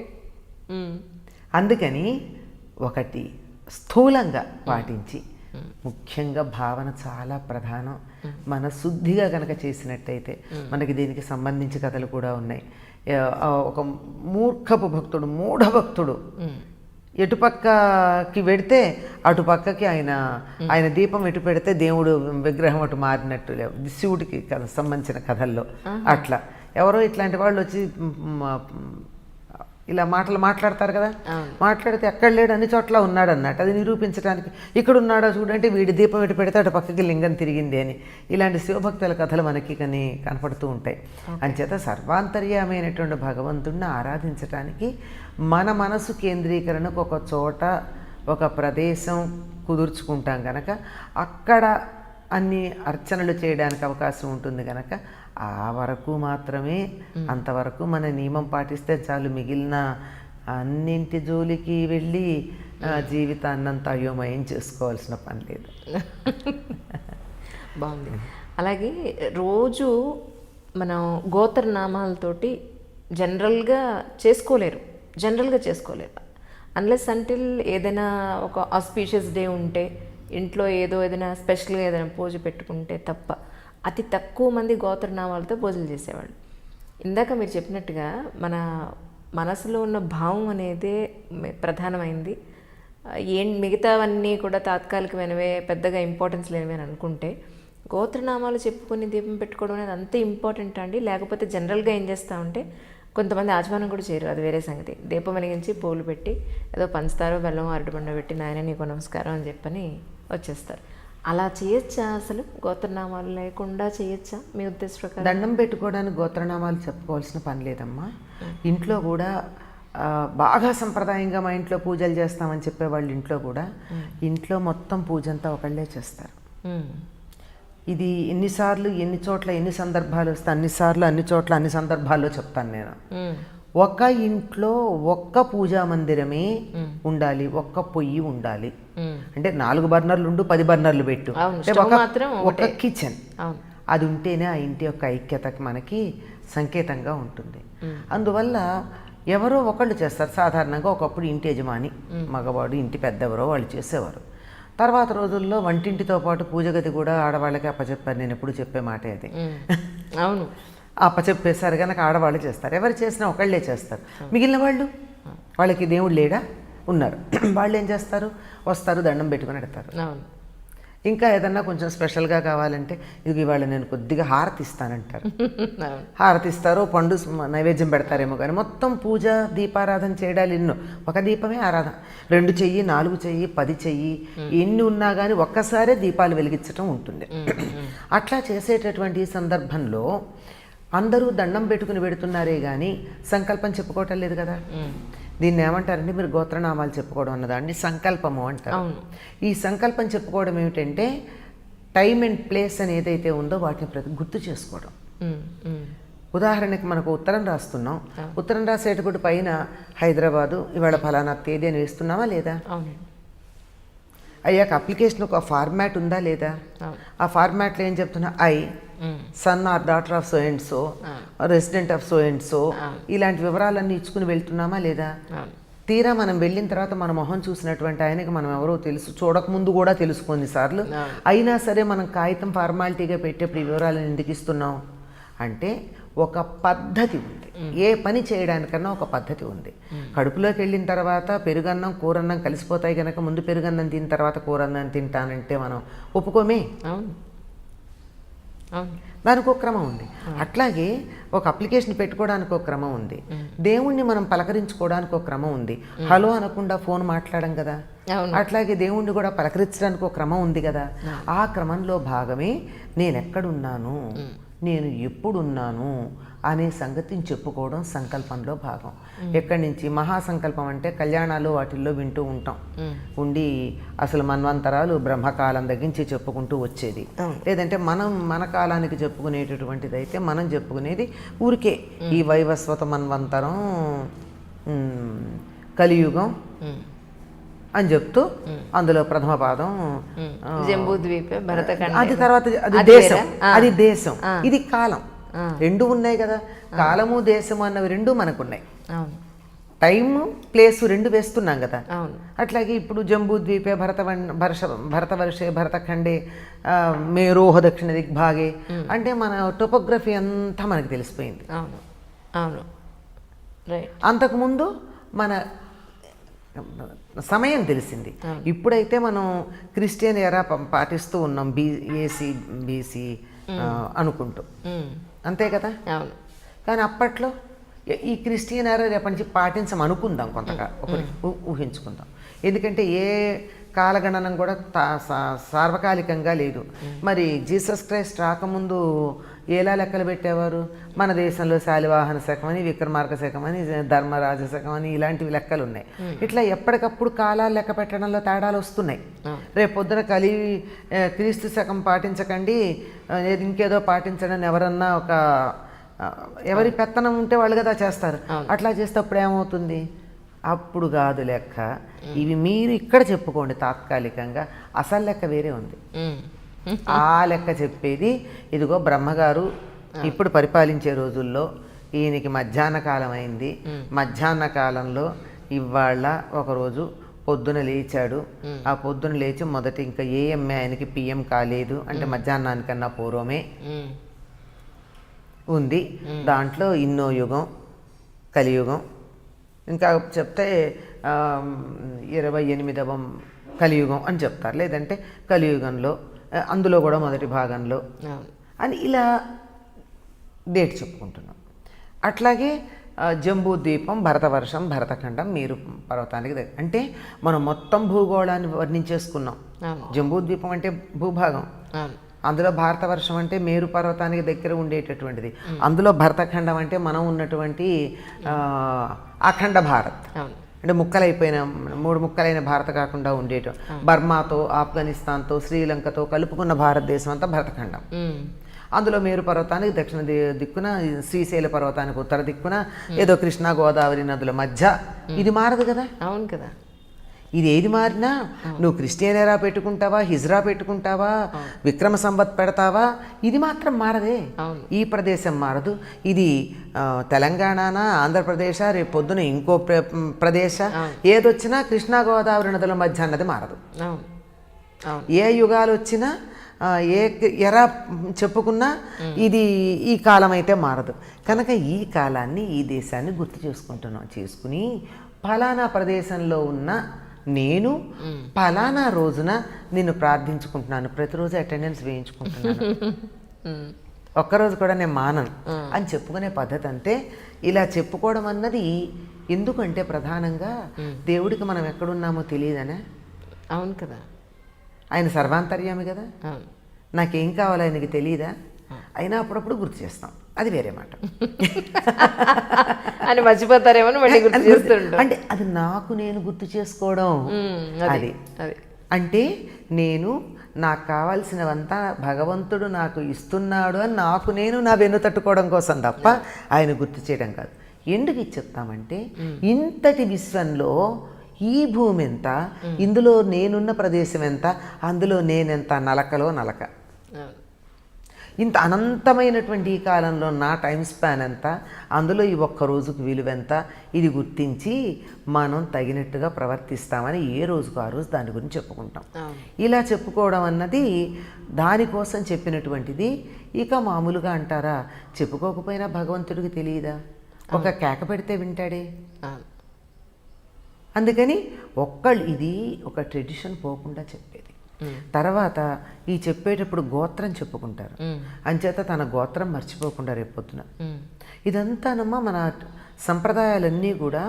అందుకని ఒకటి స్థూలంగా పాటించి, ముఖ్యంగా భావన చాలా ప్రధానం. మన శుద్ధిగా కనుక చేసినట్టయితే మనకి దీనికి సంబంధించి కథలు కూడా ఉన్నాయి. ఒక మూర్ఖపు భక్తుడు, మూఢభక్తుడు ఎటుపక్కకి పెడితే అటుపక్కకి ఆయన దీపం ఎటు పెడితే దేవుడు విగ్రహం అటు మారినట్టు శివుడికి సంబంధించిన కథల్లో అట్లా ఎవరో ఇట్లాంటి వాళ్ళు వచ్చి ఇలా మాట్లాడతారు కదా, మాట్లాడితే ఎక్కడ లేడు అన్ని చోట్ల ఉన్నాడు అన్నట్టు. అది నిరూపించడానికి ఇక్కడ ఉన్నాడో చూడంటే వీడి దీపం ఎటు పెడితే అటు పక్కకి లింగం తిరిగింది అని ఇలాంటి శివభక్తుల కథలు మనకి కానీ కనపడుతూ ఉంటాయి. అంచేత సర్వాంతర్యమైనటువంటి భగవంతుడిని ఆరాధించడానికి మన మనసు కేంద్రీకరణకు ఒక చోట ఒక ప్రదేశం కుదుర్చుకుంటాం కనుక అక్కడ అన్ని అర్చనలు చేయడానికి అవకాశం ఉంటుంది కనుక ఆ వరకు మాత్రమే, అంతవరకు మన నియమం పాటిస్తే చాలు. మిగిలిన అన్నింటి జోలికి వెళ్ళి జీవితాన్నంతా అయోమయం చేసుకోవాల్సిన పని లేదు. బాగుంది. అలాగే రోజు మనం గోత్రనామాలతోటి జనరల్గా చేసుకోలేరు అన్లెస్ అంటిల్ ఏదైనా ఒక ఆస్పీషియస్ డే ఉంటే ఇంట్లో ఏదైనా స్పెషల్గా ఏదైనా పూజ పెట్టుకుంటే తప్ప అతి తక్కువ మంది గోత్రనామాలతో పూజలు చేసేవాళ్ళు. ఇందాక మీరు చెప్పినట్టుగా మన మనసులో ఉన్న భావం అనేదే ప్రధానమైంది. మిగతావన్నీ కూడా తాత్కాలికమైనవే, పెద్దగా ఇంపార్టెన్స్ లేనివి అని అనుకుంటే గోత్రనామాలు చెప్పుకొని దీపం పెట్టుకోవడం అనేది అంతే ఇంపార్టెంట్ అండి. లేకపోతే జనరల్గా ఏం చేస్తామంటే కొంతమంది ఆచమనం కూడా చేయరు, అది వేరే సంగతి. దీపం వెలిగించి పూలు పెట్టి ఏదో పంచుతారో బెల్లం అరటిపండు పెట్టి నాయన నీకు నమస్కారం అని చెప్పని వచ్చేస్తారు. అలా చేయొచ్చా? అసలు గోత్రనామాలు లేకుండా చేయొచ్చా మీ ఉద్దేశ ప్రకారం? దండం పెట్టుకోవడానికి గోత్రనామాలు చెప్పుకోవాల్సిన పని లేదమ్మా. ఇంట్లో కూడా బాగా సంప్రదాయంగా మా ఇంట్లో పూజలు చేస్తామని చెప్పేవాళ్ళు ఇంట్లో కూడా ఇంట్లో మొత్తం పూజ అంతా ఒకళ్ళే చేస్తారు. ఇది ఎన్నిసార్లు ఎన్ని చోట్ల ఎన్ని సందర్భాలు వస్తే అన్నిసార్లు అన్ని చోట్ల అన్ని సందర్భాల్లో చెప్తాను నేను. ఒక్క ఇంట్లో ఒక్క పూజా మందిరమే ఉండాలి, ఒక్క పొయ్యి ఉండాలి. అంటే 4 బర్నర్లు ఉండు 10 బర్నర్లు పెట్టు, ఒక కిచెన్ అది ఉంటేనే ఆ ఇంటి యొక్క ఐక్యతకి మనకి సంకేతంగా ఉంటుంది. అందువల్ల ఎవరో ఒకళ్ళు చేస్తారు. సాధారణంగా ఒకప్పుడు ఇంటి యజమాని మగవాడు ఇంటి పెద్దెవరో వాళ్ళు చేసేవారు. తర్వాత రోజుల్లో వంటింటితో పాటు పూజ గది కూడా ఆడవాళ్ళకి అప్పచెప్పారు. నేను ఎప్పుడు చెప్పే మాటే అది. అవును, అప్పచెప్పేసారు కనుక ఆడవాళ్ళు చేస్తారు. ఎవరు చేసినా ఒకళ్ళే చేస్తారు. మిగిలిన వాళ్ళకి దేవుడు లేడా? ఉన్నారు. వాళ్ళు ఏం చేస్తారు? వస్తారు, దండం పెట్టుకుని పెడతారు. ఇంకా ఏదన్నా కొంచెం స్పెషల్గా కావాలంటే ఇది ఇవాళ నేను కొద్దిగా హారతి ఇస్తానంటారు. హారతి ఇస్తారో పండు నైవేద్యం పెడతారేమో కానీ మొత్తం పూజ దీపారాధన చేయడాలు ఎన్నో. ఒక దీపమే ఆరాధన. 2 చెయ్యి 4 చెయ్యి 10 చెయ్యి ఎన్ని ఉన్నా కానీ ఒక్కసారే దీపాలు వెలిగించడం ఉంటుంది. అట్లా చేసేటటువంటి సందర్భంలో అందరూ దండం పెట్టుకుని పెడుతున్నారే కానీ సంకల్పం చెప్పుకోవటం లేదు కదా. దీన్ని ఏమంటారంటే మీరు గోత్రనామాలు చెప్పుకోవడం అన్నదాన్ని సంకల్పము అంటారు. ఈ సంకల్పం చెప్పుకోవడం ఏమిటంటే టైం అండ్ ప్లేస్ అని ఏదైతే ఉందో వాటిని ప్రతి గుర్తు చేసుకోవడం. ఉదాహరణకి మనకు ఉత్తరం రాస్తున్నాం, ఉత్తరం రాసేటప్పుడు పైన హైదరాబాదు ఇవాళ ఫలానా తేదీ అని వేస్తున్నామా లేదా? అయ్యాక అప్లికేషన్ ఒక ఫార్మాట్ ఉందా లేదా? ఆ ఫార్మాట్లో ఏం చెప్తున్నా? Son or daughter of so and so, resident of so and so, ఇలాంటి వివరాలన్నీ ఇచ్చుకుని వెళ్తున్నామా లేదా? తీరా మనం వెళ్ళిన తర్వాత మన మొహం చూసినటువంటి ఆయనకి మనం ఎవరో తెలుసు, చూడకముందు కూడా తెలుసు కొన్నిసార్లు. అయినా సరే మనం కాగితం ఫార్మాలిటీగా పెట్టేప్పుడు ఈ వివరాలను ఎందుకు ఇస్తున్నాం అంటే ఒక పద్ధతి ఉంది. ఏ పని చేయడానికన్నా ఒక పద్ధతి ఉంది. కడుపులోకి వెళ్ళిన తర్వాత పెరుగన్నం కూరన్నం కలిసిపోతాయి కనుక ముందు పెరుగన్నం తిన్న తర్వాత కూరన్నం తింటానంటే మనం ఒప్పుకోమే. దానికి ఒక క్రమం ఉంది. అట్లాగే ఒక అప్లికేషన్ పెట్టుకోవడానికి ఒక క్రమం ఉంది. దేవుణ్ణి మనం పలకరించుకోవడానికి ఒక క్రమం ఉంది. హలో అనకుండా ఫోన్ మాట్లాడడం కదా. అట్లాగే దేవుణ్ణి కూడా పలకరించడానికి ఒక క్రమం ఉంది కదా. ఆ క్రమంలో భాగమే నేను ఎక్కడున్నాను, నేను ఎప్పుడున్నాను అనే సంగతిని చెప్పుకోవడం సంకల్పంలో భాగం. ఎక్కడి నుంచి మహాసంకల్పం అంటే కళ్యాణాలు వాటిల్లో వింటూ ఉంటాం. ఉండి అసలు మన్వంతరాలు బ్రహ్మకాలం దగ్గరించి చెప్పుకుంటూ వచ్చేది. లేదంటే మన కాలానికి చెప్పుకునేటటువంటిది అయితే మనం చెప్పుకునేది ఊరికే ఈ వైవస్వత మన్వంతరం, కలియుగం అని చెప్తూ అందులో ప్రథమ పాదం జంబూద్వీప భరతఖండం, అది తర్వాత అది దేశం, ఇది కాలం. 2 ఉన్నాయి కదా. కాలము దేశము అన్నవి 2 మనకున్నాయి. టైము ప్లేసు 2 వేస్తున్నాం కదా. అట్లాగే ఇప్పుడు జంబూద్వీపే భరతవర్షే భరతఖండే మేరోహ దక్షిణ దిగ్భాగే అంటే మన టోపోగ్రఫీ అంతా మనకు తెలిసిపోయింది. అంతకుముందు మన సమయం తెలిసింది. ఇప్పుడైతే మనం క్రిస్టియన్ ఎరా పాటిస్తూ ఉన్నాం, ఏసీ బీసీ అనుకుంటూ, అంతే కదా. కానీ అప్పట్లో ఈ క్రిస్టియన్ ఎరా రేపటి నుంచి పాటించమనుకుందాం, కొంతగా ఊహించుకుందాం. ఎందుకంటే ఏ కాలగణనం కూడా సార్వకాలికంగా లేదు. మరి జీసస్ క్రైస్ట్ రాకముందు ఎలా లెక్కలు పెట్టేవారు? మన దేశంలో శాలివాహన శకం అని, విక్రమార్క శకం అని, ధర్మరాజ శకం అని ఇలాంటివి లెక్కలు ఉన్నాయి. ఇట్లా ఎప్పటికప్పుడు కాలాలు లెక్క పెట్టడంలో తేడాలు వస్తున్నాయి. రేపు పొద్దున క్రీస్తు శకం పాటించకండి, ఇంకేదో పాటించడని ఎవరన్నా ఎవరి పెత్తనం ఉంటే వాళ్ళు కదా చేస్తారు. అట్లా చేస్తే అప్పుడు ఏమవుతుంది? అప్పుడు కాదు లెక్క. ఇవి మీరు ఇక్కడ చెప్పుకోండి తాత్కాలికంగా, అసలు లెక్క వేరే ఉంది. ఆ లెక్క చెప్పేది ఇదిగో బ్రహ్మగారు ఇప్పుడు పరిపాలించే రోజుల్లో ఈయనకి మధ్యాహ్న కాలం అయింది. మధ్యాహ్న కాలంలో ఇవాళ ఒకరోజు పొద్దున లేచాడు. ఆ పొద్దున లేచి మొదటి ఇంకా ఏఎంఏ ఆయనకి పిఎం కాలేదు అంటే మధ్యాహ్నానికన్నా పూర్వమే ఉంది. దాంట్లో ఇన్నో యుగం, కలియుగం, ఇంకా చెప్తే 28వ కలియుగం అని చెప్తారు. లేదంటే కలియుగంలో అందులో కూడా మొదటి భాగంలో అని ఇలా డేట్ చెప్పుకుంటున్నాం. అట్లాగే జంబూ ద్వీపం, భరతవర్షం, భరతఖండం, మేరు పర్వతానికి దగ్గర. అంటే మనం మొత్తం భూగోళాన్ని వర్ణించేసుకున్నాం. జంబూ ద్వీపం అంటే భూభాగం, అందులో భారతవర్షం అంటే మేరు పర్వతానికి దగ్గర ఉండేటటువంటిది, అందులో భరతఖండం అంటే మనం ఉన్నటువంటి అఖండ భారత్, అంటే ముక్కలైపోయిన 3 ముక్కలైన భారత కాకుండా ఉండేట బర్మాతో, ఆఫ్ఘనిస్తాన్తో, శ్రీలంకతో కలుపుకున్న భారతదేశం అంతా భరతఖండం. అందులో మేరు పర్వతానికి దక్షిణ దిక్కున, శ్రీశైల పర్వతానికి ఉత్తర దిక్కున, ఏదో కృష్ణా గోదావరి నదుల మధ్య. ఇది మారదు కదా. అవును కదా. ఇది ఏది మారినా నువ్వు క్రిస్టియన్ ఎరా పెట్టుకుంటావా, హిజ్రా పెట్టుకుంటావా, విక్రమ సంవత్ పెడతావా, ఇది మాత్రం మారదే. ఈ ప్రదేశం మారదు. ఇది తెలంగాణనా, ఆంధ్రప్రదేశ్, రేపు పొద్దున ఇంకో ప్రదేశ, ఏదొచ్చినా కృష్ణా గోదావరి నదుల మధ్య అన్నది మారదు. ఏ యుగాలు వచ్చినా, ఏ ఎరా చెప్పుకున్నా ఇది ఈ కాలం అయితే మారదు. కనుక ఈ కాలాన్ని, ఈ దేశాన్ని గుర్తు చేసుకుని ఫలానా ప్రదేశంలో ఉన్న నేను ఫలానా రోజున నిన్ను ప్రార్థించుకుంటున్నాను, ప్రతిరోజు అటెండెన్స్ వేయించుకుంటున్నాను, ఒక్కరోజు కూడా నేను మానను అని చెప్పుకునే పద్ధతి. అంతే. ఇలా చెప్పుకోవడం అన్నది ఎందుకంటే ప్రధానంగా దేవుడికి మనం ఎక్కడున్నామో తెలియదనే. అవును కదా. ఆయన సర్వాంతర్యామి కదా. నాకేం కావాలో ఆయనకి తెలియదా? అయినా అప్పుడప్పుడు గుర్తు చేస్తాం, అది వేరే మాట. అని మర్చిపోతారేమో మళ్ళీ గుర్తు చేస్తుంటాం. అంటే అది నాకు నేను గుర్తు చేసుకోవడం. అది అంటే నేను నాకు కావాల్సినవంతా భగవంతుడు నాకు ఇస్తున్నాడు అని నాకు నేను నా వెన్ను తట్టుకోవడం కోసం తప్ప ఆయన గుర్తు చేయడం కాదు. ఎందుకు ఇచ్చేస్తామంటే ఇంతటి విశ్వంలో ఈ భూమి ఎంత, ఇందులో నేనున్న ప్రదేశం ఎంత, అందులో నేనెంత, నలకలో నలక. ఇంత అనంతమైనటువంటి ఈ కాలంలో నా టైం స్పాన్ ఎంత, అందులో ఈ ఒక్క రోజుకు విలువ ఎంత, ఇది గుర్తించి మనం తగినట్టుగా ప్రవర్తిస్తామని ఏ రోజుకు ఆ రోజు దాని గురించి చెప్పుకుంటాం. ఇలా చెప్పుకోవడం అన్నది దానికోసం చెప్పినటువంటిది. ఇక మామూలుగా అంటారా, చెప్పుకోకపోయినా భగవంతుడికి తెలియదా? ఒక కేక పెడితే వింటాడే. అందుకని ఇది ఒక ట్రెడిషన్ పోకుండా చెప్పేది. తర్వాత ఈ చెప్పేటప్పుడు గోత్రం చెప్పుకుంటారు, అంచేత తన గోత్రం మర్చిపోకుండా రేపొద్దున. ఇదంతానమ్మా మన సంప్రదాయాలన్నీ కూడా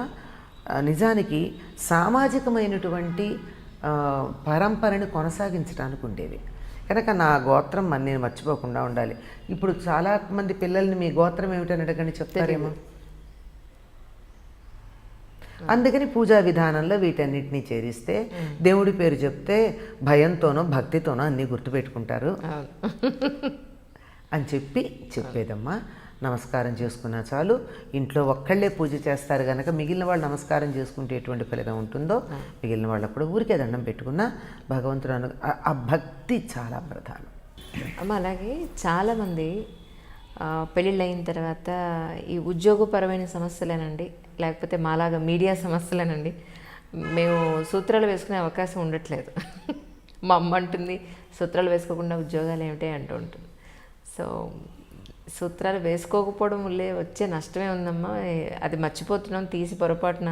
నిజానికి సామాజికమైనటువంటి పరంపరని కొనసాగించడానికి ఉండేవి. కనుక నా గోత్రం నేను మర్చిపోకుండా ఉండాలి. ఇప్పుడు చాలామంది పిల్లల్ని మీ గోత్రం ఏమిటని అడగని చెప్తారేమో. అందుకని పూజా విధానంలో వీటన్నిటినీ చేరిస్తే, దేవుడి పేరు చెప్తే భయంతోనో భక్తితోనో అన్నీ గుర్తుపెట్టుకుంటారు అని చెప్పేదమ్మా. నమస్కారం చేసుకున్నా చాలు. ఇంట్లో ఒక్కళ్ళే పూజ చేస్తారు కనుక మిగిలిన వాళ్ళు నమస్కారం చేసుకుంటే ఎటువంటి ఫలితం ఉంటుందో మిగిలిన వాళ్ళకు కూడా ఊరికే దండం పెట్టుకున్నా భగవంతుడు ఆ భక్తి చాలా ప్రధానం అమ్మ. అలాగే చాలామంది పెళ్ళిళ్ళు అయిన తర్వాత ఈ ఉద్యోగపరమైన సమస్యలేనండి, లేకపోతే మాలాగా మీడియా సమస్యలేనండి, మేము సూత్రాలు వేసుకునే అవకాశం ఉండట్లేదు. మా అమ్మ అంటుంది సూత్రాలు వేసుకోకుండా ఉద్యోగాలు ఏమిటి అంటూ ఉంటుంది. సో సూత్రాలు వేసుకోకపోవడం వల్లే వచ్చే నష్టమే ఉందమ్మా. అది మర్చిపోతున్నాం, తీసి పొరపాటున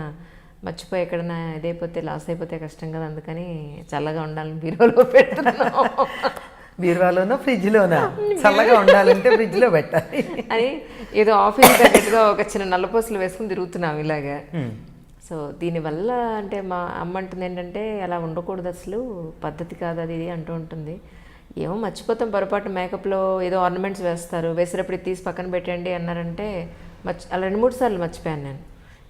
మర్చిపోయి ఎక్కడన్నా ఇదైపోతే లాస్ అయిపోతే కష్టం కదా, అందుకని చల్లగా ఉండాలని బీరువాలో పెడుతున్నాం. బీరువాలోనో ఫ్రిడ్జ్లోనా చల్లగా ఉండాలంటే ఫ్రిడ్జ్లో పెట్టాలి అని ఏదో ఆఫీస్ తగ్గట్టుగా ఒక చిన్న నల్లపూసలు వేసుకుని తిరుగుతున్నాం ఇలాగా. సో దీనివల్ల అంటే మా అమ్మ అంటుంది ఏంటంటే అలా ఉండకూడదు, అసలు పద్ధతి కాదు అది ఇది అంటూ ఉంటుంది. ఏమో మర్చిపోతాం పొరపాటు, మేకప్లో ఏదో ఆర్నమెంట్స్ వేస్తారు, వేసేటప్పుడు తీసి పక్కన పెట్టండి అన్నారంటే అలా 2-3 సార్లు మర్చిపోయాను నేను.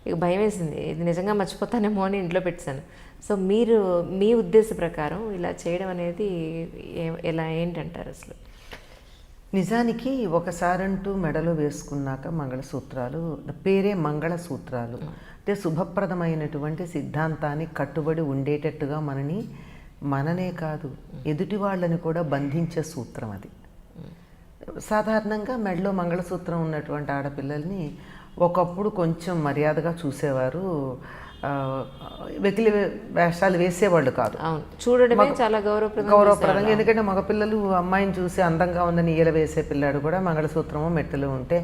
ఇక భయం వేసింది, ఇది నిజంగా మర్చిపోతానేమో అని ఇంట్లో పెట్టాను. సో మీరు మీ ఉద్దేశ ప్రకారం ఇలా చేయడం అనేది ఎలా ఏంటంటారు అసలు? నిజానికి ఒకసారంటూ మెడలో వేసుకున్నాక మంగళసూత్రాలు, పేరే మంగళసూత్రాలు, అంటే శుభప్రదమైనటువంటి సిద్ధాంతాన్ని కట్టుబడి ఉండేటట్టుగా మననే కాదు ఎదుటి వాళ్ళని కూడా బంధించే సూత్రం అది. సాధారణంగా మెడలో మంగళసూత్రం ఉన్నటువంటి ఆడపిల్లల్ని ఒకప్పుడు కొంచెం మర్యాదగా చూసేవారు, వెకిలి వేషాలు వేసేవాళ్ళు కాదు. చూడడమే చాలా గౌరవప్రదంగా. ఎందుకంటే మగపిల్లలు అమ్మాయిని చూసి అందంగా ఉందని ఈల వేసే పిల్లాడు కూడా మంగళసూత్రము మెట్టలు ఉంటే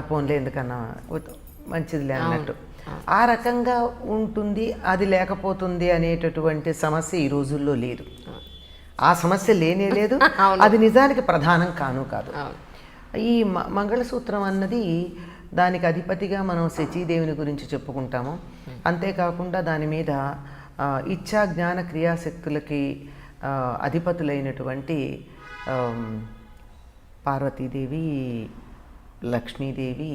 పోన్లే ఎందుకన్నా మంచిదిలే అన్నట్టు ఆ రకంగా ఉంటుంది. అది లేకపోతుంది అనేటటువంటి సమస్య ఈ రోజుల్లో లేదు. ఆ సమస్య లేనే లేదు. అది నిజానికి ప్రధానం కాదు. ఈ మంగళసూత్రం అన్నది దానికి అధిపతిగా మనం శచీదేవిని గురించి చెప్పుకుంటాము. అంతేకాకుండా దాని మీద ఇచ్ఛా జ్ఞాన క్రియాశక్తులకి అధిపతులైనటువంటి పార్వతీదేవి, లక్ష్మీదేవి,